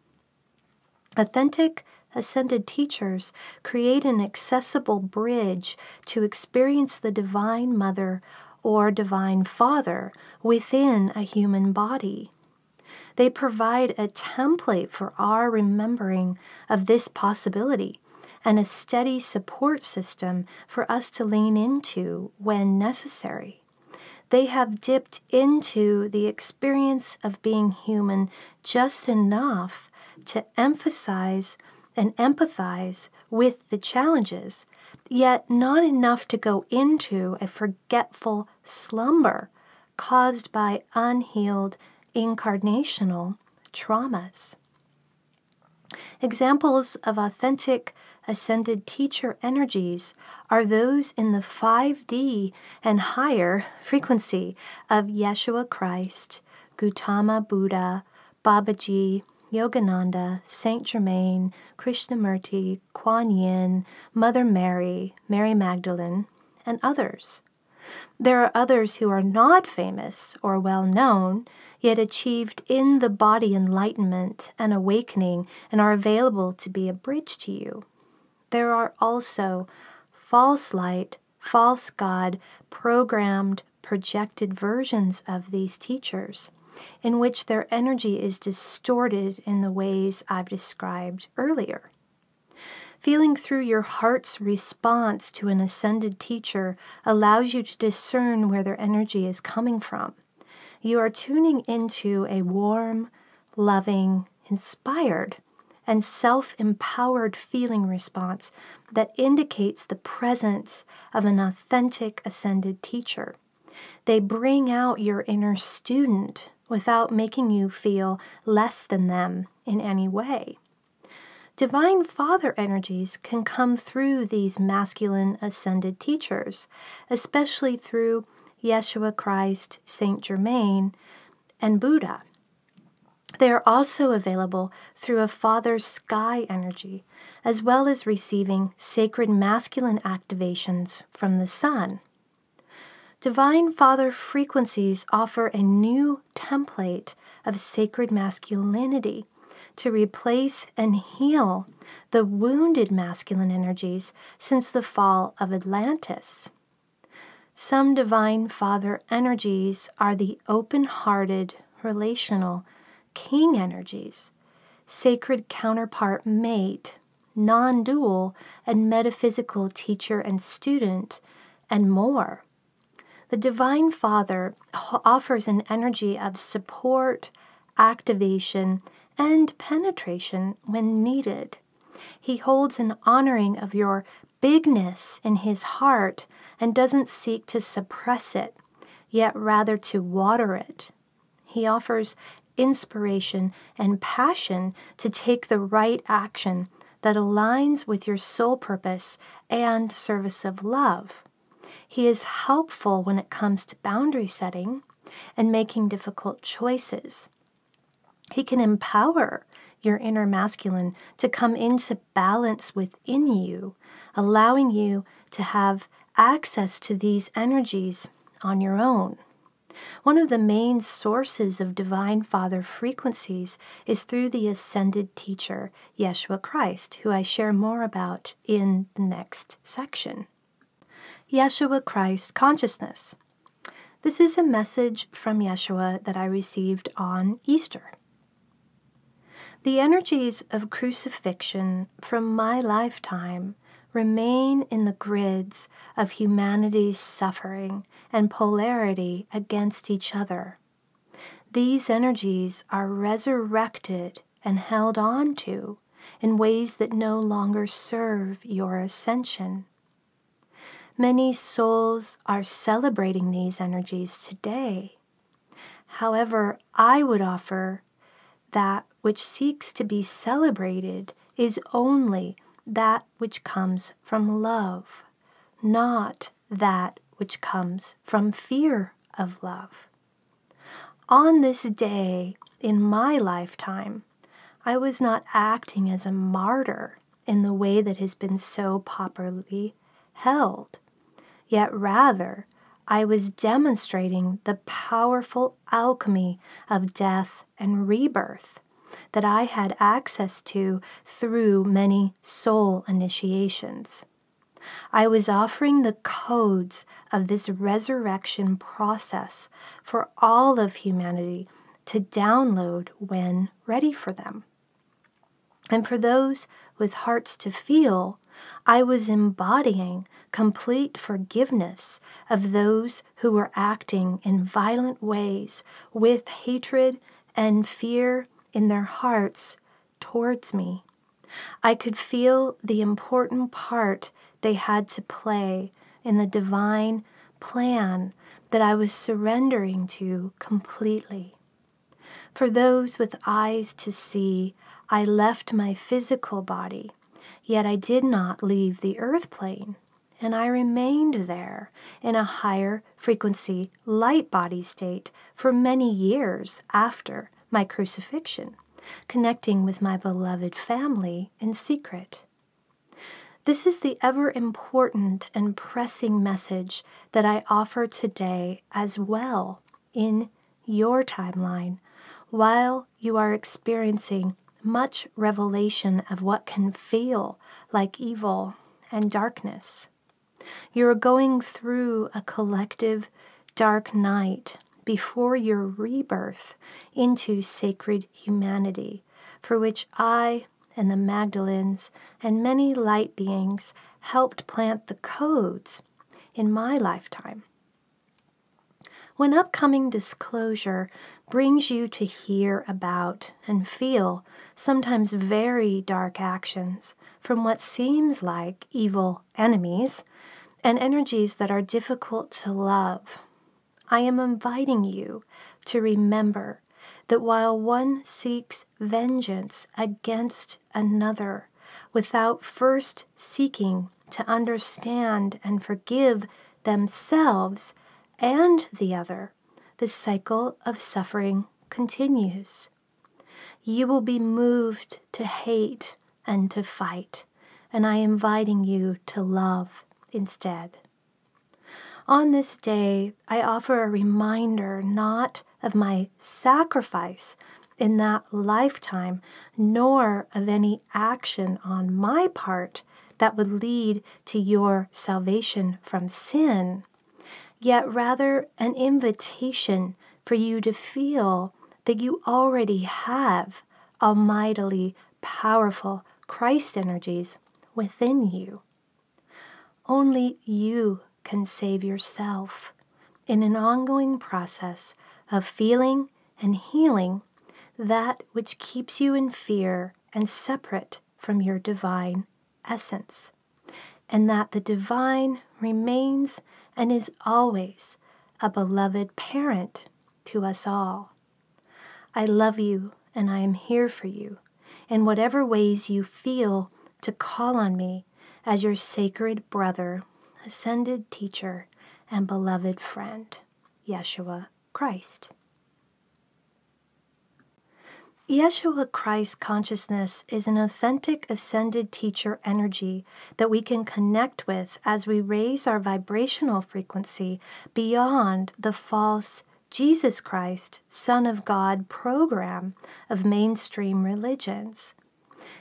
Authentic ascended teachers create an accessible bridge to experience the Divine Mother or Divine Father within a human body. They provide a template for our remembering of this possibility and a steady support system for us to lean into when necessary. They have dipped into the experience of being human just enough to emphasize and empathize with the challenges, yet not enough to go into a forgetful slumber caused by unhealed incarnational traumas. Examples of authentic ascended teacher energies are those in the 5D and higher frequency of Yeshua Christ, Gautama Buddha, Babaji, Yogananda, Saint Germain, Krishnamurti, Kuan Yin, Mother Mary, Mary Magdalene, and others. There are others who are not famous or well known, yet achieved in the body enlightenment and awakening and are available to be a bridge to you. There are also false light, false God, programmed, projected versions of these teachers, in which their energy is distorted in the ways I've described earlier. Feeling through your heart's response to an ascended teacher allows you to discern where their energy is coming from. You are tuning into a warm, loving, inspired, and self-empowered feeling response that indicates the presence of an authentic ascended teacher. They bring out your inner student without making you feel less than them in any way. Divine Father energies can come through these masculine ascended teachers, especially through Yeshua Christ, Saint Germain, and Buddha. They are also available through a Father Sky energy, as well as receiving sacred masculine activations from the Sun. Divine Father frequencies offer a new template of sacred masculinity to replace and heal the wounded masculine energies since the fall of Atlantis. Some Divine Father energies are the open-hearted, relational, king energies, sacred counterpart mate, non-dual, and metaphysical teacher and student, and more. The Divine Father offers an energy of support, activation, and penetration when needed. He holds an honoring of your bigness in his heart and doesn't seek to suppress it, yet rather to water it. He offers inspiration and passion to take the right action that aligns with your soul purpose and service of love. He is helpful when it comes to boundary setting and making difficult choices. He can empower your inner masculine to come into balance within you, allowing you to have access to these energies on your own. One of the main sources of Divine Father frequencies is through the ascended teacher, Yeshua Christ, who I share more about in the next section. Yeshua Christ Consciousness. This is a message from Yeshua that I received on Easter. The energies of crucifixion from my lifetime remain in the grids of humanity's suffering and polarity against each other. These energies are resurrected and held on to in ways that no longer serve your ascension. Many souls are celebrating these energies today. However, I would offer that which seeks to be celebrated is only that which comes from love, not that which comes from fear of love. On this day in my lifetime, I was not acting as a martyr in the way that has been so popularly held, yet rather I was demonstrating the powerful alchemy of death and rebirth that I had access to through many soul initiations. I was offering the codes of this resurrection process for all of humanity to download when ready for them. And for those with hearts to feel, I was embodying complete forgiveness of those who were acting in violent ways with hatred and fear in their hearts towards me. I could feel the important part they had to play in the divine plan that I was surrendering to completely. For those with eyes to see, I left my physical body, yet I did not leave the earth plane, and I remained there in a higher frequency light body state for many years after my crucifixion, connecting with my beloved family in secret. This is the ever important and pressing message that I offer today as well in your timeline, while you are experiencing much revelation of what can feel like evil and darkness. You're going through a collective dark night before your rebirth into sacred humanity, for which I and the Magdalens and many light beings helped plant the codes in my lifetime. When upcoming disclosure brings you to hear about and feel sometimes very dark actions from what seems like evil enemies and energies that are difficult to love, I am inviting you to remember that while one seeks vengeance against another without first seeking to understand and forgive themselves and the other, the cycle of suffering continues. You will be moved to hate and to fight, and I am inviting you to love instead. On this day, I offer a reminder not of my sacrifice in that lifetime, nor of any action on my part that would lead to your salvation from sin, yet rather an invitation for you to feel that you already have almightily powerful Christ energies within you. Only you can save yourself in an ongoing process of feeling and healing that which keeps you in fear and separate from your divine essence, and that the divine remains and is always a beloved parent to us all. I love you, and I am here for you in whatever ways you feel to call on me as your sacred brother, ascended teacher, and beloved friend, Yeshua Christ. Yeshua Christ Consciousness is an authentic ascended teacher energy that we can connect with as we raise our vibrational frequency beyond the false Jesus Christ, Son of God program of mainstream religions.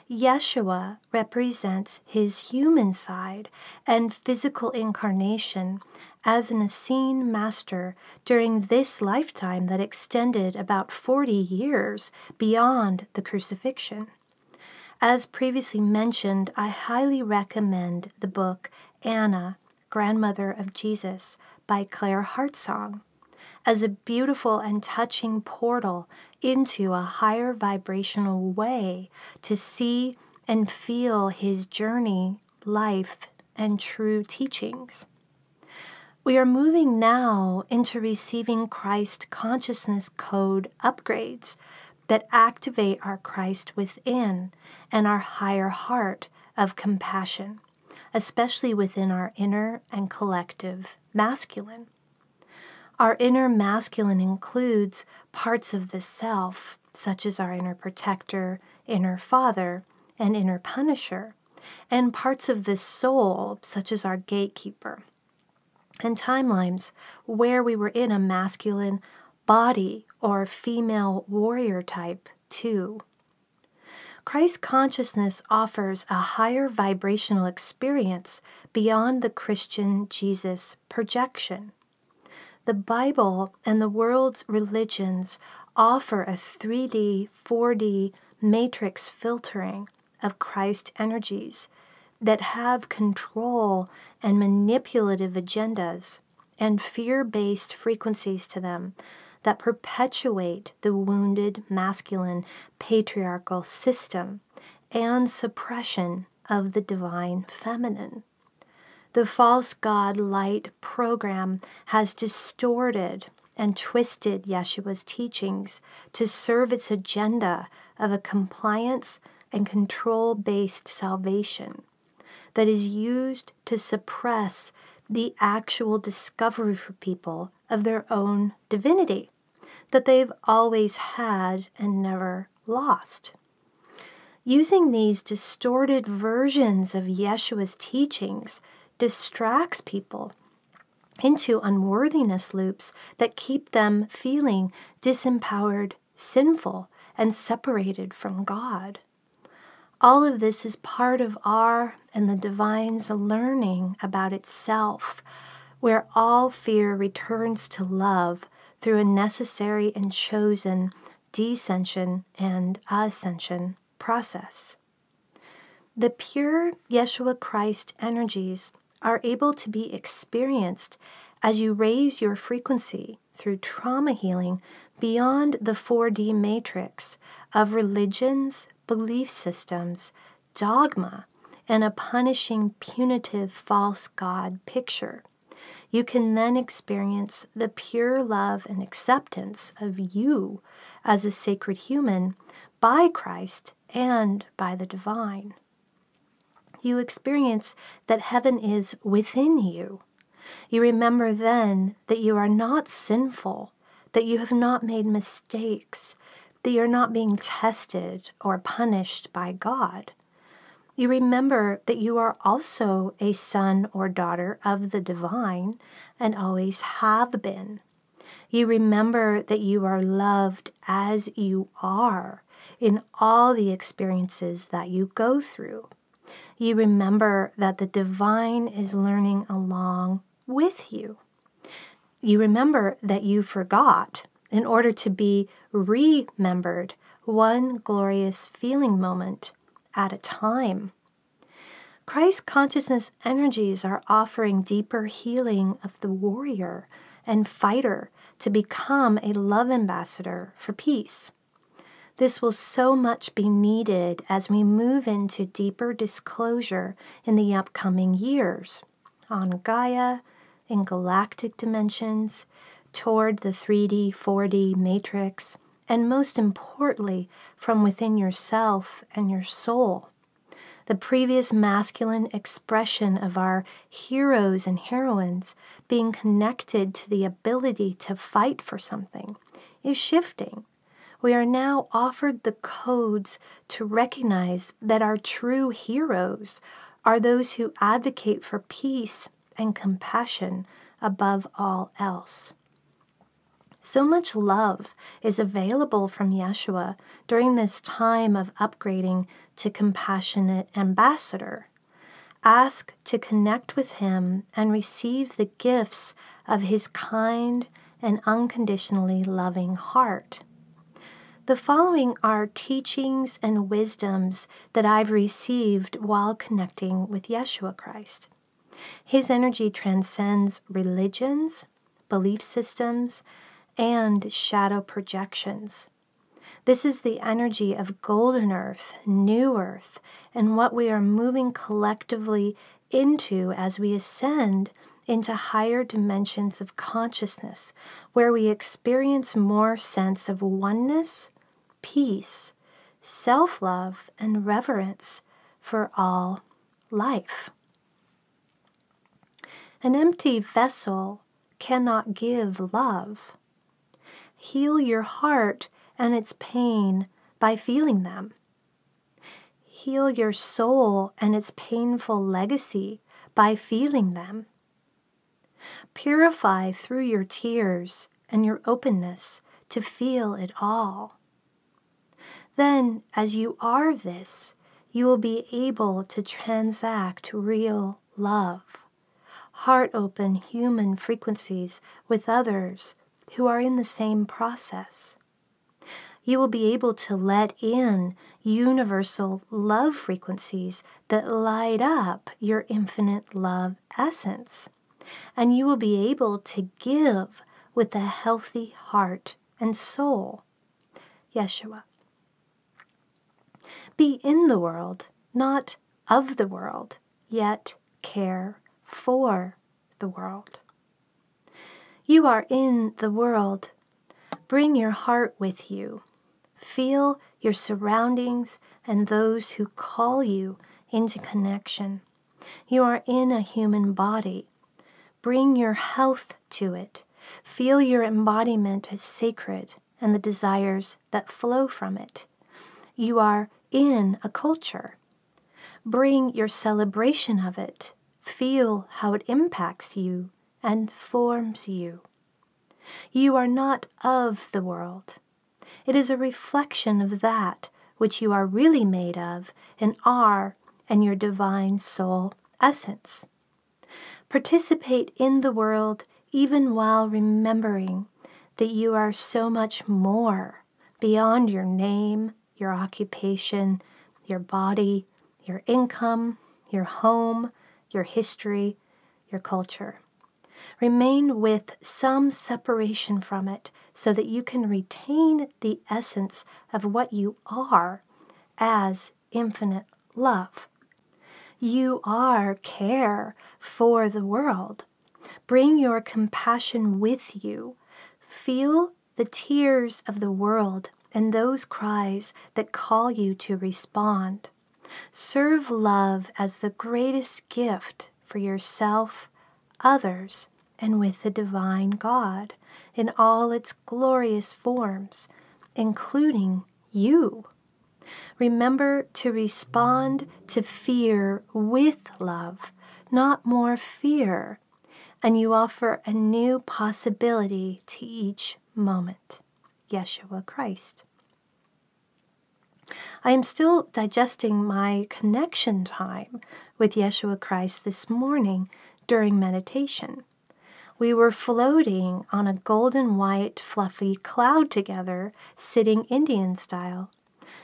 Yeshua represents his human side and physical incarnation as an Essene master during this lifetime that extended about 40 years beyond the crucifixion. As previously mentioned, I highly recommend the book Anna, Grandmother of Jesus by Claire Hartsong as a beautiful and touching portal into a higher vibrational way to see and feel his journey, life, and true teachings. We are moving now into receiving Christ Consciousness Code upgrades that activate our Christ within and our higher heart of compassion, especially within our inner and collective masculine. Our inner masculine includes parts of the self, such as our inner protector, inner father, and inner punisher, and parts of the soul, such as our gatekeeper, and timelines where we were in a masculine body or female warrior type too. Christ Consciousness offers a higher vibrational experience beyond the Christian Jesus projection. The Bible and the world's religions offer a 3D, 4D matrix filtering of Christ energies that have control and manipulative agendas and fear-based frequencies to them that perpetuate the wounded masculine patriarchal system and suppression of the divine feminine. The false God light program has distorted and twisted Yeshua's teachings to serve its agenda of a compliance and control-based salvation that is used to suppress the actual discovery for people of their own divinity that they've always had and never lost. Using these distorted versions of Yeshua's teachings distracts people into unworthiness loops that keep them feeling disempowered, sinful, and separated from God. All of this is part of our and the divine's learning about itself, where all fear returns to love through a necessary and chosen descension and ascension process. The pure Yeshua Christ energies are able to be experienced as you raise your frequency through trauma healing beyond the 4D matrix of religions, belief systems, dogma, and a punishing, punitive, false God picture. You can then experience the pure love and acceptance of you as a sacred human by Christ and by the divine. You experience that heaven is within you. You remember then that you are not sinful, that you have not made mistakes, that you're not being tested or punished by God. You remember that you are also a son or daughter of the divine and always have been. You remember that you are loved as you are in all the experiences that you go through. You remember that the divine is learning along with you. You remember that you forgot in order to be remembered, one glorious feeling moment at a time. Christ consciousness energies are offering deeper healing of the warrior and fighter to become a love ambassador for peace. This will so much be needed as we move into deeper disclosure in the upcoming years on Gaia, in galactic dimensions, toward the 3D, 4D matrix, and most importantly, from within yourself and your soul. The previous masculine expression of our heroes and heroines being connected to the ability to fight for something is shifting. We are now offered the codes to recognize that our true heroes are those who advocate for peace and compassion above all else. So much love is available from Yeshua during this time of upgrading to compassionate ambassador. Ask to connect with him and receive the gifts of his kind and unconditionally loving heart. The following are teachings and wisdoms that I've received while connecting with Yeshua Christ. His energy transcends religions, belief systems, and shadow projections. This is the energy of Golden Earth, New Earth, and what we are moving collectively into as we ascend into higher dimensions of consciousness, where we experience more sense of oneness, peace, self-love, and reverence for all life. An empty vessel cannot give love. Heal your heart and its pain by feeling them. Heal your soul and its painful legacy by feeling them. Purify through your tears and your openness to feel it all. Then, as you are this, you will be able to transact real love, heart-open human frequencies with others who are in the same process. You will be able to let in universal love frequencies that light up your infinite love essence, and you will be able to give with a healthy heart and soul. Yeshua. Be in the world, not of the world, yet care for the world. You are in the world. Bring your heart with you. Feel your surroundings and those who call you into connection. You are in a human body. Bring your health to it. Feel your embodiment as sacred and the desires that flow from it. You are in a culture. Bring your celebration of it. Feel how it impacts you and forms you. You are not of the world. It is a reflection of that which you are really made of and are in your divine soul essence. Participate in the world even while remembering that you are so much more beyond your name, your occupation, your body, your income, your home, your history, your culture. Remain with some separation from it so that you can retain the essence of what you are as infinite love. You are care for the world. Bring your compassion with you. Feel the tears of the world and those cries that call you to respond. Serve love as the greatest gift for yourself, others, and with the divine God in all its glorious forms, including you. Remember to respond to fear with love, not more fear, and you offer a new possibility to each moment. Yeshua Christ. I am still digesting my connection time with Yeshua Christ this morning during meditation. We were floating on a golden white fluffy cloud together, sitting Indian style.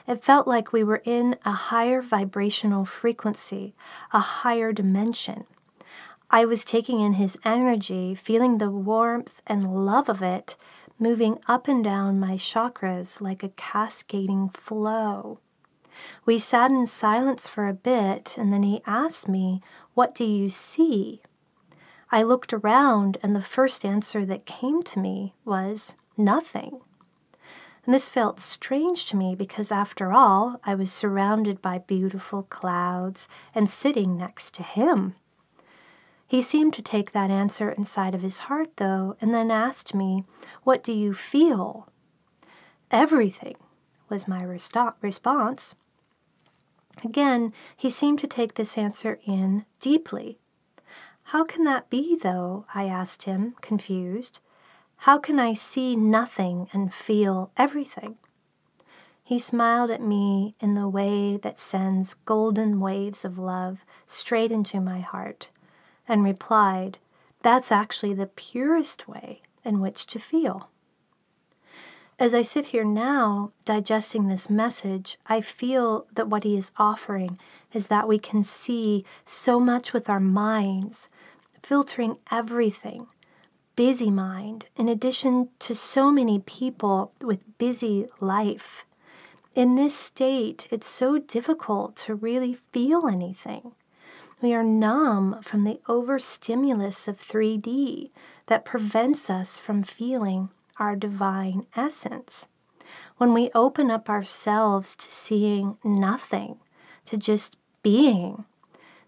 It felt like we were in a higher vibrational frequency, a higher dimension. I was taking in his energy, feeling the warmth and love of it, moving up and down my chakras like a cascading flow. We sat in silence for a bit, and then he asked me, "What do you see?" I looked around, and the first answer that came to me was, "Nothing." And this felt strange to me because, after all, I was surrounded by beautiful clouds and sitting next to him. He seemed to take that answer inside of his heart, though, and then asked me, "What do you feel?" "Everything," was my response. Again, he seemed to take this answer in deeply. "How can that be, though?" I asked him, confused. "How can I see nothing and feel everything?" He smiled at me in the way that sends golden waves of love straight into my heart, and replied, "That's actually the purest way in which to feel." As I sit here now, digesting this message, I feel that what he is offering is that we can see so much with our minds, filtering everything, busy mind, in addition to so many people with busy life. In this state, it's so difficult to really feel anything. We are numb from the overstimulus of 3D that prevents us from feeling our divine essence. When we open up ourselves to seeing nothing, to just being,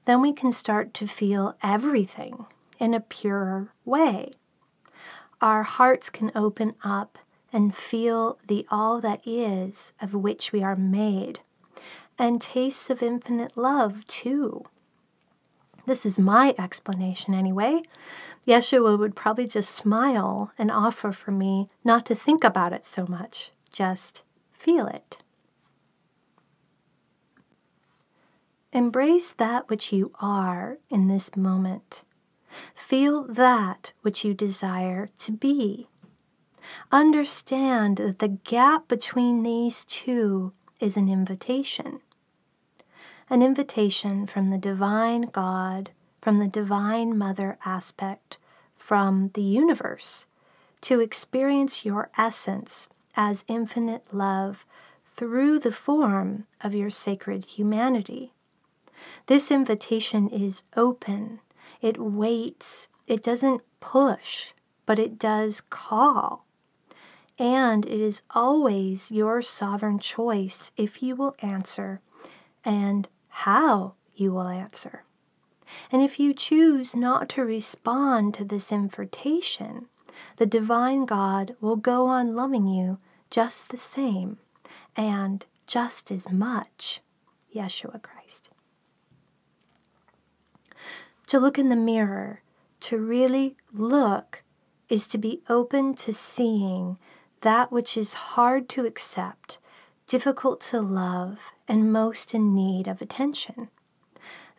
then we can start to feel everything in a purer way. Our hearts can open up and feel the all that is of which we are made, and tastes of infinite love too. This is my explanation anyway. Yeshua would probably just smile and offer for me not to think about it so much, just feel it. Embrace that which you are in this moment. Feel that which you desire to be. Understand that the gap between these two is an invitation. An invitation from the divine God, from the divine mother aspect, from the universe, to experience your essence as infinite love through the form of your sacred humanity. This invitation is open. It waits. It doesn't push, but it does call. And it is always your sovereign choice if you will answer and how you will answer. And if you choose not to respond to this invitation, the divine God will go on loving you just the same and just as much. Yeshua Christ. To look in the mirror, to really look, is to be open to seeing that which is hard to accept, difficult to love, and most in need of attention.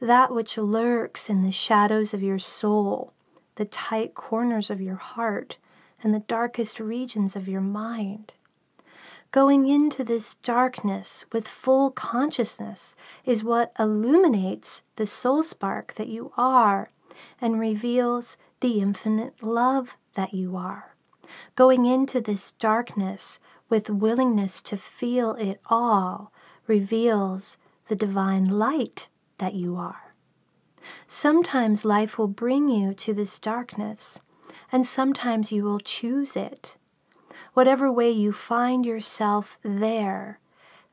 That which lurks in the shadows of your soul, the tight corners of your heart, and the darkest regions of your mind. Going into this darkness with full consciousness is what illuminates the soul spark that you are and reveals the infinite love that you are. Going into this darkness with willingness to feel it all reveals the divine light that you are. Sometimes life will bring you to this darkness, and sometimes you will choose it. Whatever way you find yourself there,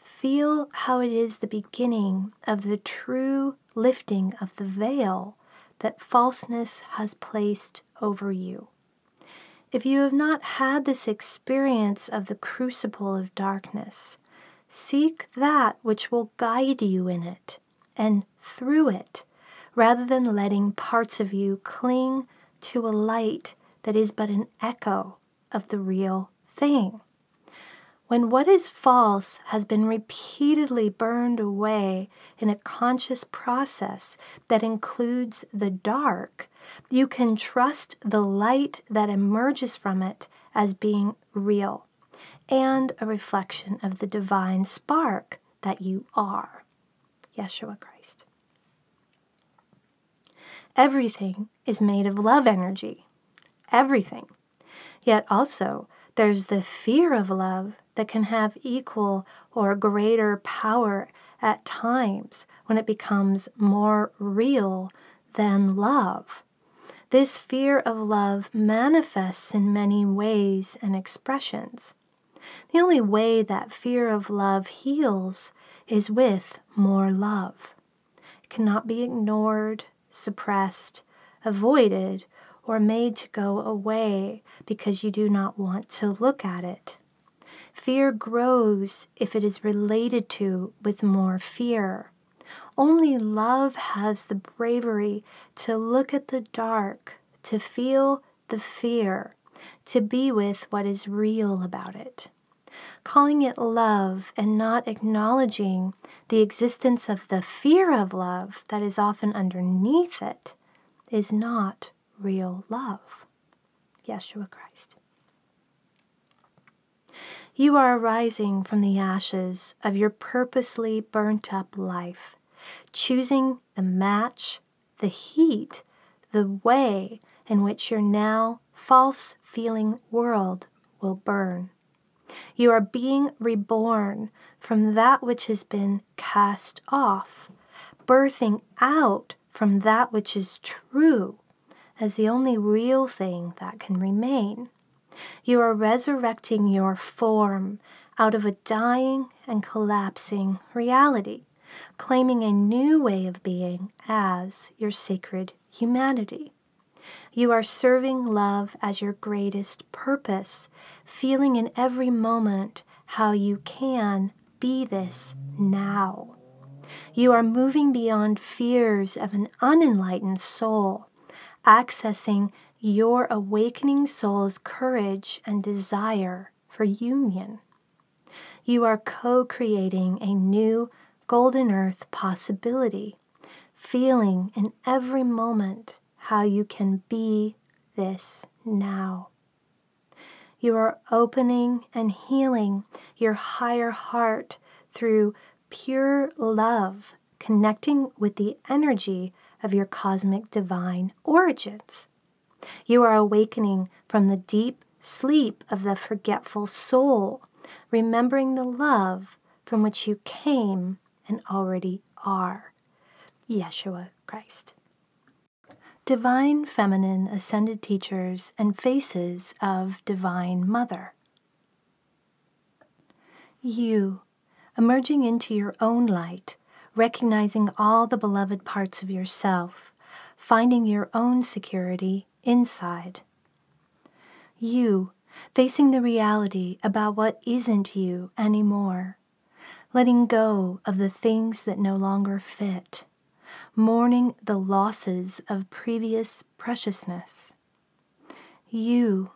feel how it is the beginning of the true lifting of the veil that falseness has placed over you. If you have not had this experience of the crucible of darkness, seek that which will guide you in it and through it, rather than letting parts of you cling to a light that is but an echo of the real thing. When what is false has been repeatedly burned away in a conscious process that includes the dark, you can trust the light that emerges from it as being real and a reflection of the divine spark that you are. Yeshua Christ. Everything is made of love energy. Everything. Yet also, There's the fear of love that can have equal or greater power at times when it becomes more real than love. This fear of love manifests in many ways and expressions. The only way that fear of love heals is with more love. It cannot be ignored, suppressed, avoided, or made to go away because you do not want to look at it. Fear grows if it is related to with more fear. Only love has the bravery to look at the dark, to feel the fear, to be with what is real about it. Calling it love and not acknowledging the existence of the fear of love that is often underneath it is not real love. Yeshua Christ. You are arising from the ashes of your purposely burnt up life, choosing the match, the heat, the way in which your now false feeling world will burn. You are being reborn from that which has been cast off, birthing out from that which is true as the only real thing that can remain. You are resurrecting your form out of a dying and collapsing reality, claiming a new way of being as your sacred humanity. You are serving love as your greatest purpose, feeling in every moment how you can be this now. You are moving beyond fears of an unenlightened soul, accessing your awakening soul's courage and desire for union. You are co-creating a new golden earth possibility, feeling in every moment how you can be this now. You are opening and healing your higher heart through pure love, connecting with the energy of your cosmic divine origins. You are awakening from the deep sleep of the forgetful soul, remembering the love from which you came and already are. Yeshua Christ. Divine Feminine Ascended Teachers and Faces of Divine Mother. You, emerging into your own light, recognizing all the beloved parts of yourself, finding your own security inside. You, facing the reality about what isn't you anymore, letting go of the things that no longer fit, mourning the losses of previous preciousness. You,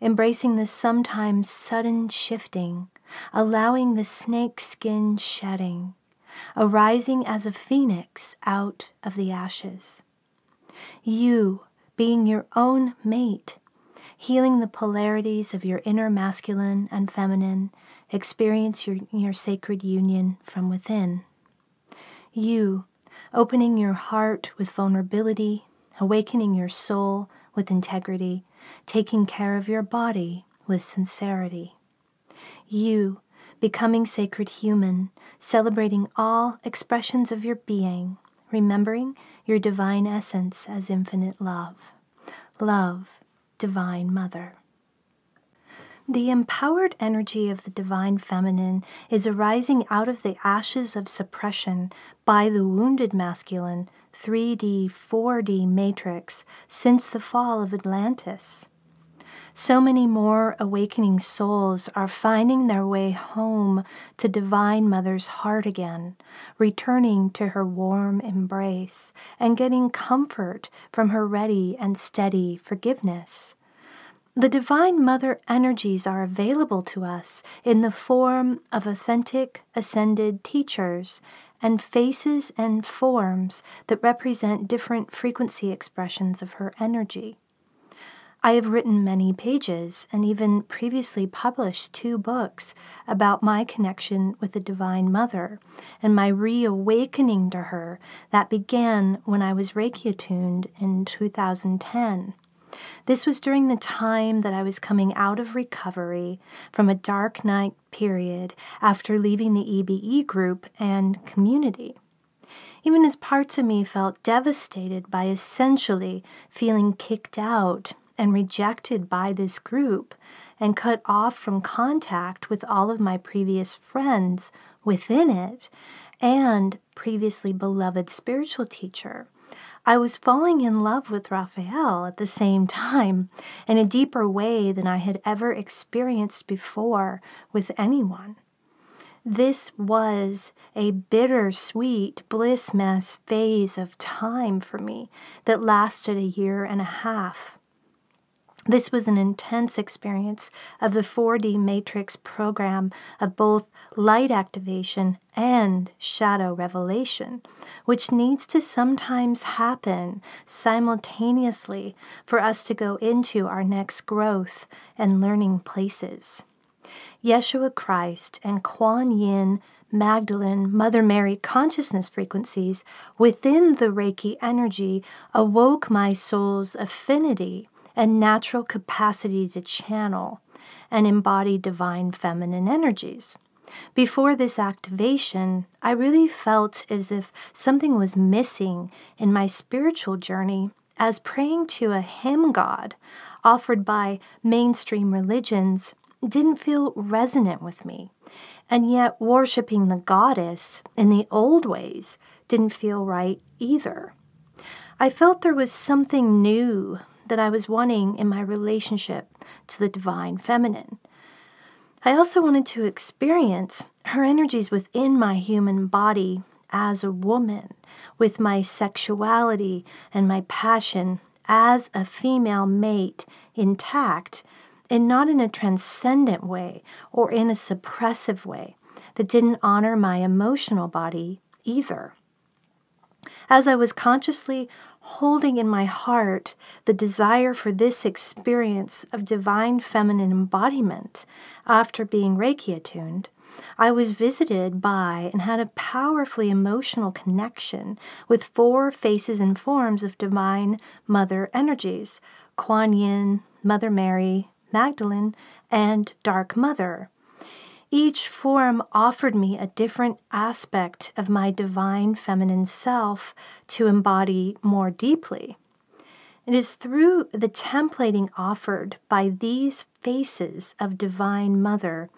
embracing the sometimes sudden shifting, allowing the snake skin shedding, arising as a phoenix out of the ashes. You, being your own mate, healing the polarities of your inner masculine and feminine, experience your sacred union from within. You, opening your heart with vulnerability, awakening your soul with integrity, taking care of your body with sincerity. You, becoming sacred human, celebrating all expressions of your being, remembering your divine essence as infinite love. Love, Divine Mother. The empowered energy of the Divine Feminine is arising out of the ashes of suppression by the wounded masculine 3D, 4D matrix since the fall of Atlantis. So many more awakening souls are finding their way home to Divine Mother's heart again, returning to her warm embrace and getting comfort from her ready and steady forgiveness. The Divine Mother energies are available to us in the form of authentic ascended teachers and faces and forms that represent different frequency expressions of her energy. I have written many pages and even previously published 2 books about my connection with the Divine Mother and my reawakening to her that began when I was Reiki attuned in 2010. This was during the time that I was coming out of recovery from a dark night period after leaving the EBE group and community. Even as parts of me felt devastated by essentially feeling kicked out and rejected by this group and cut off from contact with all of my previous friends within it and previously beloved spiritual teacher, I was falling in love with Raphael at the same time in a deeper way than I had ever experienced before with anyone. This was a bittersweet bliss mess phase of time for me that lasted a year and a half. This was an intense experience of the 4D matrix program of both light activation and shadow revelation, which needs to sometimes happen simultaneously for us to go into our next growth and learning places. Yeshua Christ and Kuan Yin, Magdalene, Mother Mary consciousness frequencies within the Reiki energy awoke my soul's affinity and natural capacity to channel and embody divine feminine energies. Before this activation, I really felt as if something was missing in my spiritual journey, as praying to a hymn god offered by mainstream religions didn't feel resonant with me, and yet worshiping the goddess in the old ways didn't feel right either. I felt there was something new that I was wanting in my relationship to the divine feminine. I also wanted to experience her energies within my human body as a woman, with my sexuality and my passion as a female mate intact, and not in a transcendent way or in a suppressive way that didn't honor my emotional body either. As I was consciously holding in my heart the desire for this experience of divine feminine embodiment after being Reiki attuned, I was visited by and had a powerfully emotional connection with 4 faces and forms of divine mother energies: Kuan Yin, Mother Mary, Magdalene, and Dark Mother. Each form offered me a different aspect of my divine feminine self to embody more deeply. It is through the templating offered by these faces of Divine Mother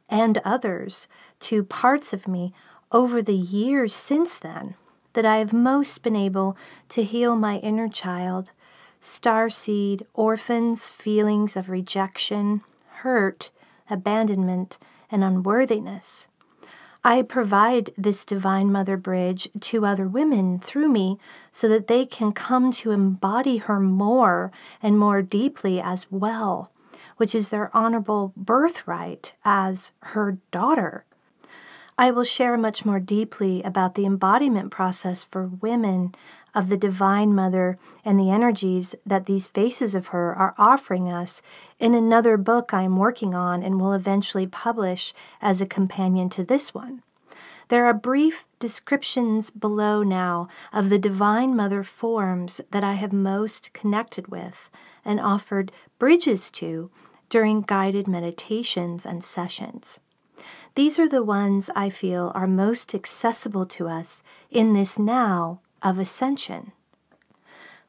and others to parts of me over the years since then that I have most been able to heal my inner child, starseed, orphans, feelings of rejection, hurt, abandonment, and unworthiness. I provide this Divine Mother bridge to other women through me so that they can come to embody her more and more deeply as well, which is their honorable birthright as her daughter. I will share much more deeply about the embodiment process for women of the Divine Mother and the energies that these faces of her are offering us in another book I'm working on and will eventually publish as a companion to this one. There are brief descriptions below now of the Divine Mother forms that I have most connected with and offered bridges to during guided meditations and sessions. These are the ones I feel are most accessible to us in this now of ascension.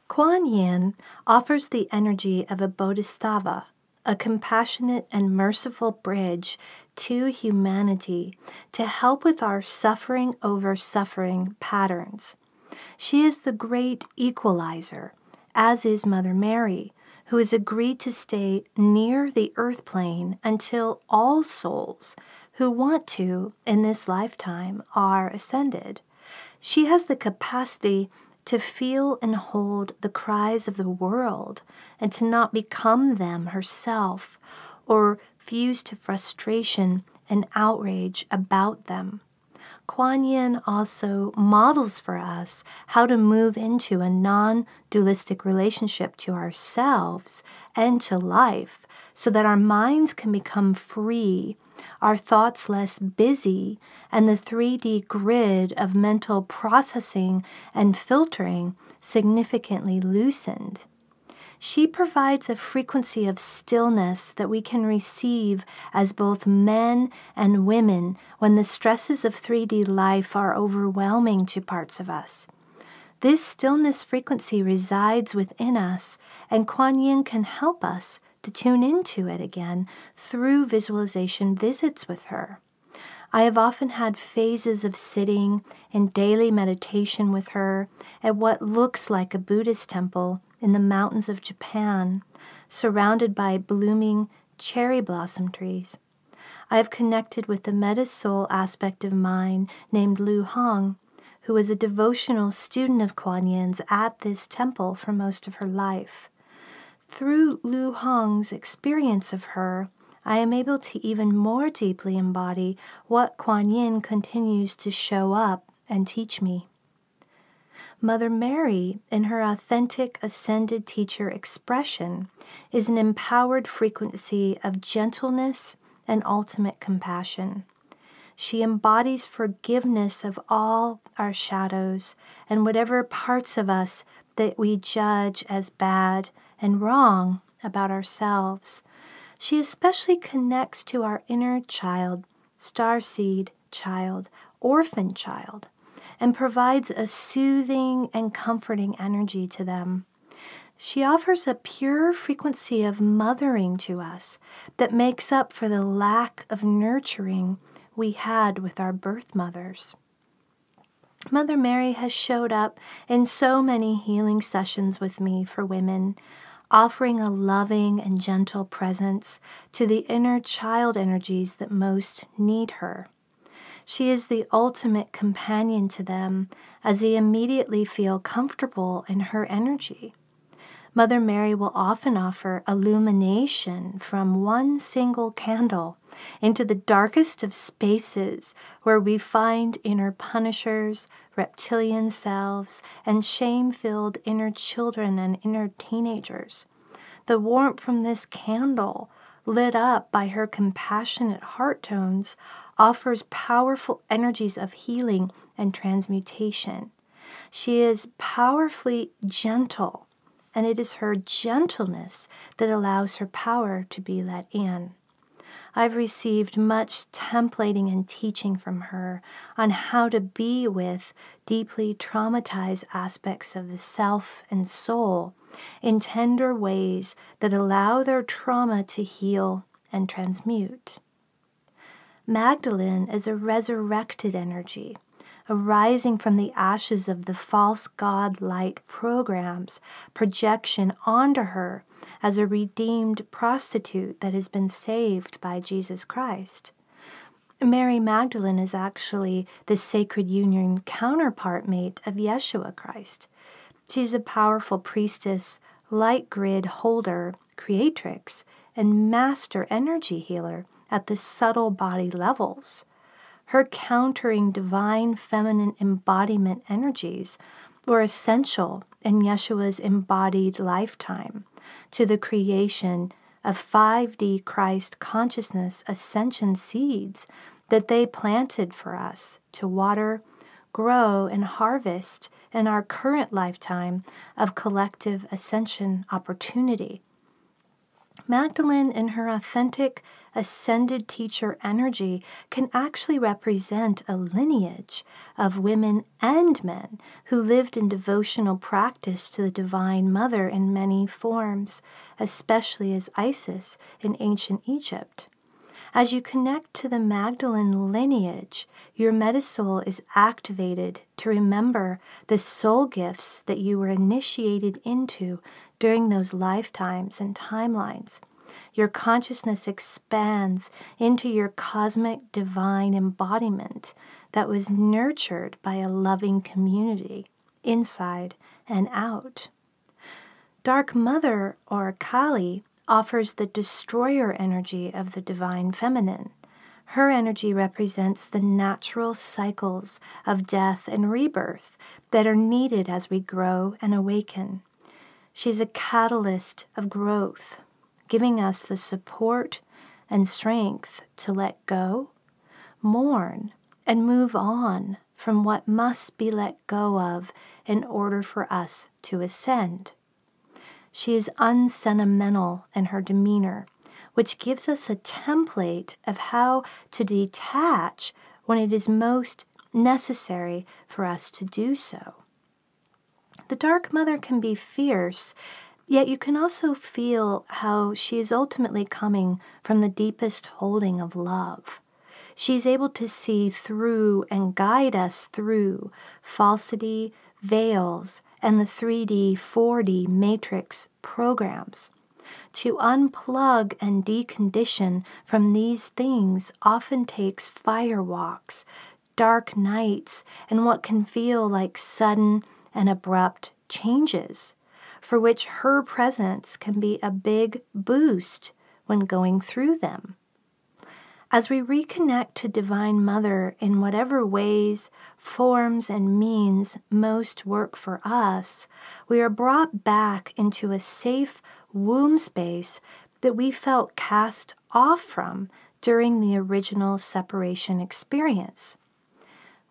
Kuan Yin offers the energy of a bodhisattva, a compassionate and merciful bridge to humanity to help with our suffering over suffering patterns. She is the great equalizer, as is Mother Mary, who has agreed to stay near the earth plane until all souls who want to in this lifetime are ascended. She has the capacity to feel and hold the cries of the world and to not become them herself or fuse to frustration and outrage about them. Kuan Yin also models for us how to move into a non-dualistic relationship to ourselves and to life so that our minds can become free, our thoughts less busy, and the 3D grid of mental processing and filtering significantly loosened. She provides a frequency of stillness that we can receive as both men and women when the stresses of 3D life are overwhelming to parts of us. This stillness frequency resides within us, and Kuan Yin can help us to tune into it again through visualization visits with her. I have often had phases of sitting in daily meditation with her at what looks like a Buddhist temple in the mountains of Japan, surrounded by blooming cherry blossom trees. I have connected with the Metasoul aspect of mine named Lu Hong, who was a devotional student of Kuan Yin's at this temple for most of her life. Through Lu Hong's experience of her, I am able to even more deeply embody what Kuan Yin continues to show up and teach me. Mother Mary, in her authentic ascended teacher expression, is an empowered frequency of gentleness and ultimate compassion. She embodies forgiveness of all our shadows and whatever parts of us that we judge as bad and wrong about ourselves. She especially connects to our inner child, starseed child, orphan child, and provides a soothing and comforting energy to them. She offers a pure frequency of mothering to us that makes up for the lack of nurturing we had with our birth mothers. Mother Mary has showed up in so many healing sessions with me for women, offering a loving and gentle presence to the inner child energies that most need her. She is the ultimate companion to them as they immediately feel comfortable in her energy. Mother Mary will often offer illumination from one single candle into the darkest of spaces where we find inner punishers, reptilian selves, and shame-filled inner children and inner teenagers. The warmth from this candle, lit up by her compassionate heart tones, offers powerful energies of healing and transmutation. She is powerfully gentle, and it is her gentleness that allows her power to be let in. I've received much templating and teaching from her on how to be with deeply traumatized aspects of the self and soul in tender ways that allow their trauma to heal and transmute. Magdalene is a resurrected energy, arising from the ashes of the false god light program's projection onto her as a redeemed prostitute that has been saved by Jesus Christ. Mary Magdalene is actually the sacred union counterpart mate of Yeshua Christ. She's a powerful priestess, light grid holder, creatrix, and master energy healer at the subtle body levels. Her countering divine feminine embodiment energies were essential in Yeshua's embodied lifetime to the creation of 5D Christ Consciousness ascension seeds that they planted for us to water, grow, and harvest in our current lifetime of collective ascension opportunity. Magdalene, in her authentic ascended teacher energy, can actually represent a lineage of women and men who lived in devotional practice to the Divine Mother in many forms, especially as Isis in ancient Egypt. As you connect to the Magdalene lineage, your Metasoul is activated to remember the soul gifts that you were initiated into during those lifetimes and timelines. Your consciousness expands into your cosmic divine embodiment that was nurtured by a loving community, inside and out. Dark Mother, or Kali, offers the destroyer energy of the divine feminine. Her energy represents the natural cycles of death and rebirth that are needed as we grow and awaken. She's a catalyst of growth, giving us the support and strength to let go, mourn, and move on from what must be let go of in order for us to ascend. She is unsentimental in her demeanor, which gives us a template of how to detach when it is most necessary for us to do so. The Dark Mother can be fierce, yet you can also feel how she is ultimately coming from the deepest holding of love. She's able to see through and guide us through falsity, veils, and the 3D, 4D matrix programs. To unplug and decondition from these things often takes firewalks, dark nights, and what can feel like sudden and abrupt changes, for which her presence can be a big boost when going through them. As we reconnect to Divine Mother in whatever ways, forms, and means most work for us, we are brought back into a safe womb space that we felt cast off from during the original separation experience.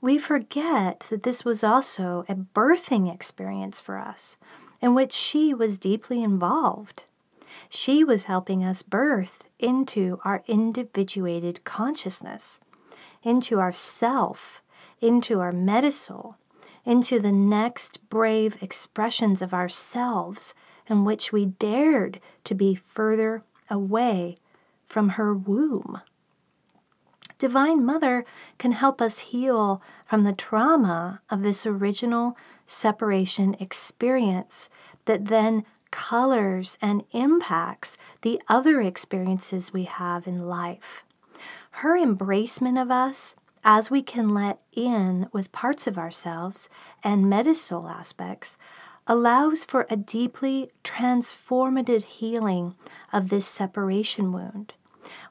We forget that this was also a birthing experience for us, in which she was deeply involved. She was helping us birth into our individuated consciousness, into our self, into our metasoul, into the next brave expressions of ourselves in which we dared to be further away from her womb. Divine Mother can help us heal from the trauma of this original separation experience that then colors and impacts the other experiences we have in life. Her embracement of us, as we can let in with parts of ourselves and Metasoul aspects, allows for a deeply transformative healing of this separation wound.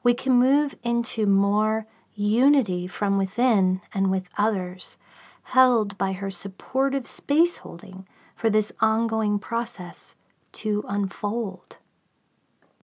We can move into more unity from within and with others, held by her supportive space holding for this ongoing process to unfold.